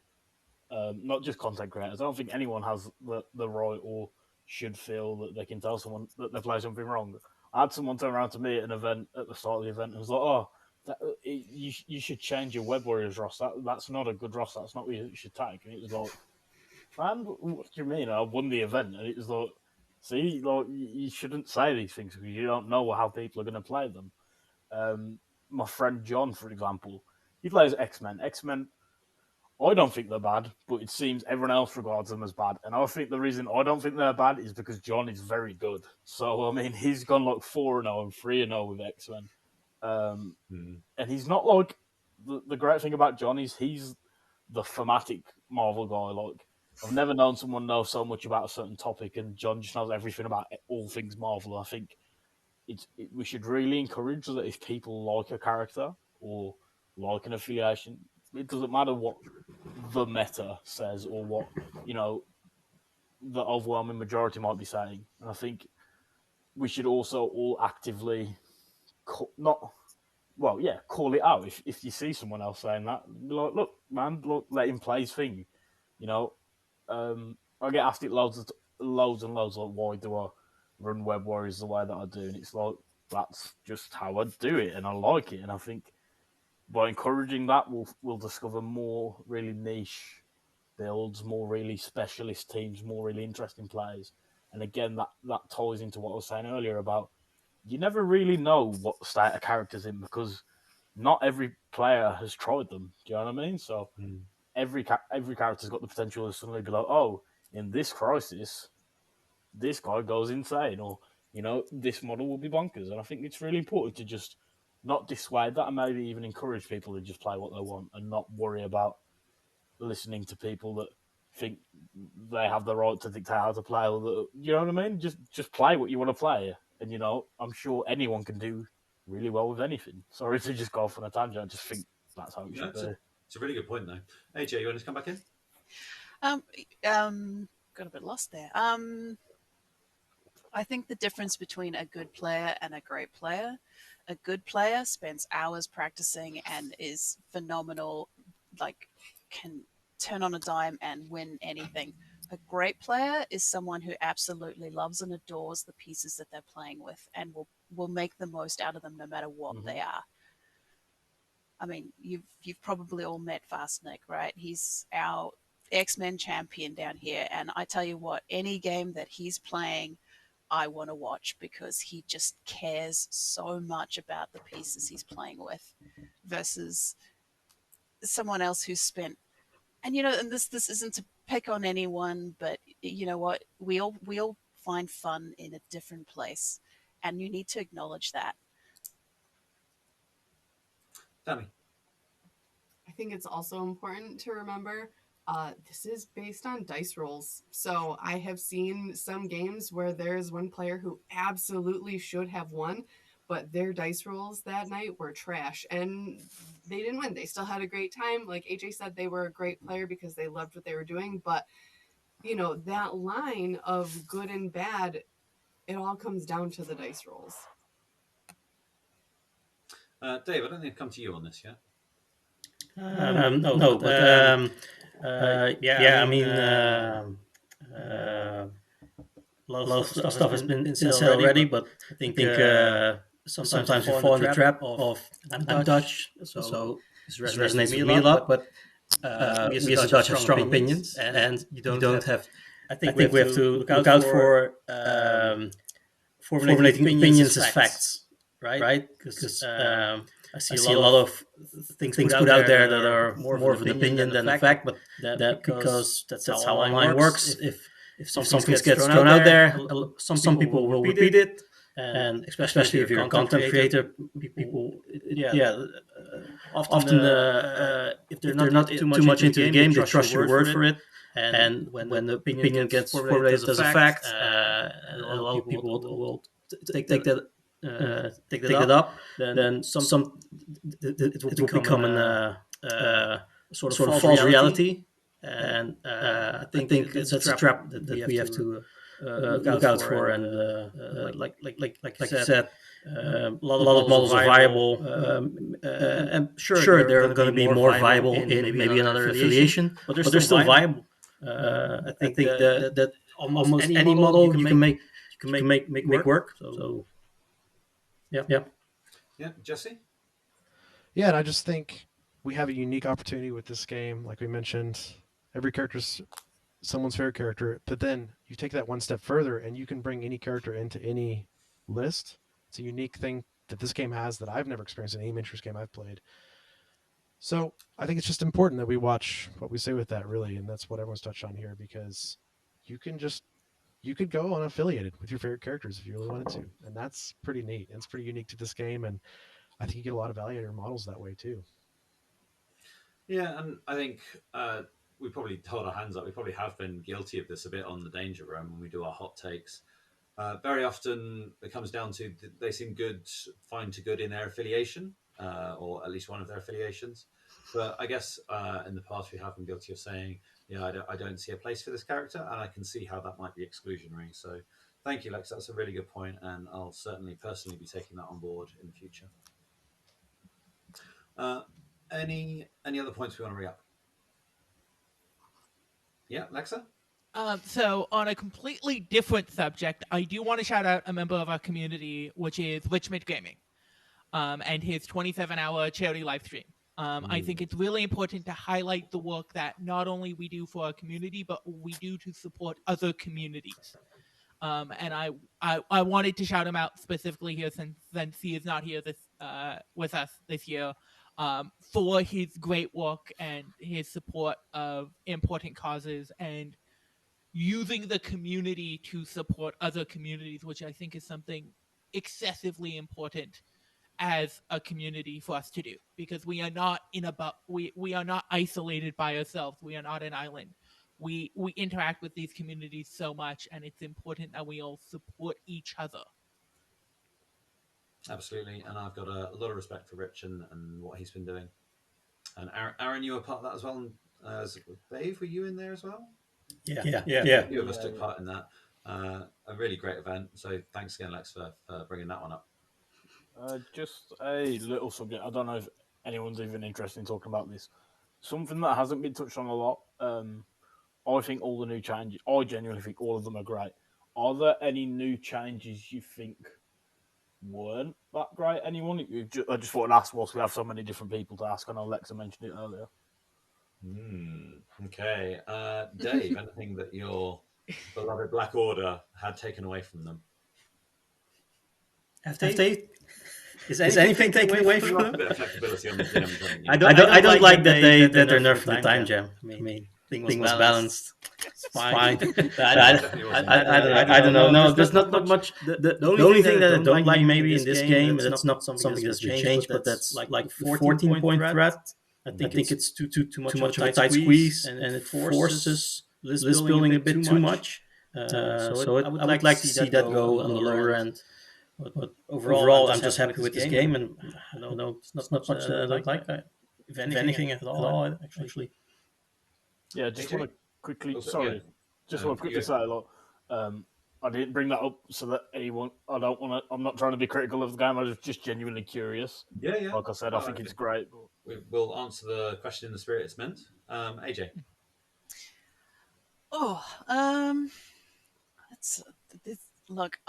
not just content creators. I don't think anyone has the right or should feel that they can tell someone that they play something wrong. I had someone turn around to me at an event at the start of the event and was like, "Oh, you should change your Web Warriors roster. That's not a good roster. That's not what you should take." And it was like, "Man, what do you mean? I won the event." And it was like, "See, like you shouldn't say these things because you don't know how people are going to play them." My friend John, for example, he plays X-Men. X-Men, I don't think they're bad, but it seems everyone else regards them as bad. And I think the reason I don't think they're bad is because John is very good. So, I mean, he's gone like 4-0 and 3-0 with X-Men. And he's not like, the great thing about John is he's the thematic Marvel guy. Like, I've never known someone know so much about a certain topic, and John just knows everything about all things Marvel. I think we should really encourage that if people like a character or like an affiliation, it doesn't matter what the meta says or what, the overwhelming majority might be saying. And I think we should also all actively call it out. If you see someone else saying that, be like, look, man, let him play his thing. I get asked it loads and loads, like, why do I run Web Warriors the way that I do? And it's like, that's just how I do it, and I like it. And I think by encouraging that, we'll discover more really niche builds, more really specialist teams, more really interesting players. And again, that ties into what I was saying earlier about you never really know what state a character's in because not every player has tried them. Do you know what I mean? So every character's got the potential to suddenly be like, oh, in this crisis, this guy goes insane, or this model will be bonkers. And I think it's really important to just not dissuade that and maybe even encourage people to just play what they want and not worry about listening to people that think they have the right to dictate how to play. Or that, you know what I mean? Just play what you want to play, and I'm sure anyone can do really well with anything. Sorry to just go off on a tangent. I just think that's how it should be. It's a really good point, though. AJ, you want to come back in? Got a bit lost there. I think the difference between a good player and a great player, a good player spends hours practicing and is phenomenal, like can turn on a dime and win anything. A great player is someone who absolutely loves and adores the pieces that they're playing with and will make the most out of them no matter what they are. I mean, you've probably all met Fast Nick, right? He's our X-Men champion down here, and I tell you what, any game that he's playing, I want to watch because he just cares so much about the pieces he's playing with versus someone else who's spent And and this isn't to pick on anyone, but you know what? We all find fun in a different place, and you need to acknowledge that. Dani. I think it's also important to remember this is based on dice rolls. So I have seen some games where there's one player who absolutely should have won, but their dice rolls that night were trash and they didn't win. They still had a great time. Like AJ said, they were a great player because they loved what they were doing. But, that line of good and bad, it all comes down to the dice rolls. Dave, I don't think I've come to you on this yet. No, but yeah, I mean, a lot of stuff has been said already, but I think sometimes we fall in the trap of I'm Dutch, so this resonates with me a lot. But we as a Dutch have strong opinions, and you don't have. I think we have to look out for formulating opinions as facts, right? Because I see a lot of things put out there that are more of an opinion than a fact, but that because that's how online works. If something gets thrown out there, some people will repeat it, and especially if you're a content creator, people, often if they're not too much into the game, they trust your word for it. And when the opinion gets formulated as a fact, a lot of people will take that up, then it will become a sort of false reality. And I think that's a trap that we have to look out for. And like I said, a lot of models are viable, and sure they're going to be more viable in maybe another affiliation, but they're still viable. I think that almost any model you can make work. So yeah. Jesse. Yeah, and I just think we have a unique opportunity with this game. Like we mentioned, every character's someone's favorite character, but then you take that one step further and you can bring any character into any list. It's a unique thing that this game has that I've never experienced in any miniatures game I've played. So I think it's just important that we watch what we say with that, really, and that's what everyone's touched on here, because you could go unaffiliated with your favorite characters if you really wanted to, and that's pretty neat. And it's pretty unique to this game, and I think you get a lot of value out of your models that way too. Yeah, and I think we probably hold our hands up. We probably have been guilty of this a bit on the Danger Room when we do our hot takes. Very often it comes down to they seem good, fine to good in their affiliation, or at least one of their affiliations. But I guess in the past we have been guilty of saying, I don't see a place for this character, and I can see how that might be exclusionary. So thank you, Lex. That's a really good point, and I'll certainly personally be taking that on board in the future. Any other points we want to re up? Yeah, Lexa? So on a completely different subject, I do want to shout out a member of our community, which is Richmond Gaming, and his 27-hour charity live stream. I think it's really important to highlight the work that not only we do for our community, but we do to support other communities. And I wanted to shout him out specifically here since he is not here with us this year, for his great work and his support of important causes and using the community to support other communities, which I think is something excessively important as a community for us to do, because we are not we are not isolated by ourselves. We are not an island. We interact with these communities so much, and it's important that we all support each other. Absolutely, and I've got a lot of respect for Rich and what he's been doing. And Aaron, you were part of that as well. And Dave, were you in there as well? Yeah. A few of us took part in that. A really great event. So thanks again, Lex, for bringing that one up. Just a little subject. I don't know if anyone's even interested in talking about this. Something that hasn't been touched on a lot. I think all the new changes, I genuinely think all of them are great. Are there any new changes you think weren't that great? Anyone? I just thought I'd ask whilst we have so many different people to ask. I know Lexa mentioned it earlier. Okay. Dave, anything that your beloved Black Order had taken away from them? FT? Is anything taken away from A them? bit of flexibility on the DM's end. I don't like that they're nerfing the time gem. I mean, thing was balanced. It's fine. I don't know. No, there's not much. The only thing that I don't like maybe in this game, that's not something that's been changed, but that's like the 14-point threat. I think it's too much of a tight squeeze, and it forces list building a bit too much. So I would like to see that go on the lower end. But overall, I'm just happy with this game, and it's not much that I don't like. If anything at all, actually. Yeah, just want to quickly. Oh, Sorry, yeah. just want to quickly say, I didn't bring that up so that anyone. I don't want to. I'm not trying to be critical of the game. I was just genuinely curious. Yeah. Like I said, I think it's great. We'll answer the question in the spirit it's meant. AJ. Look,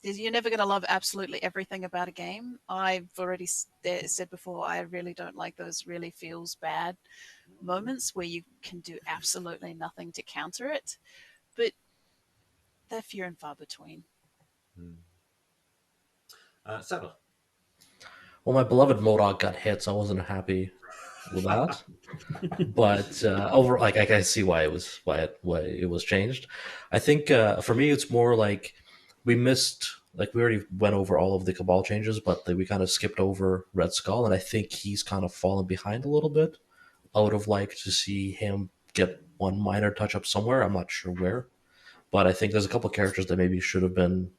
you're never going to love absolutely everything about a game. I've already said before, I really don't like those really feels bad moments where you can do absolutely nothing to counter it. But they're few and far between. Seva. Well, my beloved Modok got hit, so I wasn't happy with that. But over, like, I can see why it was changed. I think for me, it's more like we missed. Like, we already went over all of the Cabal changes, but we kind of skipped over Red Skull, and I think he's kind of fallen behind a little bit. I would have liked to see him get one minor touch-up somewhere. I'm not sure where. But I think there's a couple of characters that maybe should have been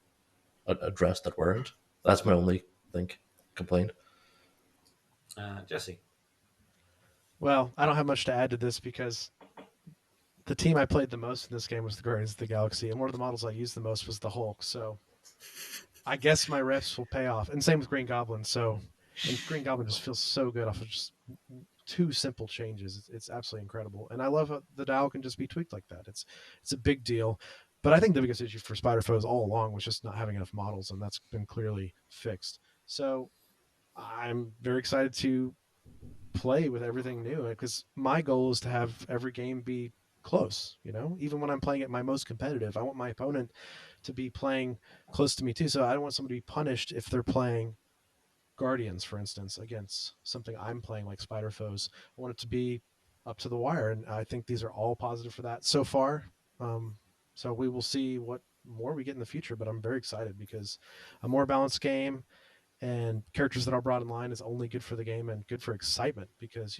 addressed that weren't. That's my only complaint. Jesse. Well, I don't have much to add to this because the team I played the most in this game was the Guardians of the Galaxy, and one of the models I used the most was the Hulk. So I guess my refs will pay off. And same with Green Goblin. And Green Goblin just feels so good off of just two simple changes. It's absolutely incredible. And I love how the dial can just be tweaked like that. It's a big deal. But I think the biggest issue for Spider Foes all along was just not having enough models, and that's been clearly fixed. So I'm very excited to play with everything new, because my goal is to have every game be close. Even when I'm playing at my most competitive, I want my opponent to be playing close to me too. So I don't want somebody to be punished if they're playing Guardians, for instance, against something I'm playing like Spider Foes. I want it to be up to the wire, and I think these are all positive for that so far. So we will see what more we get in the future, but I'm very excited because a more balanced game and characters that are brought in line is only good for the game and good for excitement, because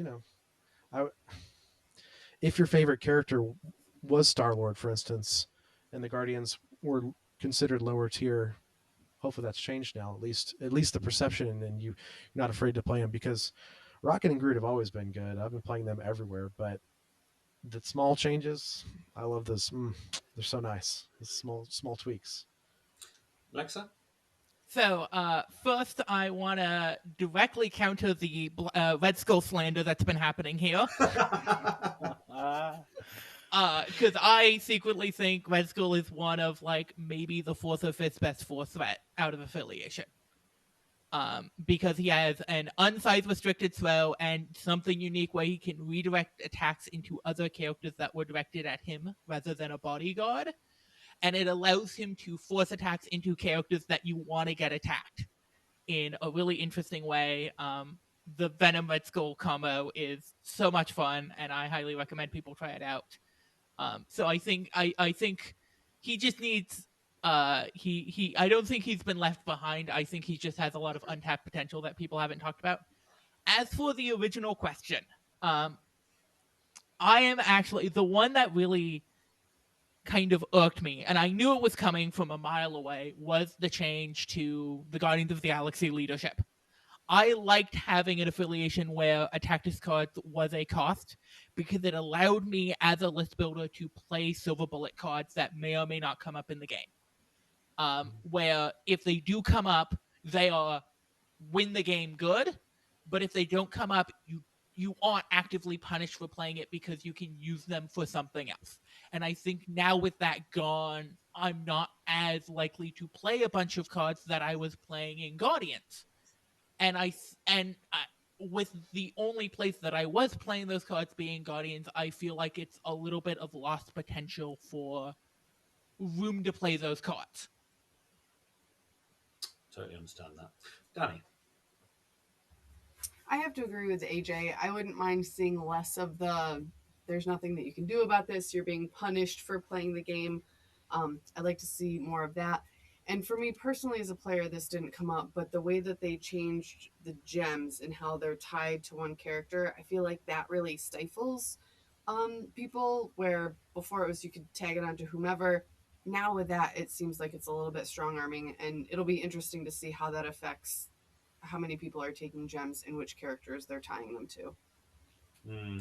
if your favorite character was Star-Lord, for instance, and the Guardians were considered lower tier, hopefully that's changed now, at least the perception, and you're not afraid to play them, because Rocket and Groot have always been good. I've been playing them everywhere, but the small changes, I love those. They're so nice. The small tweaks. Lexa? So, first, I want to directly counter the Red Skull slander that's been happening here. Because I secretly think Red Skull is one of, maybe the fourth or fifth best force threat out of affiliation. Because he has an unsize restricted throw and something unique where he can redirect attacks into other characters that were directed at him rather than a bodyguard. And it allows him to force attacks into characters that you want to get attacked in a really interesting way. The Venom Red Skull combo is so much fun, and I highly recommend people try it out. So I think he just needs I don't think he's been left behind. I think he just has a lot of untapped potential that people haven't talked about. As for the original question, I am actually the one that really kind of irked me, and I knew it was coming from a mile away, was the change to the Guardians of the Galaxy leadership. I liked having an affiliation where a tactics card was a cost, because it allowed me as a list builder to play silver bullet cards that may or may not come up in the game. Where if they do come up, they are win the game good, but if they don't come up, you aren't actively punished for playing it because you can use them for something else. And I think now with that gone, I'm not as likely to play a bunch of cards that I was playing in Guardians. And with the only place that I was playing those cards being Guardians, I feel like it's a little bit of lost potential for room to play those cards. Totally understand that. Dani. I have to agree with AJ. I wouldn't mind seeing less of the there's nothing that you can do about this. You're being punished for playing the game. I'd like to see more of that. And for me personally, as a player, this didn't come up, but the way that they changed the gems and how they're tied to one character, I feel like that really stifles people. Where before it was you could tag it onto whomever. Now with that, it seems like it's a little bit strong arming, and it'll be interesting to see how that affects how many people are taking gems and which characters they're tying them to.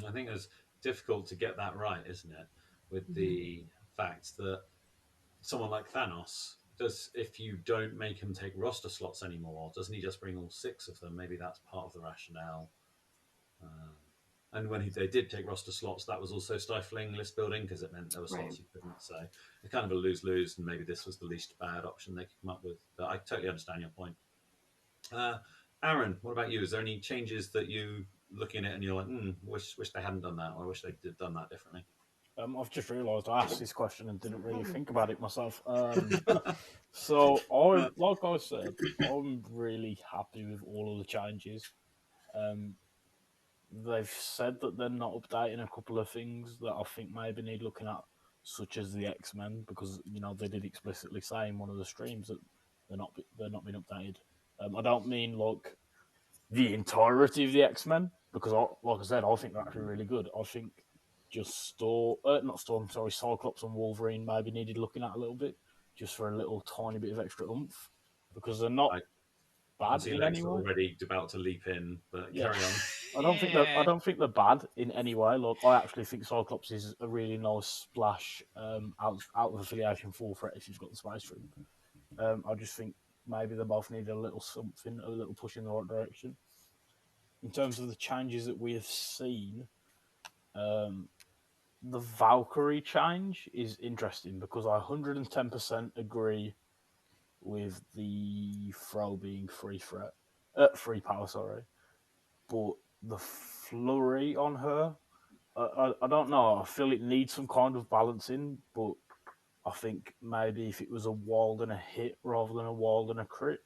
I think it's difficult to get that right, isn't it? With the fact that someone like Thanos does, if you don't make him take roster slots anymore, doesn't he just bring all 6 of them? Maybe that's part of the rationale. And when they did take roster slots, that was also stifling list building because it meant there were slots you couldn't. So it's kind of a lose-lose, and maybe this was the least bad option they could come up with. But I totally understand your point. Arun, what about you? Is there any changes that you looking at and you're like, wish they hadn't done that, or I wish they did done that differently? I've just realised I asked this question and didn't really think about it myself. So like I said, I'm really happy with all of the changes. They've said that they're not updating a couple of things that I think maybe need looking at, such as the X-Men, because they did explicitly say in one of the streams that they're not being updated. I don't mean like the entirety of the X-Men, because like I said, I think they're actually really good. I think just Cyclops and Wolverine maybe needed looking at a little bit, just for a little tiny bit of extra oomph, because they're not bad in any way. Already about to leap in, but carry on. I don't think they're bad in any way. Look, I actually think Cyclops is a really nice splash out of affiliation full threat if you've got the space for him. I just think maybe they both need a little something, a little push in the right direction. In terms of the changes that we have seen, the Valkyrie change is interesting because I 110% agree with the throw being free power, sorry. But the flurry on her, I don't know. I feel it needs some kind of balancing, but I think maybe if it was a wild and a hit rather than a wild and a crit,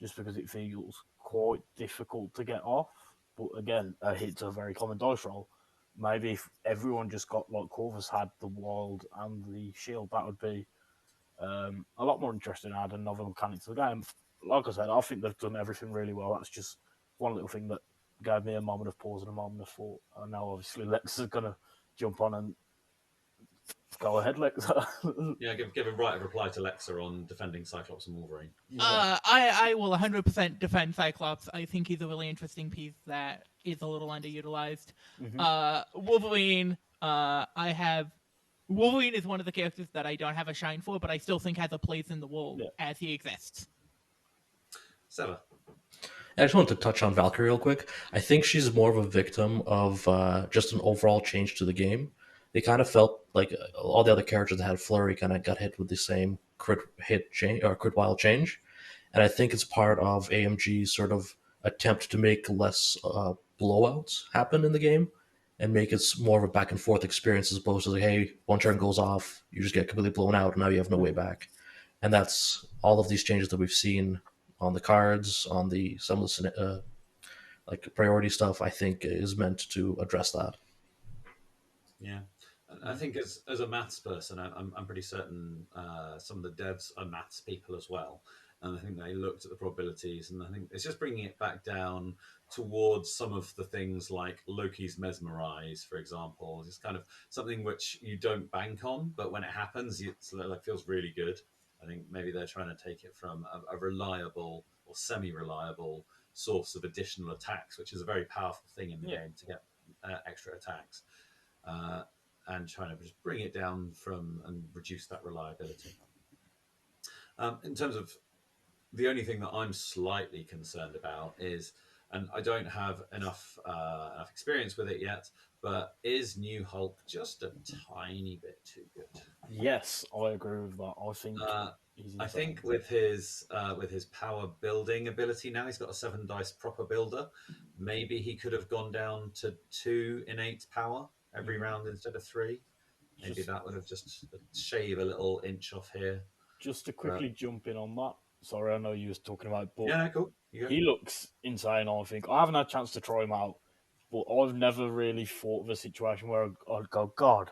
just because it feels quite difficult to get off. But again, a hit's a very common dice roll. Maybe if everyone just got like Corvus had the wild and the shield, that would be a lot more interesting. Add another mechanic to the game. Like I said, I think they've done everything really well. That's just one little thing that gave me a moment of pause and a moment of thought. I know obviously Lex is going to jump on and go ahead, Lexa. Yeah, give a right of reply to Lexa on defending Cyclops and Wolverine. I will 100% defend Cyclops. I think he's a really interesting piece that is a little underutilized. Wolverine, Wolverine is one of the characters that I don't have a shine for, but I still think has a place in the world as he exists. Seva. I just wanted to touch on Valkyrie real quick. I think she's more of a victim of just an overall change to the game. They kind of felt like all the other characters that had Flurry kind of got hit with the same crit hit change or crit wild change, and I think it's part of AMG's sort of attempt to make less blowouts happen in the game and make it more of a back and forth experience as opposed to like, hey, one turn goes off, you just get completely blown out, and now you have no way back. And that's all of these changes that we've seen on the cards, on some of the like priority stuff. I think is meant to address that. Yeah, I think as a maths person, I'm pretty certain some of the devs are maths people as well, and I think they looked at the probabilities, and I think it's just bringing it back down towards some of the things like Loki's mesmerize, for example. It's kind of something which you don't bank on, but when it happens, it's like feels really good. I think maybe they're trying to take it from a reliable or semi-reliable source of additional attacks, which is a very powerful thing in the game to get extra attacks, and trying to just bring it down from and reduce that reliability. In terms of the only thing that I'm slightly concerned about is, and I don't have enough experience with it yet, but is New Hulk just a tiny bit too good? Yes, I agree with that. I think with his power building ability now, he's got a 7 dice proper builder. Maybe he could have gone down to 2 innate power every round instead of 3. Maybe that would have just shave a little inch off here. Just to quickly jump in on that. Sorry, I know you was talking about, but yeah, cool. He looks insane, I think. I haven't had a chance to try him out, but I've never really thought of a situation where I'd go, God,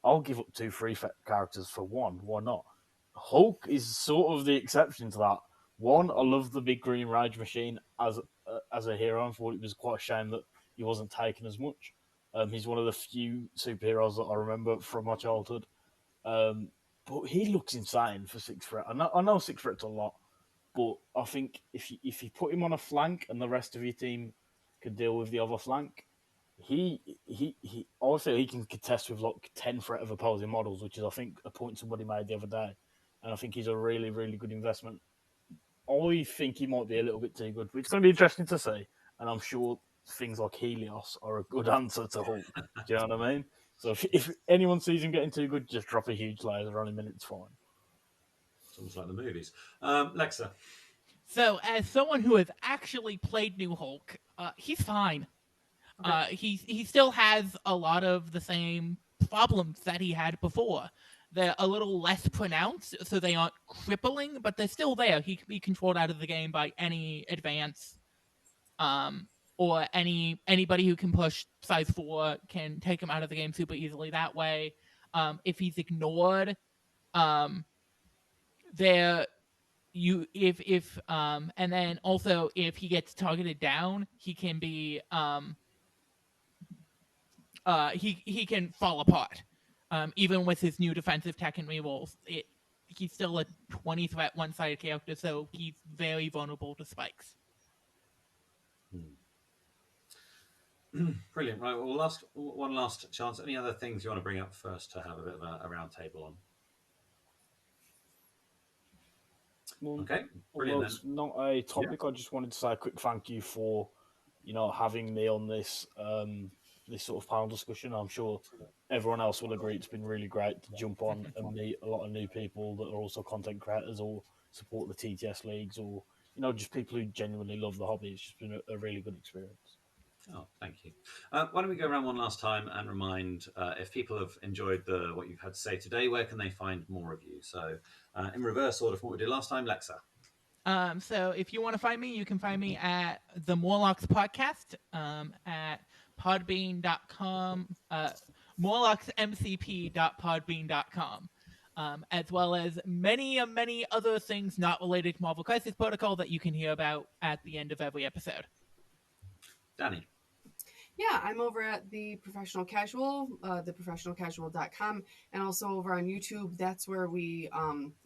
I'll give up 2 free characters for one. Why not? Hulk is sort of the exception to that. One, I love the big green rage machine as a hero. I thought it was quite a shame that he wasn't taken as much. He's one of the few superheroes that I remember from my childhood. But he looks insane for 6 threat. I know 6 threat's a lot, but I think if you put him on a flank and the rest of your team can deal with the other flank, he I feel he can contest with like 10 threat of opposing models, which is I think a point somebody made the other day, and I think he's a really, really good investment. I think he might be a little bit too good. It's going to be interesting to see, and I'm sure things like Helios are a good answer to Hulk. Do you know what I mean? So if anyone sees him getting too good, just drop a huge laser on him and it's fine. It's almost like the movies. Lexa. So, as someone who has actually played New Hulk, he's fine. Okay. He still has a lot of the same problems that he had before. They're a little less pronounced, so they aren't crippling, but they're still there. He can be controlled out of the game by any advance, or anybody who can push size 4 can take him out of the game super easily that way. If he's ignored, there if and then also if he gets targeted down, he can be he can fall apart. Even with his new defensive tech and rerolls, he's still a 20 threat one-sided character, so he's very vulnerable to spikes. Brilliant. Right, well, one last chance. Any other things you want to bring up first to have a bit of a round table on? Okay, brilliant. Well, it's not a topic. Yeah. I just wanted to say a quick thank you for, having me on this this sort of panel discussion. I'm sure everyone else will agree it's been really great to jump on and meet a lot of new people that are also content creators or support the TTS leagues or just people who genuinely love the hobby. It's just been a really good experience. Oh, thank you. Why don't we go around one last time and remind if people have enjoyed what you've had to say today, where can they find more of you? So in reverse order from what we did last time, Lexa. So if you want to find me, you can find me at the Morlocks podcast at podbean.com, morlocksmcp.podbean.com, as well as many other things not related to Marvel Crisis Protocol that you can hear about at the end of every episode. Dani. Yeah, I'm over at The Professional Casual, theprofessionalcasual.com, and also over on YouTube. That's where we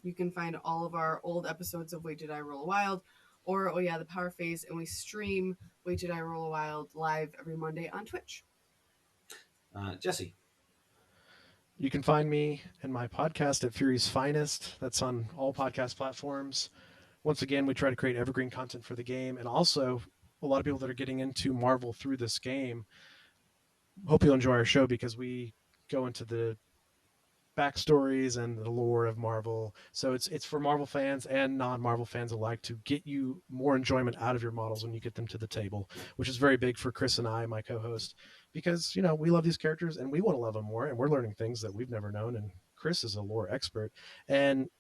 you can find all of our old episodes of Wait Did I Roll a Wild, or the Power Phase, and we stream Wait Did I Roll a Wild live every Monday on Twitch. Jesse. You can find me and my podcast at Fury's Finest. That's on all podcast platforms. Once again, we try to create evergreen content for the game, and also a lot of people that are getting into Marvel through this game. Hope you'll enjoy our show because we go into the backstories and the lore of Marvel. So it's for Marvel fans and non-Marvel fans alike to get you more enjoyment out of your models when you get them to the table, which is very big for Chris and I, my co-host, because we love these characters and we want to love them more, and we're learning things that we've never known. And Chris is a lore expert, and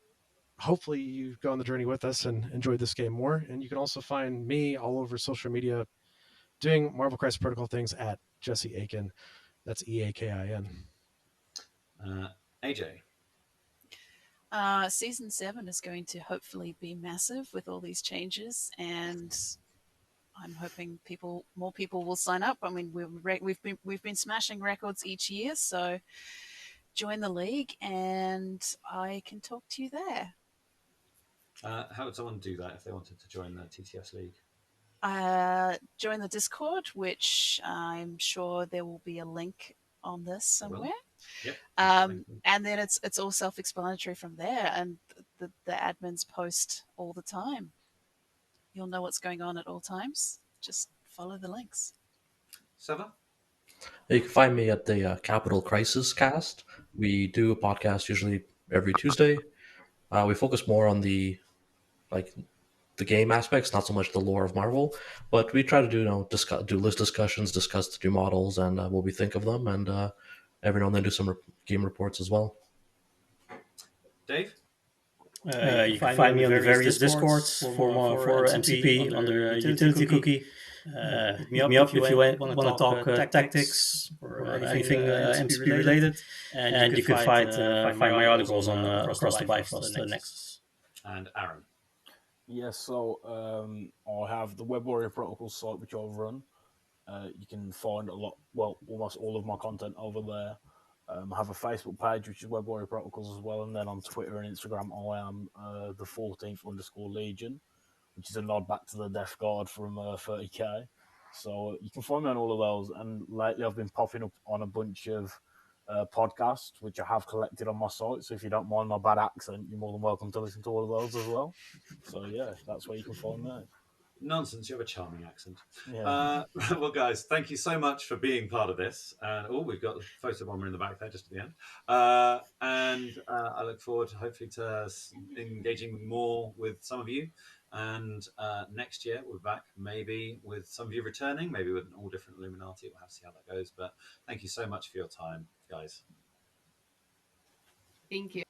hopefully you go on the journey with us and enjoy this game more. And you can also find me all over social media doing Marvel Crisis Protocol things at Jesse Eakin. That's Eakin. AJ. Season 7 is going to hopefully be massive with all these changes, and I'm hoping more people will sign up. I mean, we've been smashing records each year, so join the league, and I can talk to you there. How would someone do that if they wanted to join the TTS League? Join the Discord, which I'm sure there will be a link on this somewhere. Yep. And then it's all self-explanatory from there, and the admins post all the time. You'll know what's going on at all times. Just follow the links. Seva? You can find me at the Capital Crisis Cast. We do a podcast usually every Tuesday. We focus more on the game aspects, not so much the lore of Marvel, but we try to do do list discussions, discuss the new models and what we think of them, and every now and then do some game reports as well. Dave? You can find me on the various discords for MCP under UtilityCookie. Hit me up if you want to talk tactics or anything MCP related. And you can find my articles on across the Bifrost Nexus. And Arun. Yes, so I have the Web Warrior Protocol site which I run. You can find almost all of my content over there. I have a Facebook page which is Web Warrior Protocols as well, and then on Twitter and Instagram I am the 14th_Legion, which is a nod back to the Death Guard from 30k. So you can find me on all of those, and lately I've been popping up on a bunch of podcasts which I have collected on my site. So if you don't mind my bad accent, you're more than welcome to listen to all of those as well. So yeah, that's where you can find me. Nonsense, you have a charming accent. Yeah. Well, guys, thank you so much for being part of this. We've got the photo bomber in the back there just at the end. I look forward, hopefully, to engaging more with some of you. And next year, we're back, maybe with some of you returning, maybe with an all different Illuminati. We'll have to see how that goes. But thank you so much for your time, guys. Thank you.